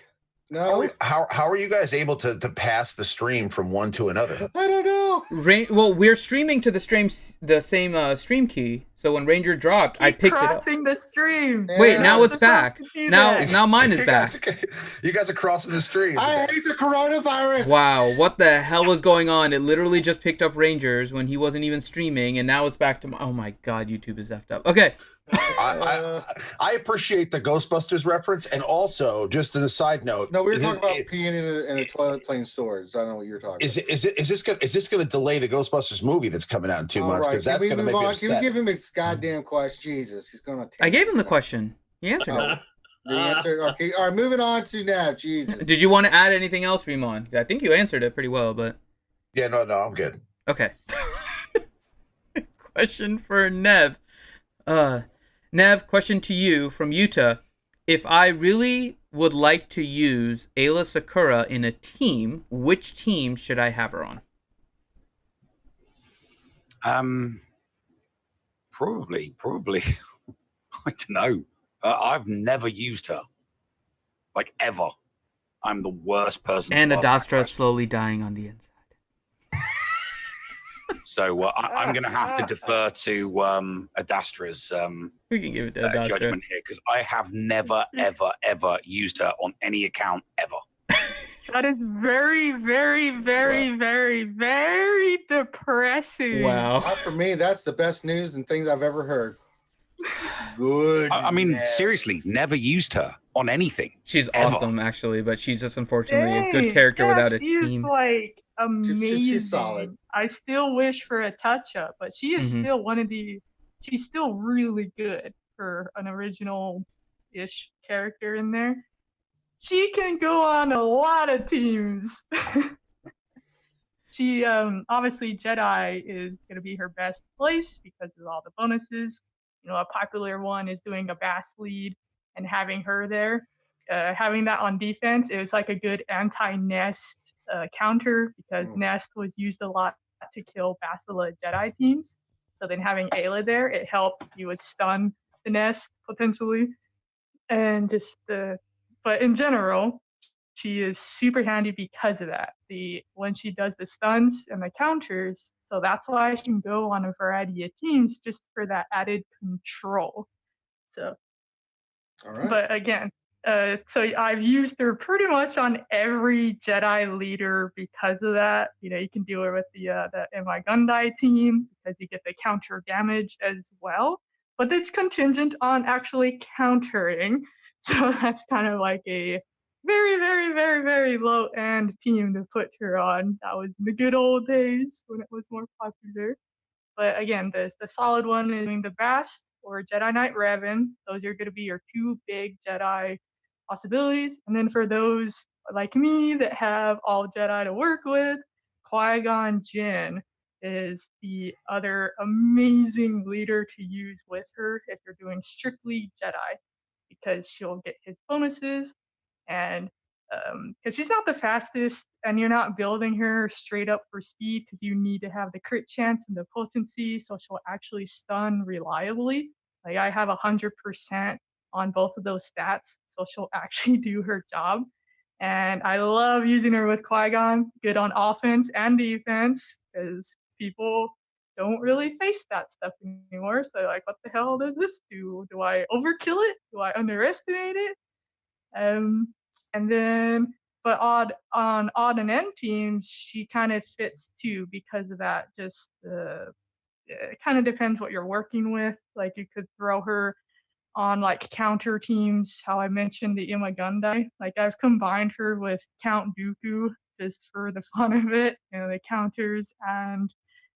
No. How are you guys able to pass the stream from one to another? I don't know. Well, we're streaming to the same stream key. So when Ranger dropped, I picked it up. Crossing the stream. Yeah. Wait, now it's back. Do Now that. mine is back. You guys are crossing the stream. I hate the coronavirus. Wow, what the hell was going on? It literally just picked up Rangers when he wasn't even streaming, and now it's back to oh my god, YouTube is effed up. Okay. I appreciate the Ghostbusters reference, and also just as a side note. No, we were talking about peeing in a toilet playing swords. I don't know what you're talking about. Is this going to delay the Ghostbusters movie that's coming out in 2 months? Because that's going to make me upset. Can we give him his goddamn question? Jesus, he's going to. I gave him the question. He answered it. The answer. Okay, all right. Moving on to Nav. Jesus. Did you want to add anything else, Remon? I think you answered it pretty well, but Yeah, no, I'm good. Okay. Question for Nev. Nev, question to you from Utah. If I really would like to use Ayla Sakura in a team, which team should I have her on? Probably. I don't know. I've never used her, like ever. I'm the worst person. And to ask that Adastra is question. slowly dying on the inside. So I'm going to have to defer to Adastra's We can give it to Adastra. judgment here because I have never, ever used her on any account ever. That is very, very, very, very, very depressing. Wow. Not for me. That's the best news and things I've ever heard. Good. I mean, seriously, never used her on anything. She's ever. awesome, actually, but she's just unfortunately a Dang, good character without a she team. is like amazing. She's solid. I still wish for a touch up, but she is still she's still really good for an original-ish character in there. She can go on a lot of teams. She obviously Jedi is gonna be her best place because of all the bonuses. You know, a popular one is doing a Bass lead and having her there. Having that on defense, it was like a good anti-Nest counter because Nest was used a lot to kill Bastila Jedi teams. So then having Ayla there, it helped. You would stun the Nest potentially, and just but in general, she is super handy because of that. When she does the stuns and the counters, so that's why she can go on a variety of teams just for that added control. So, All right. but again, so I've used her pretty much on every Jedi leader because of that. You know, you can do it with the MI Gundai team because you get the counter damage as well. But it's contingent on actually countering. So that's kind of like a very, very, very, very low end team to put her on. That was in the good old days when it was more popular. But again, the solid one is doing the Bast or Jedi Knight Revan. Those are going to be your two big Jedi possibilities. And then for those like me that have all Jedi to work with, Qui-Gon Jinn is the other amazing leader to use with her if you're doing strictly Jedi, because she'll get his bonuses, and because she's not the fastest and you're not building her straight up for speed because you need to have the crit chance and the potency, so she'll actually stun reliably. Like I have 100% on both of those stats, so she'll actually do her job. And I love using her with Qui-Gon, good on offense and defense, because people don't really face that stuff anymore. So like, what the hell does this do? Do I overkill it? Do I underestimate it? And then, but on odd and end teams, she kind of fits too because of that. Just it kind of depends what you're working with. Like you could throw her on like counter teams. How I mentioned the Imagundai. Like I've combined her with Count Dooku just for the fun of it. You know, the counters and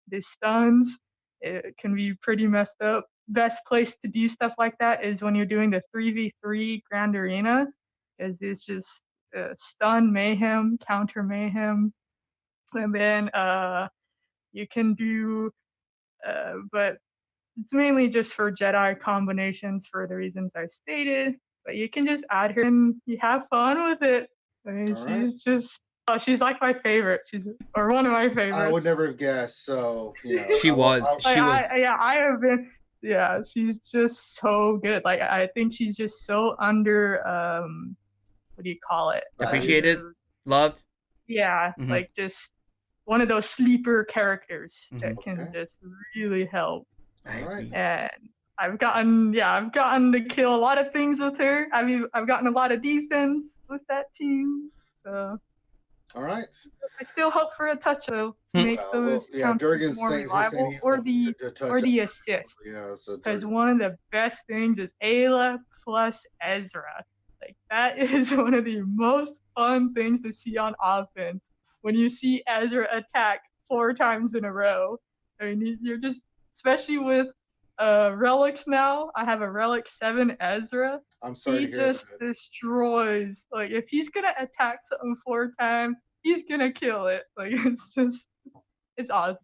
the stuns. It can be pretty messed up. Best place to do stuff like that is when you're doing the 3v3 Grand Arena, because it's just stun mayhem, counter mayhem, and then you can do, but it's mainly just for Jedi combinations for the reasons I stated. But you can just add her and you have fun with it. I mean, she's just, oh, she's like my favorite. Or one of my favorites. I would never have guessed. So, you know, She was. I have been. Yeah, she's just so good. Like I think she's just so under. What do you call it? Appreciated, loved. Yeah, like just one of those sleeper characters that can just really help. Right. And I've gotten to kill a lot of things with her. I mean, I've gotten a lot of defense with that team. So. All right. I still hope for a touch though to make those counters more reliable, or the assist. Yeah, so because one of the best things is Ayla plus Ezra. Like that is one of the most fun things to see on offense when you see Ezra attack 4 times in a row. I mean, you're just, especially with relics now. I have a relic 7 Ezra. I'm sorry. He just destroys. Like if he's gonna attack something 4 times, he's gonna kill it. Like it's just It's awesome.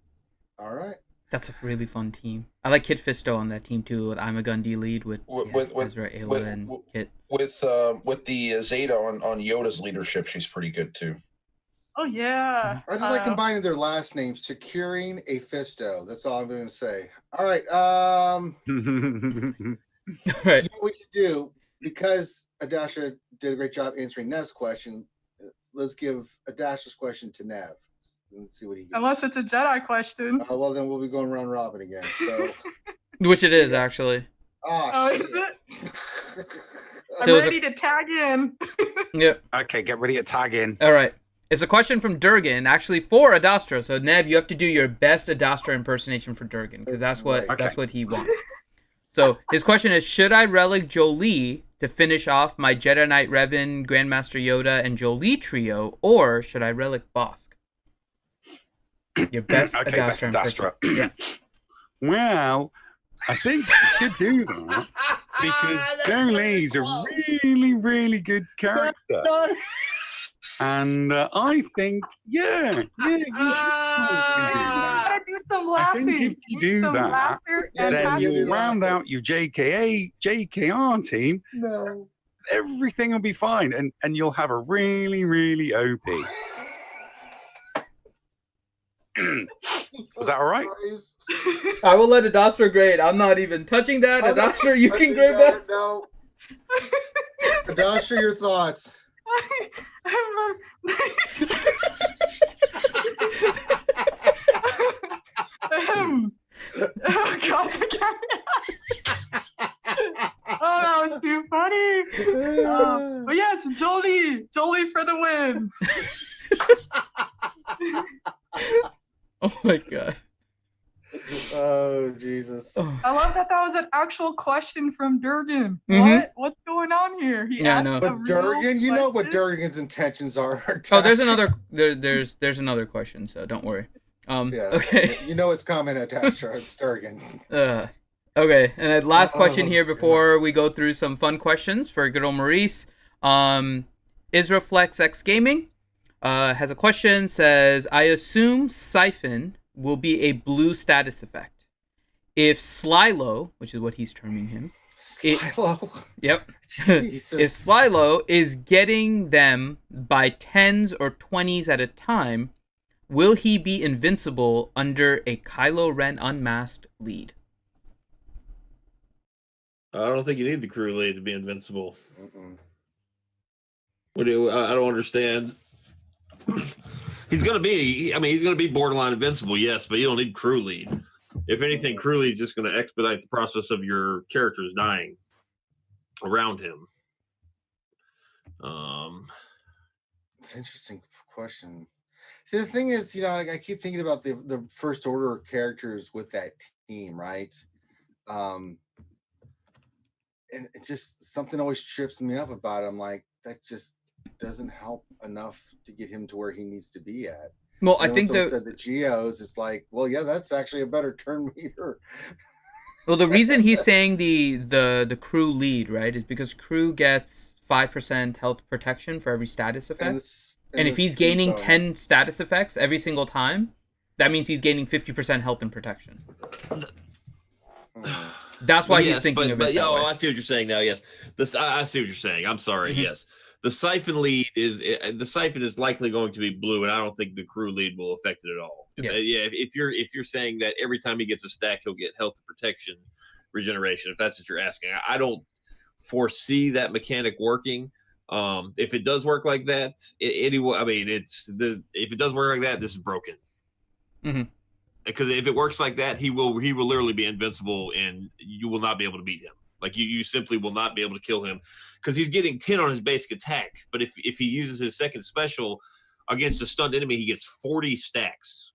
All right. That's a really fun team. I like Kit Fisto on that team too. With I'm a Gundy lead with Ezra, Ayla, and Kit. With the Zeta on Yoda's leadership, she's pretty good too. Oh yeah. I just like combining their last names, securing a Fisto. That's all I'm going to say. All right. Right. You know what we should do, because Adasha did a great job answering Nev's question. Let's give Adasha's question to Nev. Let's see what he gets. Unless it's a Jedi question. Well, then we'll be going round robin again. So, Which it is actually. Oh, is it? I'm So ready to tag in. Yep. Okay, get ready to tag in. All right. It's a question from Durgan, actually for Adastra. So Nev, you have to do your best Adastra impersonation for Durgan, because that's what he wants. So his question is: should I relic Jolie to finish off my Jedi Knight Revan, Grandmaster Yoda, and Jolie trio, or should I relic Bosk? Your best Okay, best Adastra. Adastra. Yeah. Well, I think you should do that because Jolie's a really, really good character. And I think, you should probably do that. Gotta do some I laughing. think if you do Some that, laughter and then happy. you'll round out your JKR team. No. Everything will be fine, and you'll have a really, really OP. Was that all right? I will let Adastra grade. I'm not even touching that. Adastra, you can grade that. No. Adastra, your thoughts. Oh gosh, I can't. Oh, that was too funny. But yes, Jolie for the win. Oh my god. Oh, Jesus. I love that was an actual question from Durgan. Mhm. What's going on here? He Yeah, I asked know. a But real Durgan, you know what question? Durgan's intentions are. Oh, there's another. There's another question, so don't worry. Yeah. Okay. You know it's coming, Adastra. It's Durgan. Okay, and then last question here God. before we go through some fun questions for good old Maurice. Israflex X Gaming has a question. Says, I assume Siphon will be a blue status effect. If Slylo, which is what he's terming him. Slylo. Yep. Jesus. If Slylo is getting them by 10s or 20s at a time, will he be invincible under a Kylo Ren unmasked lead? I don't think you need the crew lead to be invincible. Mm-mm. I don't understand. He's gonna be borderline invincible, yes, but you don't need crew lead. If anything, crew lead is just gonna expedite the process of your characters dying around him. It's an interesting question. See, the thing is, I keep thinking about the first order characters with that team, right? And it just, something always trips me up about it. I'm like, that just doesn't help enough to get him to where he needs to be at. Well, I think said the Geos is like, well, yeah, that's actually a better turn meter. Well, the reason he's saying the crew lead, right, is because crew gets 5% health protection for every status effect. And if he's gaining 10 status effects every single time, that means he's gaining 50% health and protection. That's why he's thinking of it. But I see what you're saying now. Yes, I see what you're saying. I'm sorry. Mm-hmm. Yes, the siphon lead is likely going to be blue, and I don't think the crew lead will affect it at all. Yeah. If you're saying that every time he gets a stack, he'll get health and protection regeneration. If that's what you're asking, I don't foresee that mechanic working. If it does work like that, if it does work like that, this is broken. Mm-hmm. Because if it works like that, he will literally be invincible, and you will not be able to beat him. Like you simply will not be able to kill him, because he's getting 10 on his basic attack. But if he uses his second special against a stunned enemy, he gets 40 stacks.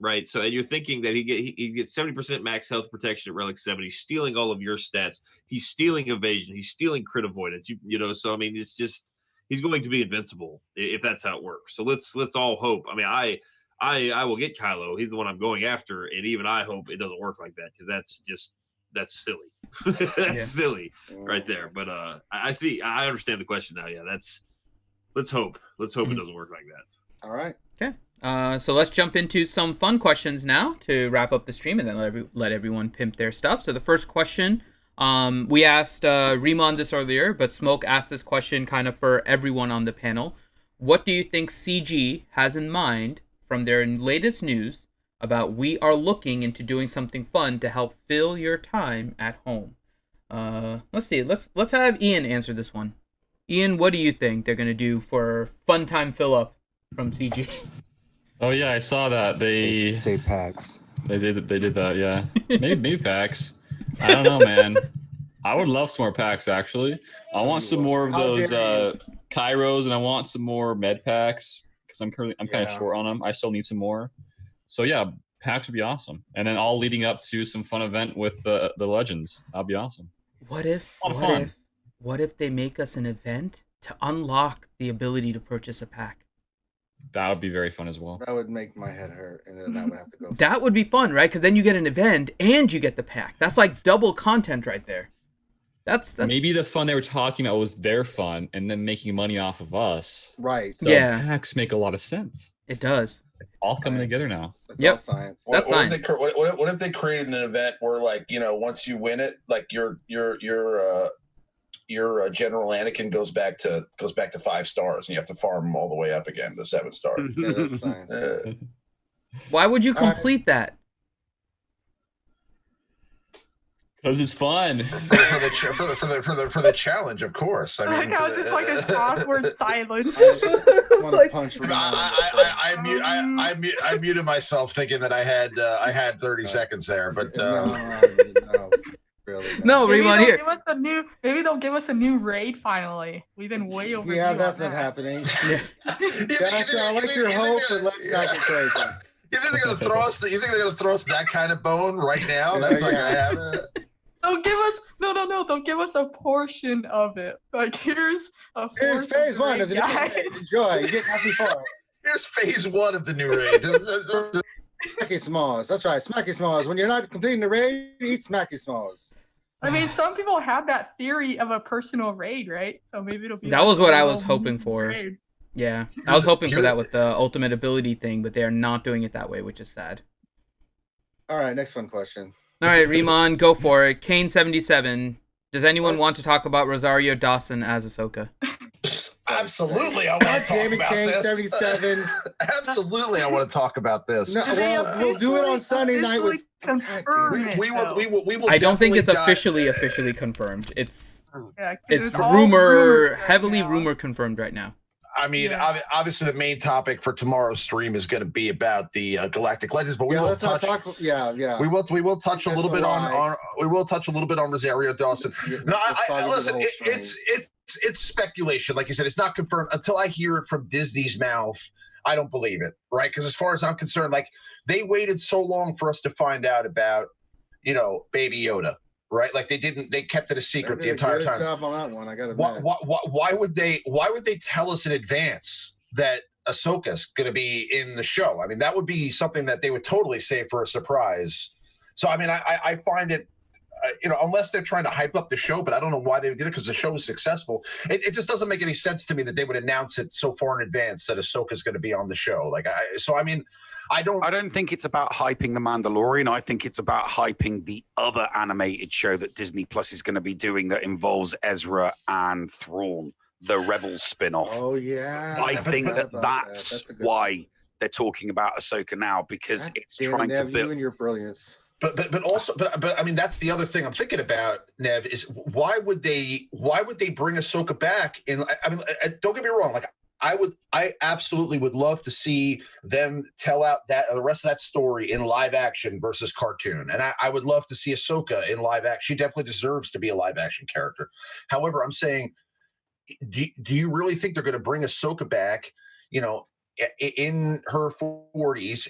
Right, so you're thinking that he gets 70% max health protection at Relic 7. He's stealing all of your stats. He's stealing evasion. He's stealing crit avoidance. So I mean, it's just he's going to be invincible if that's how it works. So let's all hope. I mean, I will get Kylo. He's the one I'm going after, and even I hope it doesn't work like that, because that's silly. That's silly right there. But I understand the question now. Yeah, let's hope it doesn't work like that. All right. Okay. So let's jump into some fun questions now to wrap up the stream, and then let everyone pimp their stuff. So the first question, we asked Riemann this earlier, but Smoke asked this question kind of for everyone on the panel. What do you think CG has in mind from their latest news about we are looking into doing something fun to help fill your time at home? Let's see. Let's have Ian answer this one. Ian, what do you think they're gonna do for fun time fill up from CG? Oh yeah, I saw that they Say PAX. They did that, yeah. Maybe packs. I don't know, man. I would love some more packs actually. I want some more of those Kairos, and I want some more med packs because I'm kind of short on them. I still need some more. So yeah, packs would be awesome. And then all leading up to some fun event with the legends. That'd be awesome. What if they make us an event to unlock the ability to purchase a pack? That would be very fun as well. That would make my head hurt, and then I would have to go. That would be fun, right? Because then you get an event and you get the pack. That's like double content right there. That's maybe the fun they were talking about was their fun, and then making money off of us. Right. So yeah. Packs make a lot of sense. It does. It's all coming together now. That's all science. That's science. What if they created an event where, like, once you win it, like your General Anakin goes back to 5 stars, and you have to farm them all the way up again to 7 stars. Yeah, that's science. Why would you complete that? Because it's fun. For the challenge, of course. I mean, how just like a awkward silence. I muted myself thinking that I had 30 seconds there, but No, really. No, Riemann, here. Maybe they'll give us a new raid finally. We've been way over. Yeah, that's not happening. Yeah. Josh, I like your hope, but let's not get crazy. You think they're gonna throw us? You think they're gonna throw us that kind of bone right now? That's not gonna happen. They'll give us They'll give us a portion of it. Like here's phase 1 of the new raid. Enjoy. You get happy for it. Here's phase 1 of the new raid. Smacky Smalls. That's right. Smacky Smalls. When you're not completing the raid, eat Smacky Smalls. I mean, some people have that theory of a personal raid, right? So maybe it'll be. That was what I was hoping for. Raid. Yeah, I was hoping for that with the ultimate ability thing, but they are not doing it that way, which is sad. All right, next one question. All right, Riemann, go for it. Kane77. Does anyone want to talk about Rosario Dawson as Ahsoka? Absolutely, I want to talk about this. 77. Absolutely, I want to talk about this. No, well, we'll do it on Sunday night with. We will. I don't think it's officially confirmed. It's rumor, heavily rumor confirmed right now. I mean, obviously, the main topic for tomorrow's stream is going to be about the Galactic Legends, but we will touch. We will touch a little bit on. We will touch a little bit on Rosario Dawson. No, listen. It's speculation, like you said. It's not confirmed until I hear it from Disney's mouth. I don't believe it, right? Because as far as I'm concerned, like they waited so long for us to find out about, Baby Yoda. Right, like they kept it a secret the entire time. Job on that one, I gotta why would they tell us in advance that Ahsoka's going to be in the show? I mean, that would be something that they would totally save for a surprise. So, I mean, I find it, unless they're trying to hype up the show, but I don't know why they did it because the show was successful. It just doesn't make any sense to me that they would announce it so far in advance that Ahsoka's going to be on the show. I don't think it's about hyping The Mandalorian. I think it's about hyping the other animated show that Disney Plus is going to be doing that involves Ezra and Thrawn, the Rebels spin-off. Oh, yeah. I think that's why they're talking about Ahsoka now, because it's trying to build. You and your brilliance. But also I mean, that's the other thing I'm thinking about, Nev, is why would they bring Ahsoka back? I mean, don't get me wrong, like I absolutely would love to see them tell out the rest of that story in live action versus cartoon. And I would love to see Ahsoka in live action. She definitely deserves to be a live action character. However, I'm saying, do you really think they're going to bring Ahsoka back, in her 40s,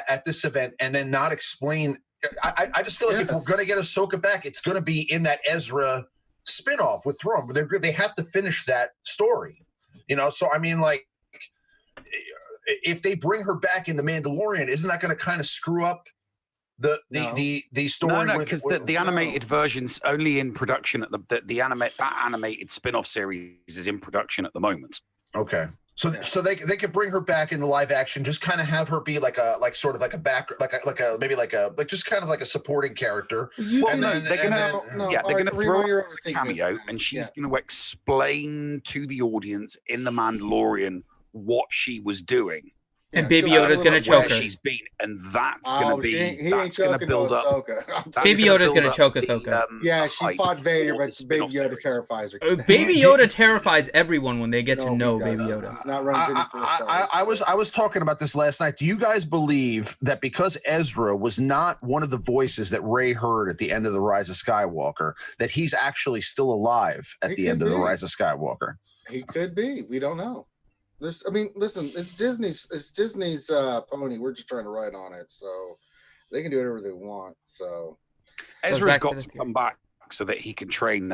at this event, and then not explain? I just feel like if we're going to get Ahsoka back, it's going to be in that Ezra spinoff with Thrawn. They have to finish that story. So I mean, like, if they bring her back in The Mandalorian, isn't that going to kind of screw up the story? No, because the animated version's only in production at that animated spin-off series is in production at the moment. Okay. So they could bring her back in the live action, just kind of have her be like sort of like a back, just kind of like a supporting character. Well, they're gonna throw her your as a cameo, and she's going to explain to the audience in The Mandalorian what she was doing. And Baby Yoda's going to choke her. She's been, and that's going to be that's going to build up. Baby Yoda's going to choke Ahsoka. Yeah, she fought Vader, but Baby Yoda terrifies her. Baby Yoda terrifies everyone when they get to know Baby Yoda. He's not running any I was talking about this last night. Do you guys believe that because Ezra was not one of the voices that Rey heard at the end of The Rise of Skywalker, that he's actually still alive at the end of The Rise of Skywalker? He could be. We don't know. Listen, it's Disney's pony. We're just trying to ride on it, so they can do whatever they want. So Ezra's got to come back so that he can train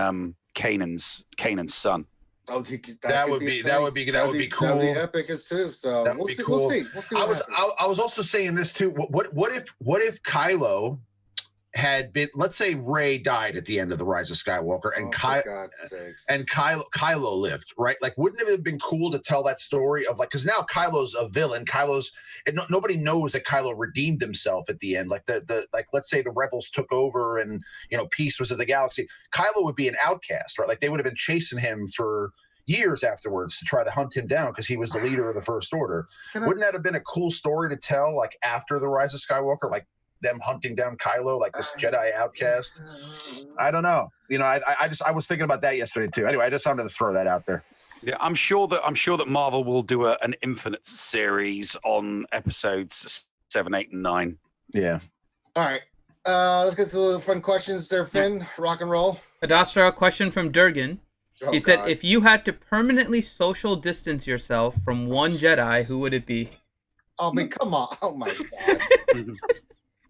Kanan's son. Oh, that would be cool. That would be epic as too. So we'll see. Cool. We'll see. I was also saying this too. What if Kylo had been, let's say Rey died at the end of The Rise of Skywalker and Kylo lived, right? Like, wouldn't it have been cool to tell that story of like, because now Kylo's a villain. Nobody knows that Kylo redeemed himself at the end. Like let's say the rebels took over and, peace was in the galaxy. Kylo would be an outcast, right? Like they would have been chasing him for years afterwards to try to hunt him down because he was the leader of the First Order. Wouldn't that have been a cool story to tell, like after The Rise of Skywalker, like them hunting down Kylo, like this Jedi outcast? I don't know. I was thinking about that yesterday too. Anyway, I just wanted to throw that out there. Yeah, I'm sure that Marvel will do an Infinite series on episodes 7, 8, and 9. Yeah. All right. Let's get to the fun questions there, Finn. Rock and roll. Adastra, question from Durgan. He said, if you had to permanently social distance yourself from one Jedi, who would it be? I mean, come on. Oh, my God.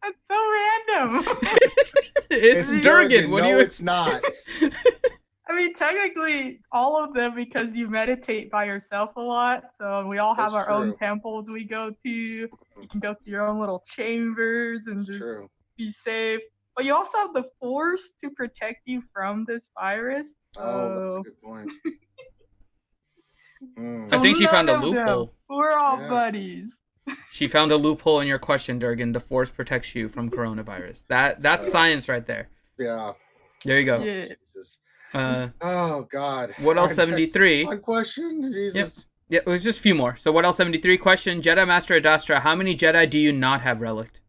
That's so random. It's Durgan. No, it's not. I mean, technically, all of them, because you meditate by yourself a lot. So we all have our own temples we go to. You can go to your own little chambers and just be safe. But you also have the Force to protect you from this virus. So... that's a good point. I think she found a loophole. We're all buddies. She found a loophole in your question, Durgan. The Force protects you from coronavirus. That's science right there. Yeah. There you go. Yeah. Jesus. Oh God. What else? 73. One question. Jesus. Yep. It was just a few more. So what else? 73 question. Jedi Master Adastra, how many Jedi do you not have relicked?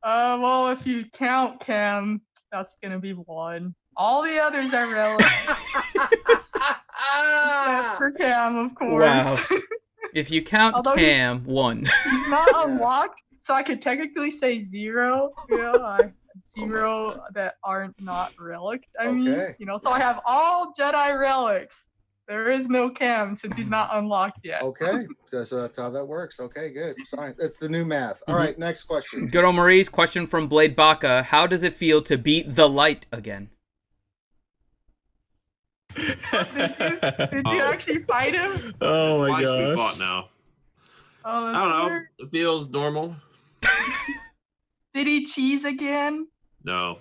Well, if you count Cam, that's gonna be 1. All the others are relics. Except for Cam, of course. Wow. If you count Cam, 1. He's not unlocked, so I could technically say 0. I 0 that aren't not relic. I mean, so I have all Jedi relics. There is no Cam since he's not unlocked yet. Okay, so that's how that works. Okay, good. Science. That's the new math. All right, next question. Good old Marie's question from Blade Baka. How does it feel to beat the light again? Did you actually fight him? Oh my gosh. We fought now. Oh, I don't know. It feels normal. Did he cheese again? No.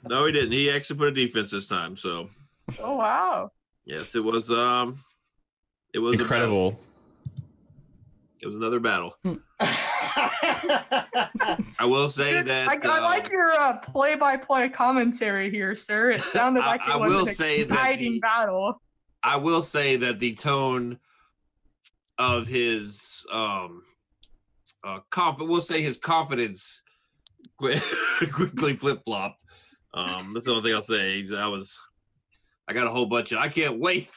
No, he didn't. He actually put a defense this time. So. Oh wow. Yes, it was incredible. It was another battle. I will say that I like your play-by-play commentary here, sir. It sounded like it was an exciting battle. I will say that the tone of his his confidence quickly flip-flopped. That's the only thing I'll say. I got a whole bunch of. I can't wait.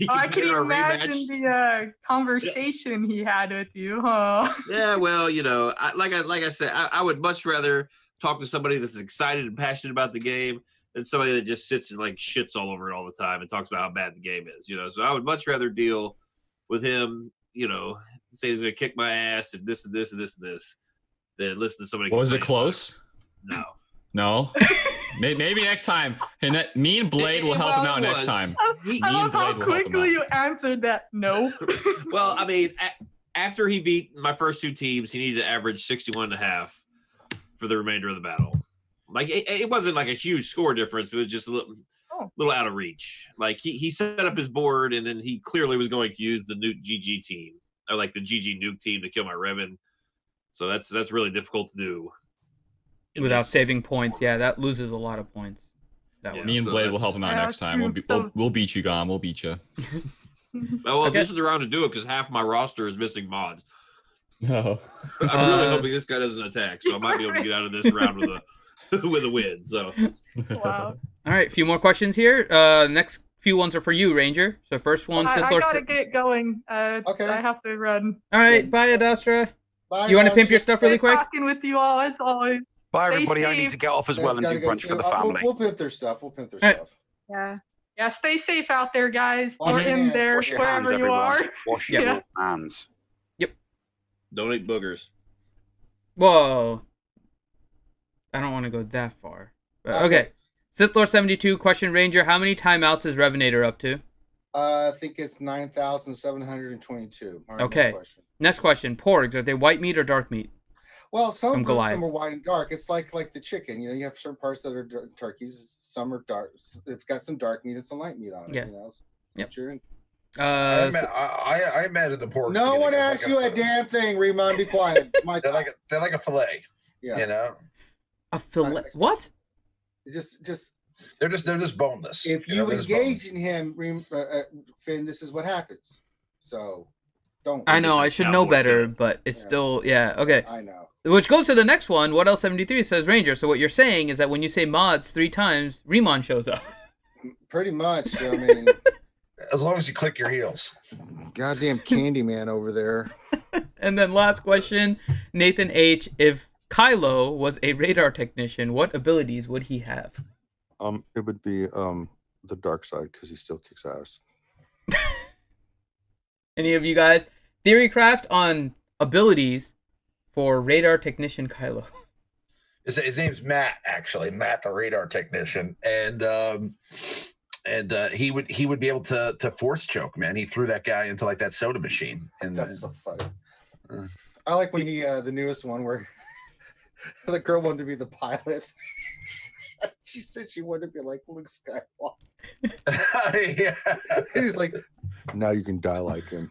I can imagine the conversation he had with you, huh? Yeah, well, like I said, I would much rather talk to somebody that's excited and passionate about the game than somebody that just sits and like shits all over it all the time and talks about how bad the game is. So I would much rather deal with him, say he's gonna kick my ass and this and this and this and this, than listen to somebody. Was it close? No. Maybe next time. And me and Blade will help him out next time. I love how quickly you answered that. No. Well, I mean, after he beat my first 2 teams, he needed to average 61.5 for the remainder of the battle. Like it wasn't like a huge score difference. It was just a little. little out of reach. Like he set up his board, and then he clearly was going to use the Nuke GG team, or like the GG Nuke team, to kill my Revan. So that's really difficult to do without saving points. Yeah, that loses a lot of points. Me and Blade will help him out next time. We'll beat you, Gom. We'll beat you. Well, this is the round to do it because half my roster is missing mods. No. I'm really hoping this guy doesn't attack, so I might be able to get out of this round with a win. So. Wow. All right, a few more questions here. Next few ones are for you, Ranger. So first one, I gotta get going. Okay. I have to run. All right, bye, Adastra. Bye, You want to pimp your guys. stuff really Great quick? talking with you all as always. Bye, Stay everybody. I safe. need to get off as well and Gotta do go brunch for the too. family. We'll pimp their stuff. All right. Stuff. Yeah. Yeah, stay safe out there, guys. Wash Or your in hands. there, Wash your hands, wherever you everyone. are. Wash your Yeah. hands. Don't eat boogers. Whoa. I don't want to go that far. But, okay. Sith Lord 72, question Ranger. How many timeouts is Revenator up to? I think it's 9,722. All right, Okay. Next question. Porgs, are they white meat or dark meat? Well, some From of them Goliath. are white and dark. It's like the chicken. You have certain parts that are turkeys. Some are dark. It's got some dark meat and some light meat on it. Yeah. Yep. I imagine the pork. No one asked you a damn thing, Riemann. Be quiet. They're like a fillet. Yeah. A fillet. What? Just They're just boneless. if you engage in him, Finn, this is what happens. So don't. I know, I should know better, but it's still, okay. I know. Which goes to the next one. What else 73 says Ranger. So what you're saying is that when you say mods 3 times, Riemann shows up. Pretty much. I mean, as long as you click your heels. goddamn Candyman over there. And then last question, Nathan H. If Kylo was a radar technician, what abilities would he have? It would be the dark side because he still kicks ass. Any of you guys? Theorycraft on abilities for radar technician Kylo. His name's Matt, actually, Matt, the radar technician, and he would be able to force choke, man. He threw that guy into like that soda machine, and That's so funny. I like when he the newest one where the girl wanted to be the pilot. She said she wanted to be like Luke Skywalker. yeah. And he's like, Now you can die like him.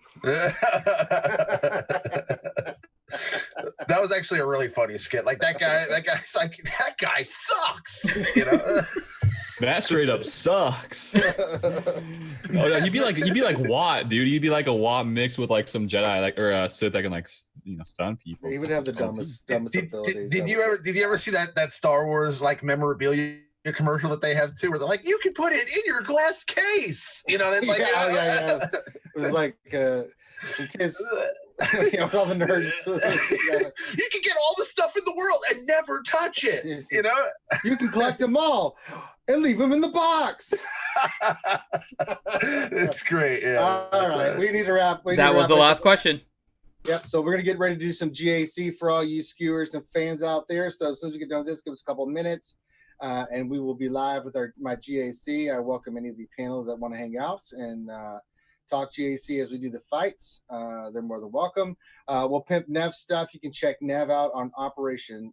That was actually a really funny skit. Like that guy's like, that guy sucks. You know. That straight up sucks. Oh no, you'd be like Watt, dude. You'd be like a Watt mixed with like some Jedi, or Sith that can stun people. he would have the dumbest abilities. Did you ever see that Star Wars like memorabilia commercial that they have too, where they're like, you can put it in your glass case, you know? It's like, yeah. It was like in case with all the nerds. You can get all the stuff in the world and never touch it. Jesus. You know, You can collect them all and leave them in the box. it's great. Yeah. All right, we need to wrap. That was the last question. Yep. So we're gonna get ready to do some GAC for all you skewers and fans out there. So as soon as we get done with this, give us a couple of minutes, and we will be live with my GAC. I welcome any of the panel that want to hang out and talk GAC as we do the fights. They're more than welcome. We'll pimp Nev stuff. You can check Nev out on the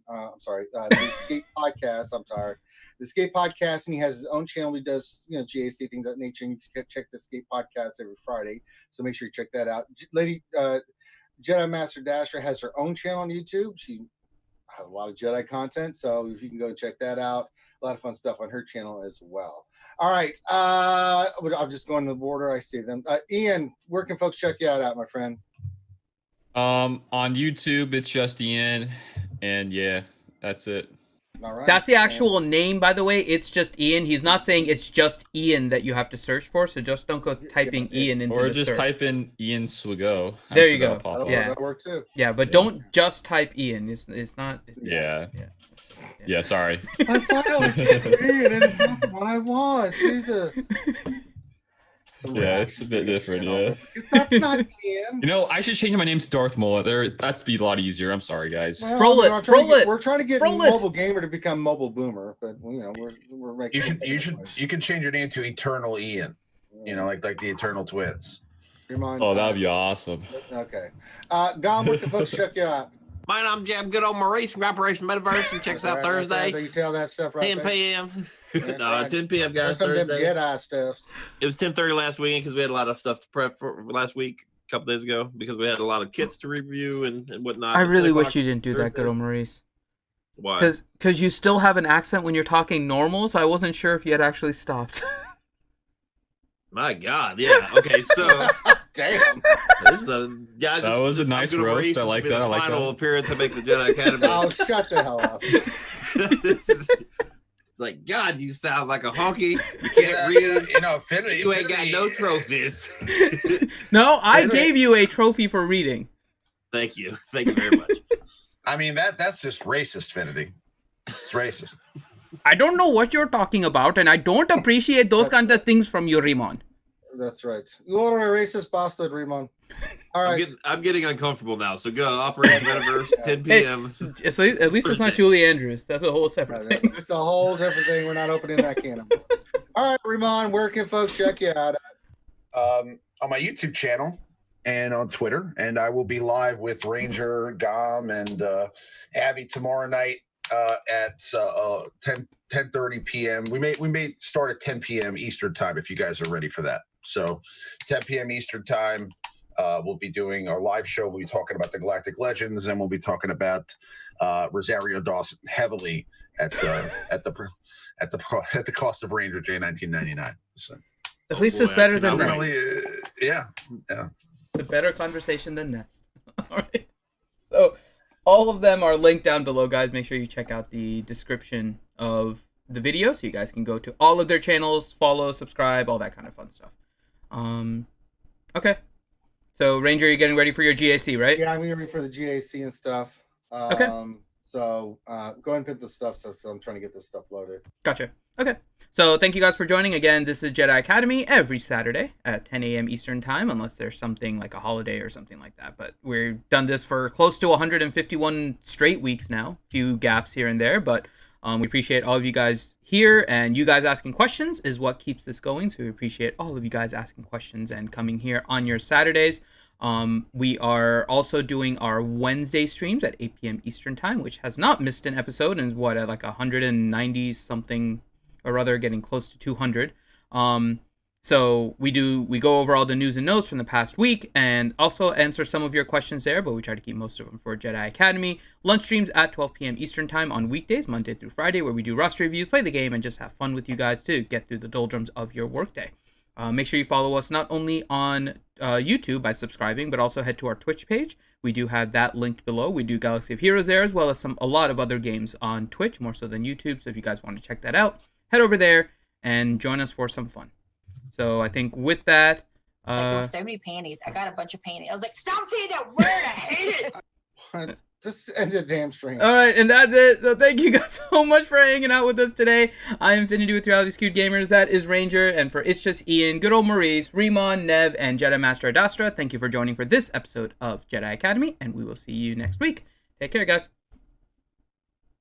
Escape Podcast. I'm tired. The Escape Podcast, and he has his own channel. He does GAC things of that nature. And you can check the Escape Podcast every Friday. So make sure you check that out. Lady Jedi Master Dasher has her own channel on YouTube. She has a lot of Jedi content, so if you can go and check that out, a lot of fun stuff on her channel as well. All right, I'm just going to the border. I see them. Ian, where can folks check you out, my friend? On YouTube, it's just Ian, and yeah, that's it. All right. That's the actual name, by the way. It's just Ian. He's not saying it's just Ian that you have to search for, so just don't go typing Ian into Or the just search. type in Ian SWGOH. There you go. That'll that'll work too. Yeah, but don't just type Ian. It's not. Yeah, sorry. I finally checked Ian, and it's not what I want. Jesus. Yeah, it's a bit different, yeah. That's not Ian. I should change my name to Darth Maul. That'd be a lot easier. I'm sorry, guys. Roll it. We're trying to get Mobile Gamer to become Mobile Boomer, but we're making. You can change your name to Eternal Ian. Like the Eternal Twins. Remind, that'd be awesome. Okay, Gom, where can folks check you out? I'm good old Maurice from Operation Metaverse, and checks out Thursday. You tell that stuff right 10 there. p.m. Yeah, No, right. 10 p.m. guys. Some of them Thursday. Jedi stuff. It was 10:30 last weekend because we had a lot of stuff to prep for last week, a couple days ago, because we had a lot of kits to review and whatnot. I really wish you didn't do that, good old Maurice. Why? Because you still have an accent when you're talking normal, so I wasn't sure if you had actually stopped. My God, yeah. Okay, so Damn. this is the guys. That was a nice roast. I like that. I like Final that. appearance to make the Jedi Academy. Oh, shut the hell up. It's like, God, you sound like a honky. You can't read. Affinity. You ain't got no trophies. No, I gave you a trophy for reading. Thank you very much. I mean, that's just racist, Finity. It's racist. I don't know what you're talking about, and I don't appreciate those kinds of things from you, Rimon. That's right. You are a racist bastard, Rimon. All right. I'm getting uncomfortable now. So go, Operation Metaverse, 10 p.m. At least it's not Julie Andrews. That's a whole separate thing. It's a whole different thing. We're not opening that can of worms. All right, Rimon, where can folks check you out? On my YouTube channel and on Twitter, and I will be live with Ranger, Gom, and Abby tomorrow night at 10:30 p.m. We may start at 10 p.m. Eastern time if you guys are ready for that. So 10 p.m. Eastern time, we'll be doing our live show. We'll be talking about the Galactic Legends, and we'll be talking about Rosario Dawson heavily at the cost of Ranger J 1999. So at least it's better than that. Nest. Yeah. A better conversation than Nest. All right. So all of them are linked down below, guys. Make sure you check out the description of the video so you guys can go to all of their channels, follow, subscribe, all that kind of fun stuff. Okay. So, Ranger, you're getting ready for your GAC, right? Yeah, I'm getting ready for the GAC and stuff. Okay. So, go ahead and pick the stuff. So I'm trying to get this stuff loaded. Gotcha. Okay. So, thank you guys for joining. Again, this is Jedi Academy every Saturday at 10 a.m. Eastern Time, unless there's something like a holiday or something like that. But we've done this for close to 151 straight weeks now. A few gaps here and there, but we appreciate all of you guys here, and you guys asking questions is what keeps this going. So we appreciate all of you guys asking questions and coming here on your Saturdays. We are also doing our Wednesday streams at 8 p.m. Eastern Time, which has not missed an episode and is what, at like 190 something, or rather getting close to 200. So we go over all the news and notes from the past week and also answer some of your questions there, but we try to keep most of them for Jedi Academy. Lunch streams at 12 p.m. Eastern Time on weekdays, Monday through Friday, where we do roster reviews, play the game, and just have fun with you guys to get through the doldrums of your workday. Make sure you follow us not only on YouTube by subscribing, but also head to our Twitch page. We do have that linked below. We do Galaxy of Heroes there, as well as a lot of other games on Twitch, more so than YouTube. So if you guys want to check that out, head over there and join us for some fun. So I think with that, there were so many panties. I got a bunch of panties. I was like, stop saying that word. I hate it. Just end the damn stream. All right, and that's it. So thank you guys so much for hanging out with us today. I am Infinity with Reality Skewed Gamers. That is Ranger, and for It's Just Ian, good old Maurice, Rimon, Nev, and Jedi Master Adastra. Thank you for joining for this episode of Jedi Academy, and we will see you next week. Take care, guys.